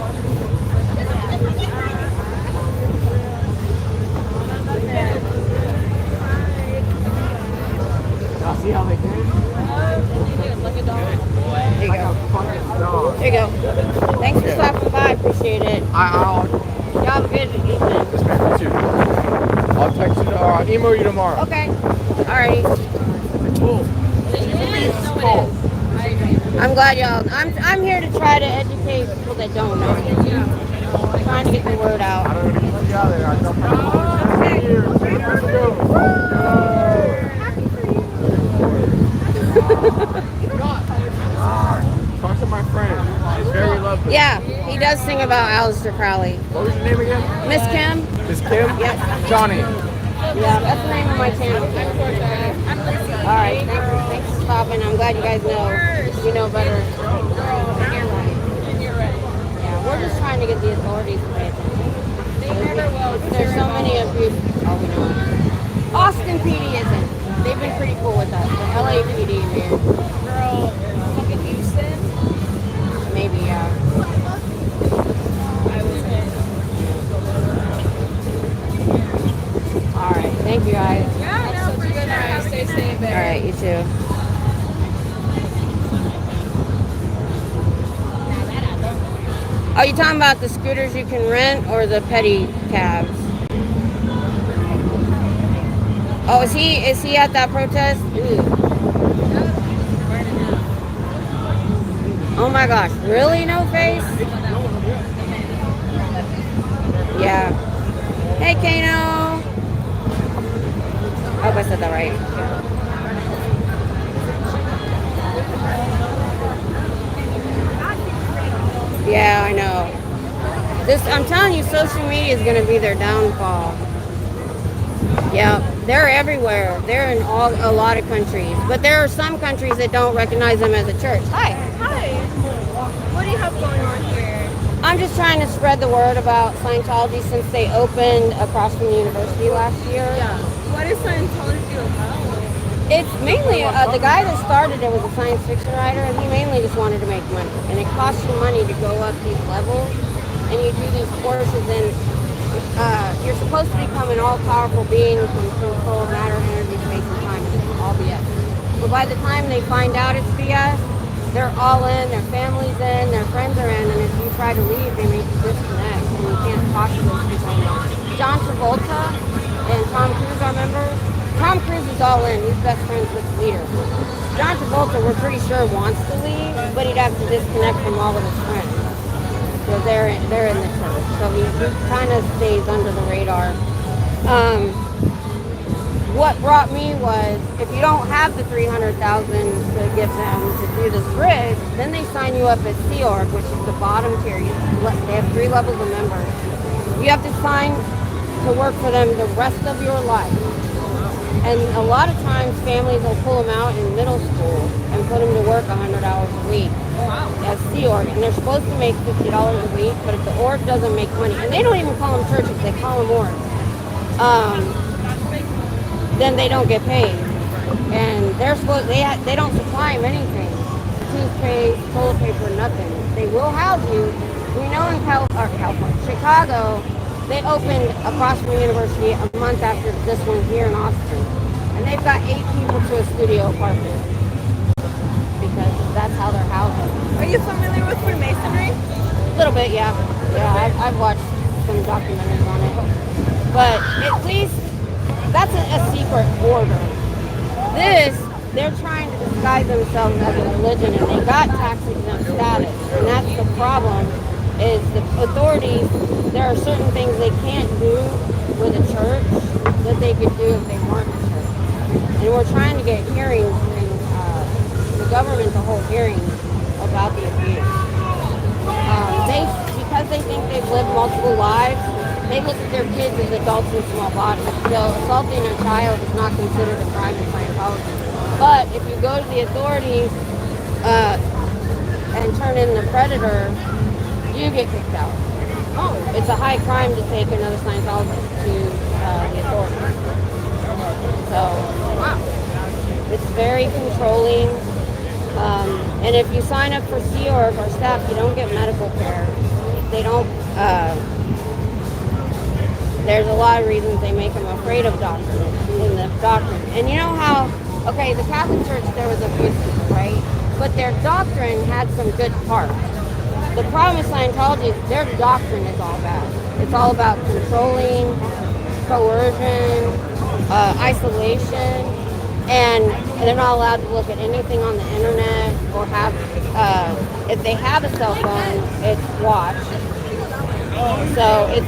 Y'all see how they came? There you go. Dog. There you go. Thanks for stopping by. Appreciate it. I'll Y'all have a good evening. just make it too. I'll text you or I'll email you tomorrow. Okay. Alrighty. Cool. I'm glad y'all. I'm here to try to educate people that don't know. Trying to get the word out. I don't know if you out there. I don't Talk to my friend. She's very lovely. Yeah, he does sing about Aleister Crowley. What was your name again? Miss Kim? Miss Kim? Yep. Johnny. Yeah, that's the name of my channel. Alright, thanks for stopping. I'm glad you guys know. You know better. Yeah, we're just trying to get the authorities to pay attention. There's so many abuse. Oh, we know. Austin PD isn't. They've been pretty cool with us. The LA PD, man. Girl, fucking Houston. Maybe, yeah. Alright, thank you guys. Yeah, no, for sure. Stay safe there. Alright, you too. Oh, you talking about the scooters you can rent or the petty cabs? Oh, is he at that protest? Ooh. Oh my gosh, really? No face? Yeah. Hey, Kano. I hope I said that right. Yeah, I know. I'm telling you, social media is going to be their downfall. Yeah, they're everywhere. They're in a lot of countries. But there are some countries that don't recognize them as a church. Hi. Hi. What do you have going on here? I'm just trying to spread the word about Scientology since they opened across from the university last year. Yeah. What is Scientology about? It's mainly, the guy that started it was a science fiction writer, and he mainly just wanted to make money. And it costs you money to go up these levels, and you do these courses, and you're supposed to become an all-powerful being who can control matter, energy, space, and time, and it's all BS. But by the time they find out it's BS, they're all in, their family's in, their friends are in, and if you try to leave, they make you disconnect, and you can't talk to those people anymore. John Travolta and Tom Cruise are members. Tom Cruise is all in. He's best friends with the leader. John Travolta, we're pretty sure, wants to leave, but he'd have to disconnect from all of his friends. So they're in the church. So he kind of stays under the radar. What brought me was, if you don't have the $300,000 to give them to do this bridge, then they sign you up as Sea Org, which is the bottom tier. They have 3 levels of members. You have to sign to work for them the rest of your life. And a lot of times families will pull them out in middle school and put them to work 100 hours a week as Sea Org. And they're supposed to make $50 a week, but if the org doesn't make money, and they don't even call them churches, they call them orgs, then they don't get paid. And they're supposed, they don't supply them anything. Toothpaste, toilet paper, nothing. They will house you. We know in California, Chicago, they opened across from the university a month after this one here in Austin. And they've got 8 people to a studio apartment. Because that's how they're housing. Are you familiar with Freemasonry? A little bit, yeah. Yeah, I've watched some documentaries on it. But at least that's a secret order. This, they're trying to disguise themselves as a religion, and they got tax exempt status. And that's the problem, is the authorities, there are certain things they can't do with a church that they could do if they weren't a church. And we're trying to get hearings and the government to hold hearings about the abuse. Because they think they've lived multiple lives, they look at their kids as adults in small bodies. So assaulting a child is not considered a crime in Scientology. But if you go to the authorities and turn in the predator, you get kicked out. Oh, it's a high crime to take another Scientologist to the authorities. So, wow. It's very controlling. And if you sign up for Sea Org or staff, you don't get medical care. They don't, there's a lot of reasons they make them afraid of doctrine, in the doctrine. And you know how, okay, the Catholic Church, there was abuses, right? But their doctrine had some good parts. The problem with Scientology is their doctrine is all bad. It's all about controlling, coercion, isolation, and they're not allowed to look at anything on the internet or have, if they have a cell phone, it's watched. So it's,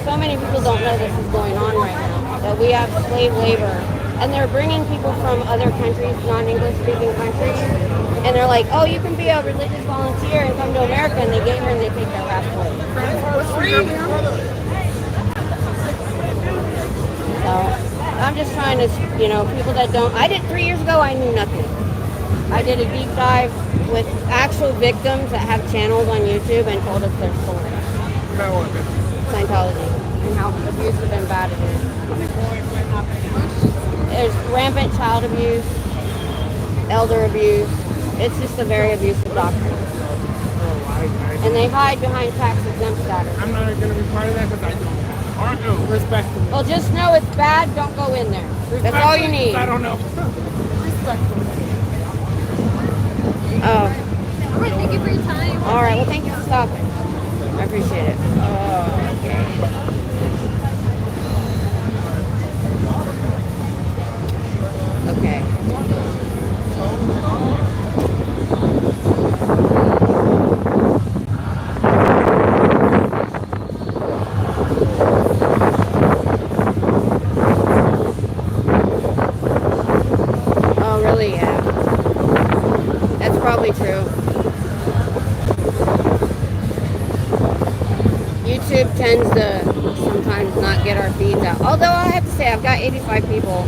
so many people don't know this is going on right now, that we have slave labor. And they're bringing people from other countries, non-English speaking countries, and they're like, oh, you can be a religious volunteer and come to America, and they get here and they take their passport. So I'm just trying to, people that don't, 3 years ago, I knew nothing. I did a deep dive with actual victims that have channels on YouTube and told us their story. Scientology, and how abusive and bad it is. There's rampant child abuse, elder abuse. It's just a very abusive doctrine. And they hide behind tax exempt status. I'm not going to be part of that because I don't. Respectfully. Well, just know it's bad. Don't go in there. That's all you need. I don't know. Respectfully. Oh. All right, thank you for your time. All right. Well, thank you for stopping. I appreciate it. Okay. Okay. Oh, really? Yeah. That's probably true. YouTube tends to sometimes not get our feeds out. Although I have to say, I've got 85 people.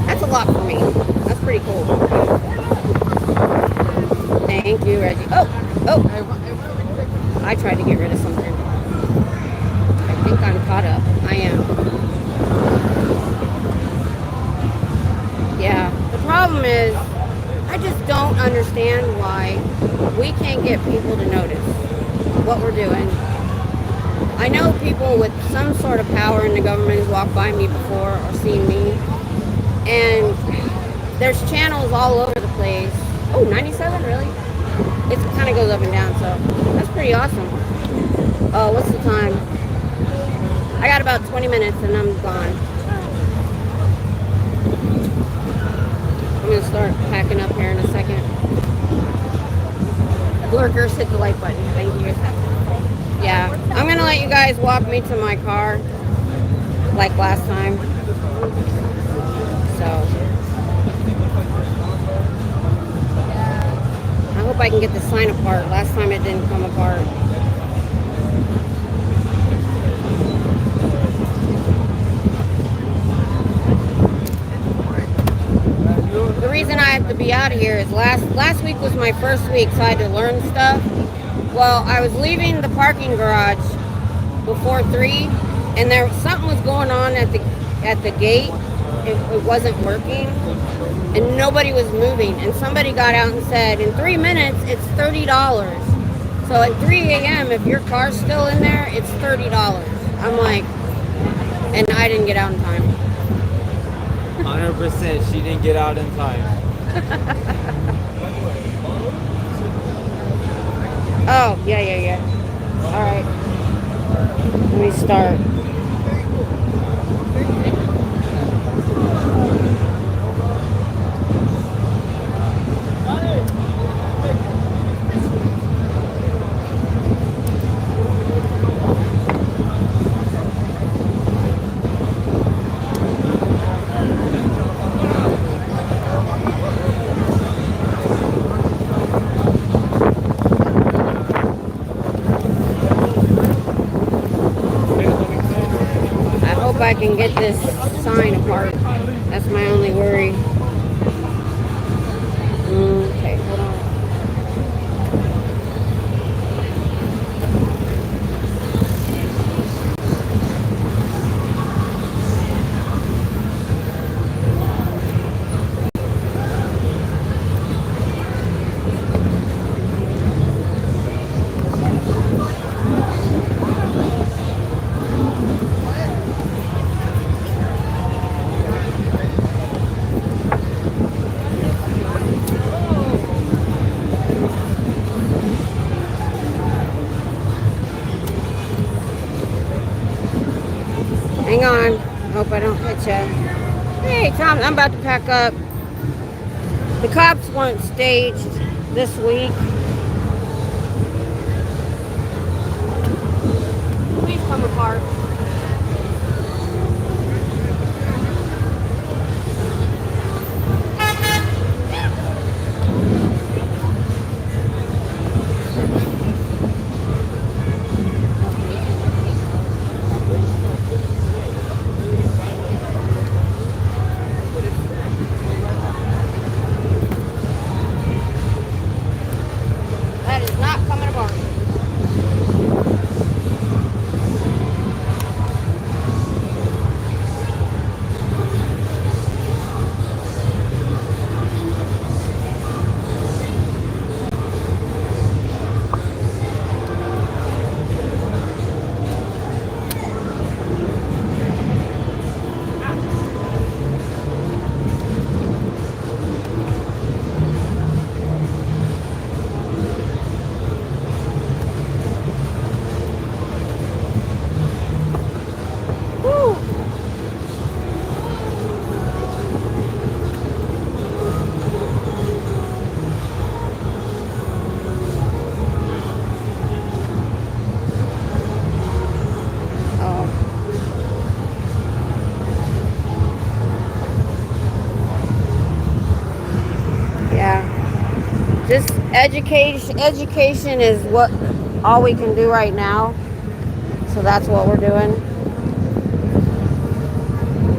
That's a lot for me. That's pretty cool. Thank you, Reggie. Oh! I tried to get rid of something. I think I'm caught up. I am. Yeah. The problem is, I just don't understand why we can't get people to notice what we're doing. I know people with some sort of power in the government has walked by me before or seen me. And there's channels all over the place. Oh, 97, really? It kind of goes up and down, so that's pretty awesome. Oh, what's the time? I got about 20 minutes and I'm gone. I'm going to start packing up here in a second. Lurkers, hit the like button. Thank you. Yeah, I'm going to let you guys walk me to my car like last time. So I hope I can get the sign apart. Last time it didn't come apart. have to be out of here is last week was my first week, so I had to learn stuff. Well, I was leaving the parking garage before 3, and something was going on at the gate. It wasn't working, and nobody was moving. And somebody got out and said, in 3 minutes, it's $30. So at 3 a.m., if your car's still in there, it's $30. I'm like, and I didn't get out in time. 100%, she didn't get out in time. Oh, yeah. All right. Let me start. I can get this sign apart. That's my only worry. Okay, hold on. Hang on. Hope I don't hit you. Hey, Tom, I'm about to pack up. The cops weren't staged this week. Please come apart. Just education is all we can do right now. So that's what we're doing.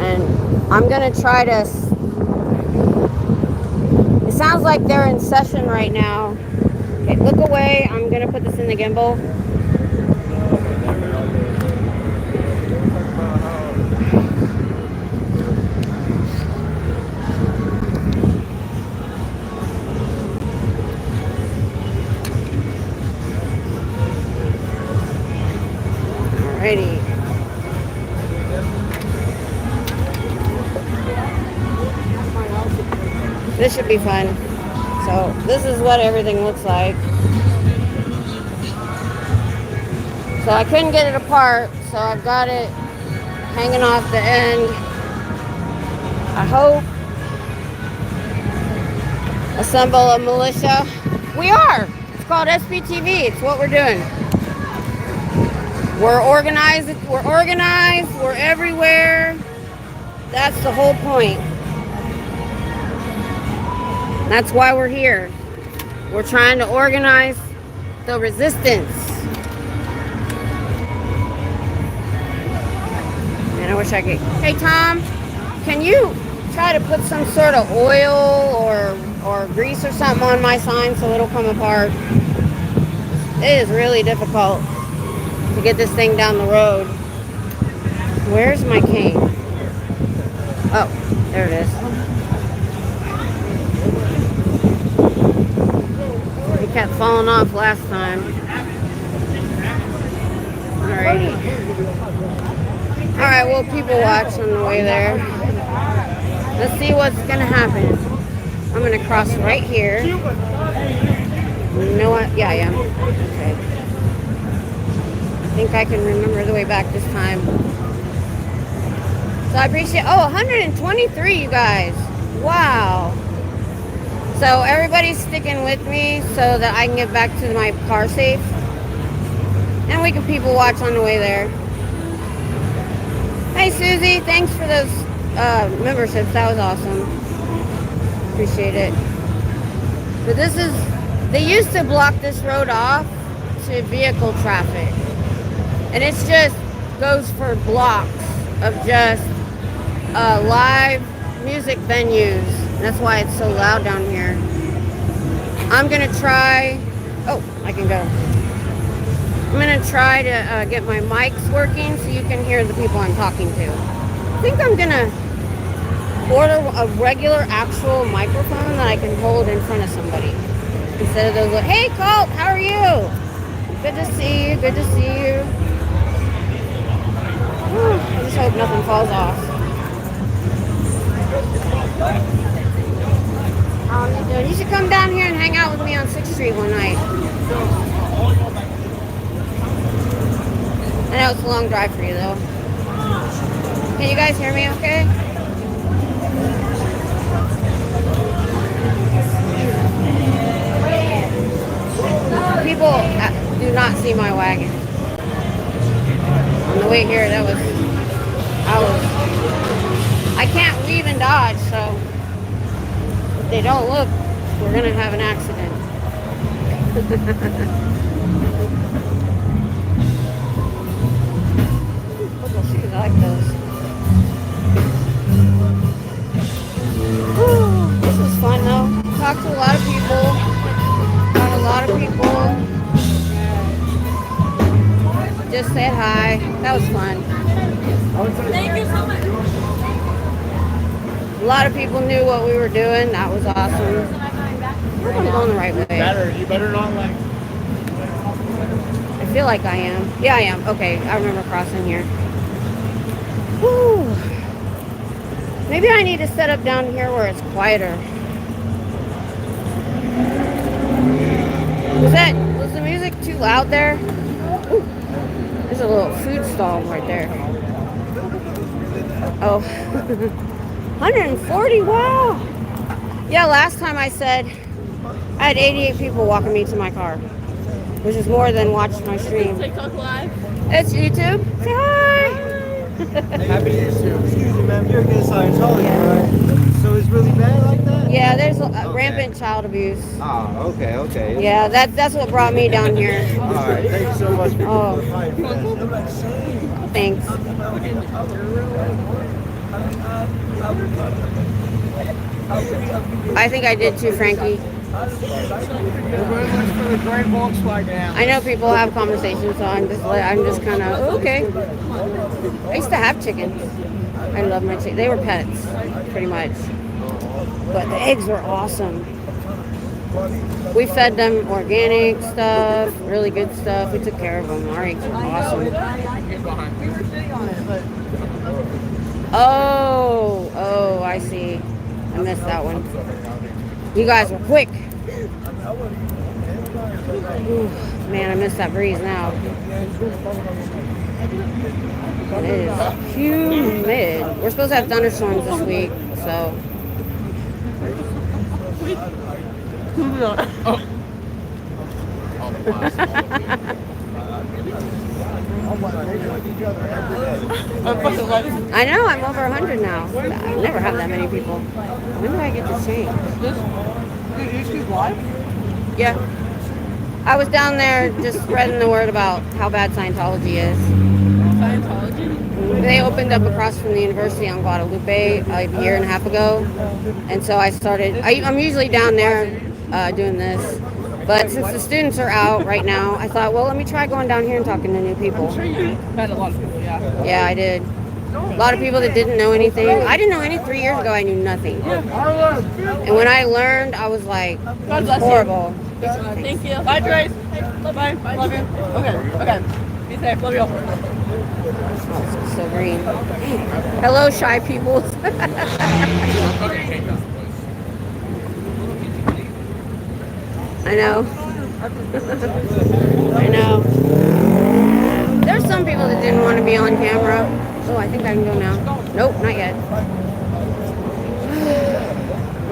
And I'm going to try to... It sounds like they're in session right now. Okay, look away. I'm going to put this in the gimbal. Alrighty. This should be fun. So this is what everything looks like. So I couldn't get it apart, so I've got it hanging off the end. I hope. Assemble a militia. We are. It's called SPTV. It's what we're doing. We're organized. We're everywhere. That's the whole point. That's why we're here. We're trying to organize the resistance. Man, I wish I could. Hey, Tom, can you try to put some sort of oil or or grease or something on my sign so it'll come apart. It is really difficult to get this thing down the road. Where's my cane? Oh, there it is. It kept falling off last time. Alrighty. Alright, we'll people watch on the way there. Let's see what's gonna happen. I'm gonna cross right here. You know what? Yeah, I am. Okay. I think I can remember the way back this time. So I appreciate, 123, you guys. Wow. So everybody's sticking with me so that I can get back to my car safe. And we can people watch on the way there. Hey Susie, thanks for those memberships. That was awesome. Appreciate it. But they used to block this road off to vehicle traffic. And it's just goes for blocks of just live music venues. That's why it's so loud down here. I'm gonna try. Oh, I can go. I'm gonna try to get my mics working so you can hear the people I'm talking to. I think I'm gonna order a regular actual microphone that I can hold in front of somebody instead of those. Hey, Colt, how are you? Good to see you. Good to see you. Whew, I just hope nothing falls off. You should come down here and hang out with me on 6th Street one night. I know it's a long drive for you though. Can you guys hear me okay? People do not see my wagon. On the way here, I can't weave and dodge, so if they don't look, we're gonna have an accident. Purple shoes, I like those. Whew, this was fun though. Talked to a lot of people. Got a lot of people. Just said hi. That was fun. Thank you so much. A lot of people knew what we were doing. That was awesome. I'm going the right way. You better not like. I feel like I am. Yeah, I am. Okay, I remember crossing here. Whew. Maybe I need to set up down here where it's quieter. Was the music too loud there? Ooh, there's a little food stall right there. Oh, 140, wow. Yeah, last time I said I had 88 people walking me to my car, which is more than watched my stream. TikTok live. It's YouTube. Say hi. Happy YouTube. Excuse me, ma'am. You're against Scientology, right? So it's really bad like that? Yeah, there's rampant child abuse. Ah, okay. Yeah, that's what brought me down here. All right, thank you so much for fighting that. Thanks. I think I did too, Frankie. I know people have conversations, so I'm just kind of okay. I used to have chickens. I love my chickens. They were pets, pretty much. But the eggs were awesome. We fed them organic stuff, really good stuff. We took care of them. Our eggs were awesome. Oh, I see. I missed that one. You guys were quick. Ooh, man, I missed that breeze now. It is humid. We're supposed to have thunderstorms this week, so. I know, I'm over 100 now. I never have that many people. When do I get to change? Yeah. I was down there just spreading the word about how bad Scientology is. Scientology? They opened up across from the university on Guadalupe a year and a half ago, and so I started. I'm usually down there doing this, but since the students are out right now, I thought, well, let me try going down here and talking to new people. I'm sure you met a lot of people, yeah. Yeah, I did. A lot of people that didn't know anything. I didn't know any 3 years ago. I knew nothing. And when I learned, I was like, God bless horrible. You. Thank you. Bye, Trace. Bye. Love you. Okay. Be safe. Love you all. Oh, so green. Hello, shy people. I know. I know. There's some people that didn't want to be on camera. Oh, I think I can go now. Nope, not yet.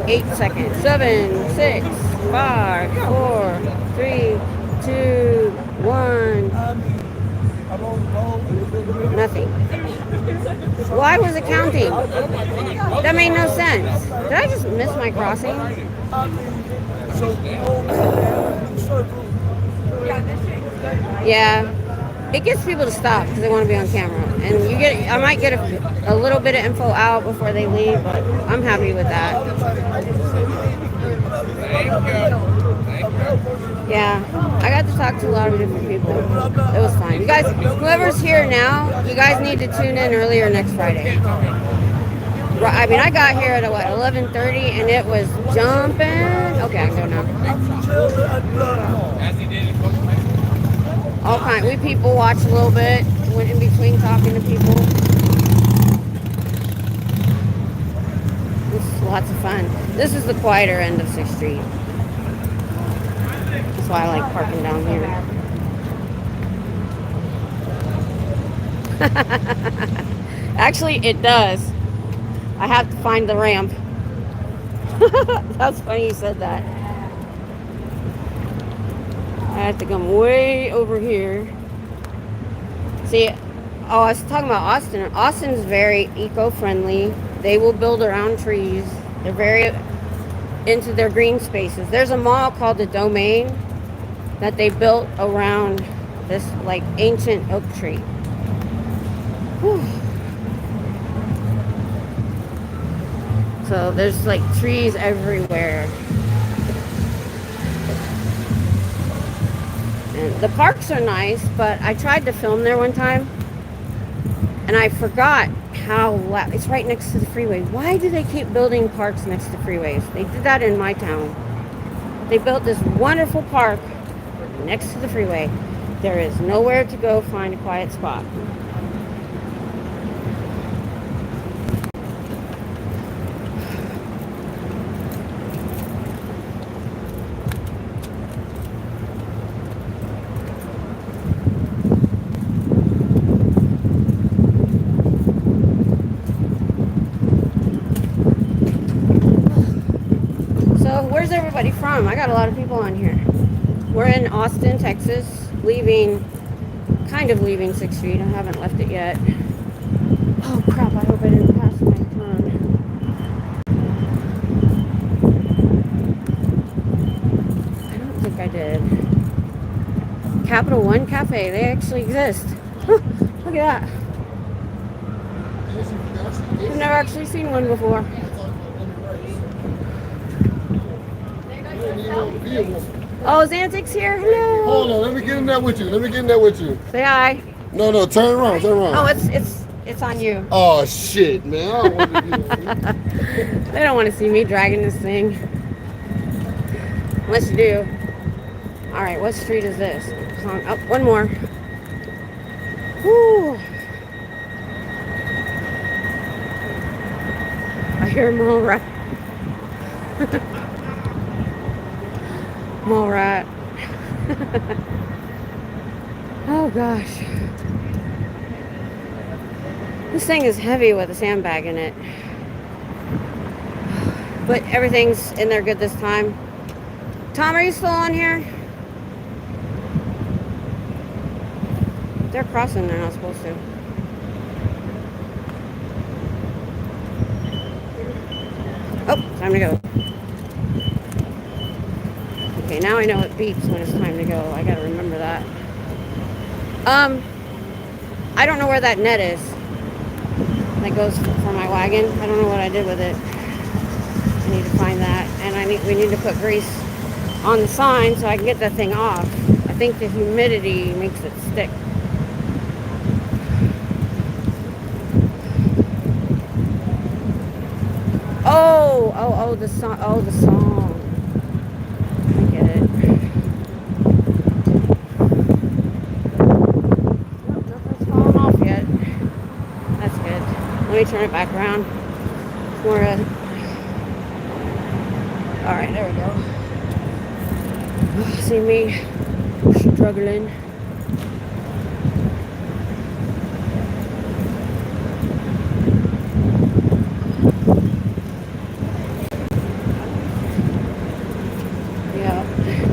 8 seconds. 7, 6, 5, 4, 3, 2, 1. Nothing. Why was it counting? That made no sense. Did I just miss my crossing? Yeah. It gets people to stop because they want to be on camera. And I might get a little bit of info out before they leave, but I'm happy with that. Yeah, I got to talk to a lot of different people. It was fun. You guys, whoever's here now, you guys need to tune in earlier next Friday. I mean, I got here at 11:30 and it was jumping. Okay, I can go now. All kind. We people watch a little bit. Went in between talking to people. This is lots of fun. This is the quieter end of 6th Street. That's why I like parking down here. Actually, it does. I have to find the ramp. That's funny you said that. I have to come way over here. See, I was talking about Austin. Austin's very eco-friendly. They will build around trees. They're very into their green spaces. There's a mall called the Domain that they built around this like ancient oak tree. Whew. So there's like trees everywhere. And the parks are nice, but I tried to film there one time and I forgot how loud. It's right next to the freeway. Why do they keep building parks next to freeways? They did that in my town. They built this wonderful park next to the freeway. There is nowhere to go find a quiet spot. Where's everybody from? I got a lot of people on here. We're in Austin, Texas, kind of leaving 6th Street. I haven't left it yet. Oh crap, I hope I didn't pass my turn. I don't think I did. Capital One Cafe, they actually exist. Huh, look at that. I've never actually seen one before. Oh, Xantic's here? Hello. Hold on, let me get in there with you. Say hi. No, turn around. Oh, it's on you. Oh shit, man. I don't want to do that. They don't want to see me dragging this thing. Unless you do. Alright, what street is this? Up, one more. Whew. I hear mole rat. Mole rat. Oh gosh. This thing is heavy with a sandbag in it. But everything's in there good this time. Tom, are you still on here? They're crossing, they're not supposed to. Oh, time to go. Okay, now I know it beeps when it's time to go. I gotta remember that. I don't know where that net is. that goes for my wagon. I don't know what I did with it. I need to find that. And we need to put grease on the sign so I can get that thing off. I think the humidity makes it stick. Oh, the song. Oh, the song. I get it. Nope, nothing's fallen off yet. That's good. Let me turn it back around. More. All right, there we go. See me struggling.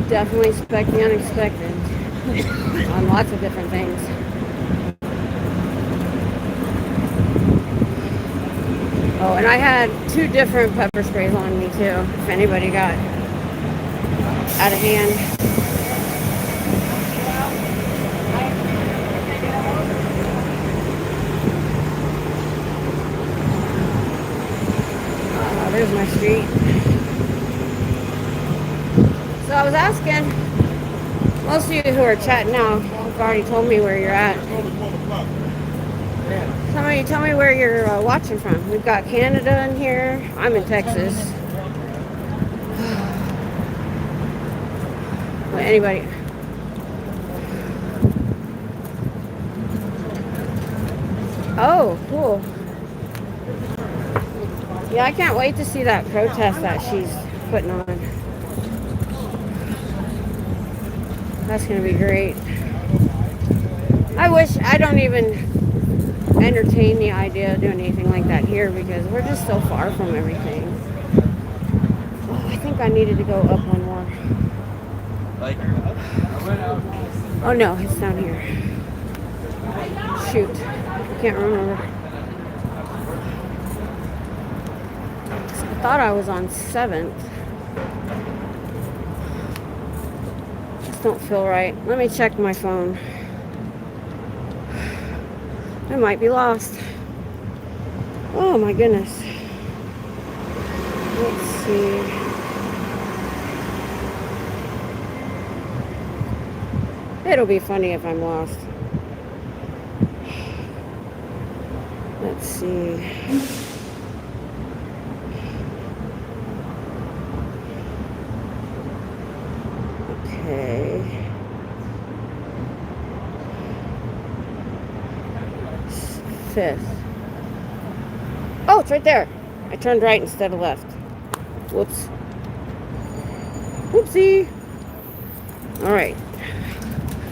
Definitely expect the unexpected on lots of different things. Oh, and I had 2 different pepper sprays on me too, if anybody got out of hand. There's my street. So I was asking, most of you who are chatting now have already told me where you're at. Somebody tell me where you're watching from. We've got Canada in here. I'm in Texas. But anybody? Oh, cool. Yeah, I can't wait to see that protest that she's putting on. That's going to be great. I don't even entertain the idea of doing anything like that here because we're just so far from everything. Oh, I think I needed to go up one more. Oh no, it's down here. Shoot. I can't remember. I thought I was on 7th. Don't feel right. Let me check my phone. I might be lost. Oh my goodness. Let's see. It'll be funny if I'm lost. Let's see. Okay. 5th. Oh, it's right there. I turned right instead of left. Whoops. Whoopsie. All right.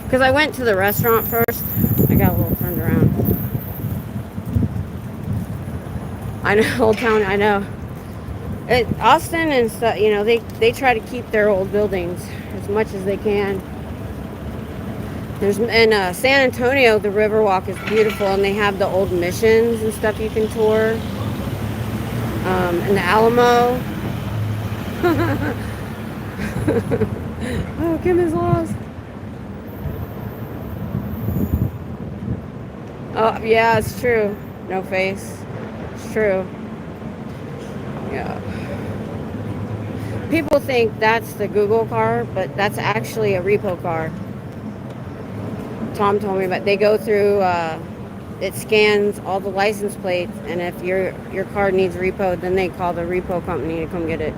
Because I went to the restaurant first. I got a little turned around. I know, Old Town, I know. Austin and stuff, you know, they try to keep their old buildings as much as they can. There's in San Antonio, the Riverwalk is beautiful, and they have the old missions and stuff you can tour. And the Alamo. Oh, Kim is lost. Oh, yeah, it's true. No face. It's true. Yeah. People think that's the Google car, but that's actually a repo car. Tom told me, but they go through, it scans all the license plates, and if your car needs repoed, then they call the repo company to come get it.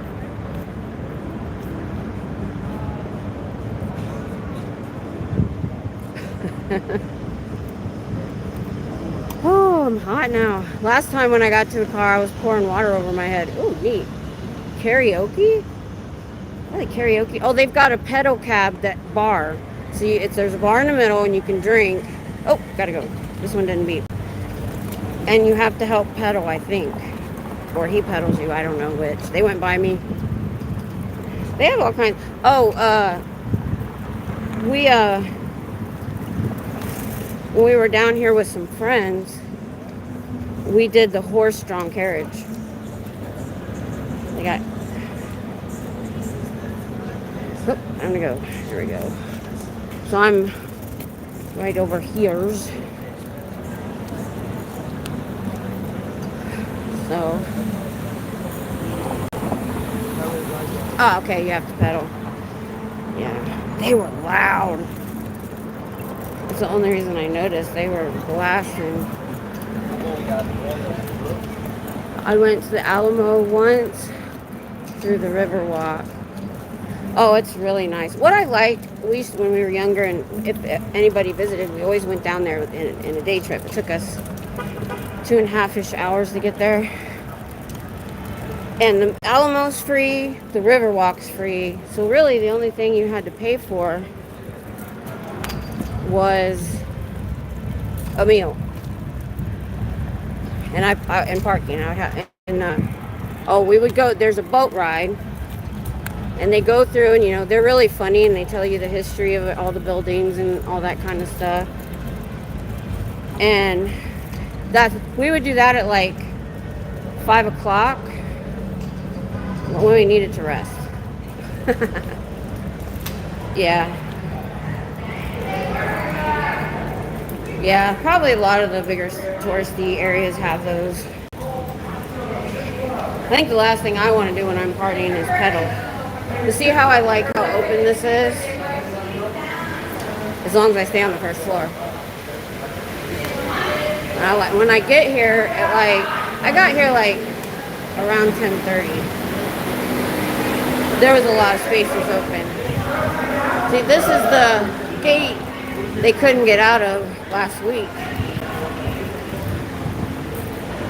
Oh, I'm hot now. Last time when I got to the car, I was pouring water over my head. Oh, neat. Karaoke? What karaoke? Oh, they've got a pedal cab bar. See, there's a bar in the middle and you can drink. Oh, gotta go. This one didn't beep. And you have to help pedal, I think. Or he pedals you, I don't know which. They went by me. They have all kinds. Oh, when we were down here with some friends, we did the horse-drawn carriage. They got... Oh, I'm gonna go. Here we go. So I'm right over here. So. Oh, okay, you have to pedal. Yeah, they were loud. That's the only reason I noticed. They were blasting. I went to the Alamo once through the Riverwalk. Oh, it's really nice. What I liked, at least when we were younger, and if anybody visited, we always went down there in a day trip. It took us 2.5-ish hours to get there. And the Alamo's free, the Riverwalk's free. So really the only thing you had to pay for was a meal. And parking. We would go, there's a boat ride. And they go through and, you know, they're really funny and they tell you the history of all the buildings and all that kind of stuff. And we would do that at like 5 o'clock when we needed to rest. Yeah. Yeah, probably a lot of the bigger touristy areas have those. I think the last thing I want to do when I'm partying is pedal. You see how I like how open this is? As long as I stay on the first floor. When I get here I got here like around 10:30. There was a lot of spaces open. See, this is the gate they couldn't get out of last week.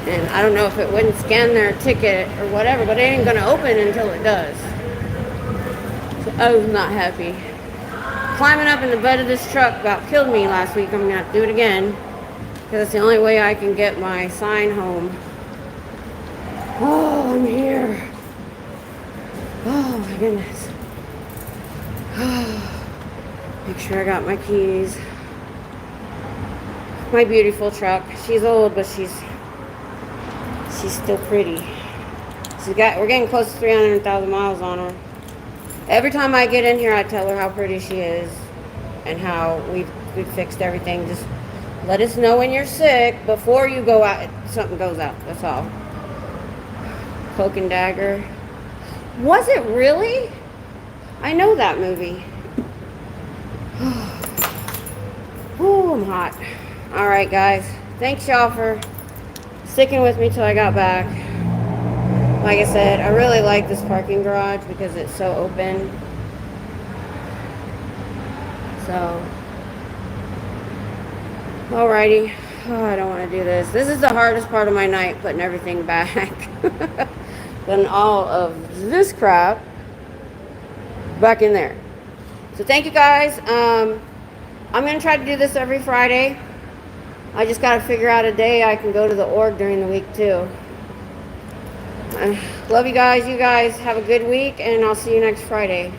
And I don't know if it wouldn't scan their ticket or whatever, but it ain't gonna open until it does. So I was not happy. Climbing up in the bed of this truck about killed me last week. I'm gonna have to do it again because it's the only way I can get my sign home. Oh, I'm here. Oh my goodness. Make sure I got my keys. My beautiful truck. She's old, but she's still pretty. We're getting close to 300,000 miles on her. Every time I get in here, I tell her how pretty she is and how we've fixed everything. Just let us know when you're sick before you go out. Something goes out. That's all. Cloak and Dagger. Was it really? I know that movie. Ooh, I'm hot. All right, guys. Thanks, y'all, for sticking with me till I got back. Like I said, I really like this parking garage because it's so open. So, alrighty. Oh, I don't want to do this. This is the hardest part of my night, putting everything back. Putting all of this crap back in there. So thank you guys. I'm going to try to do this every Friday. I just got to figure out a day I can go to the org during the week too. Love you guys. You guys have a good week, and I'll see you next Friday.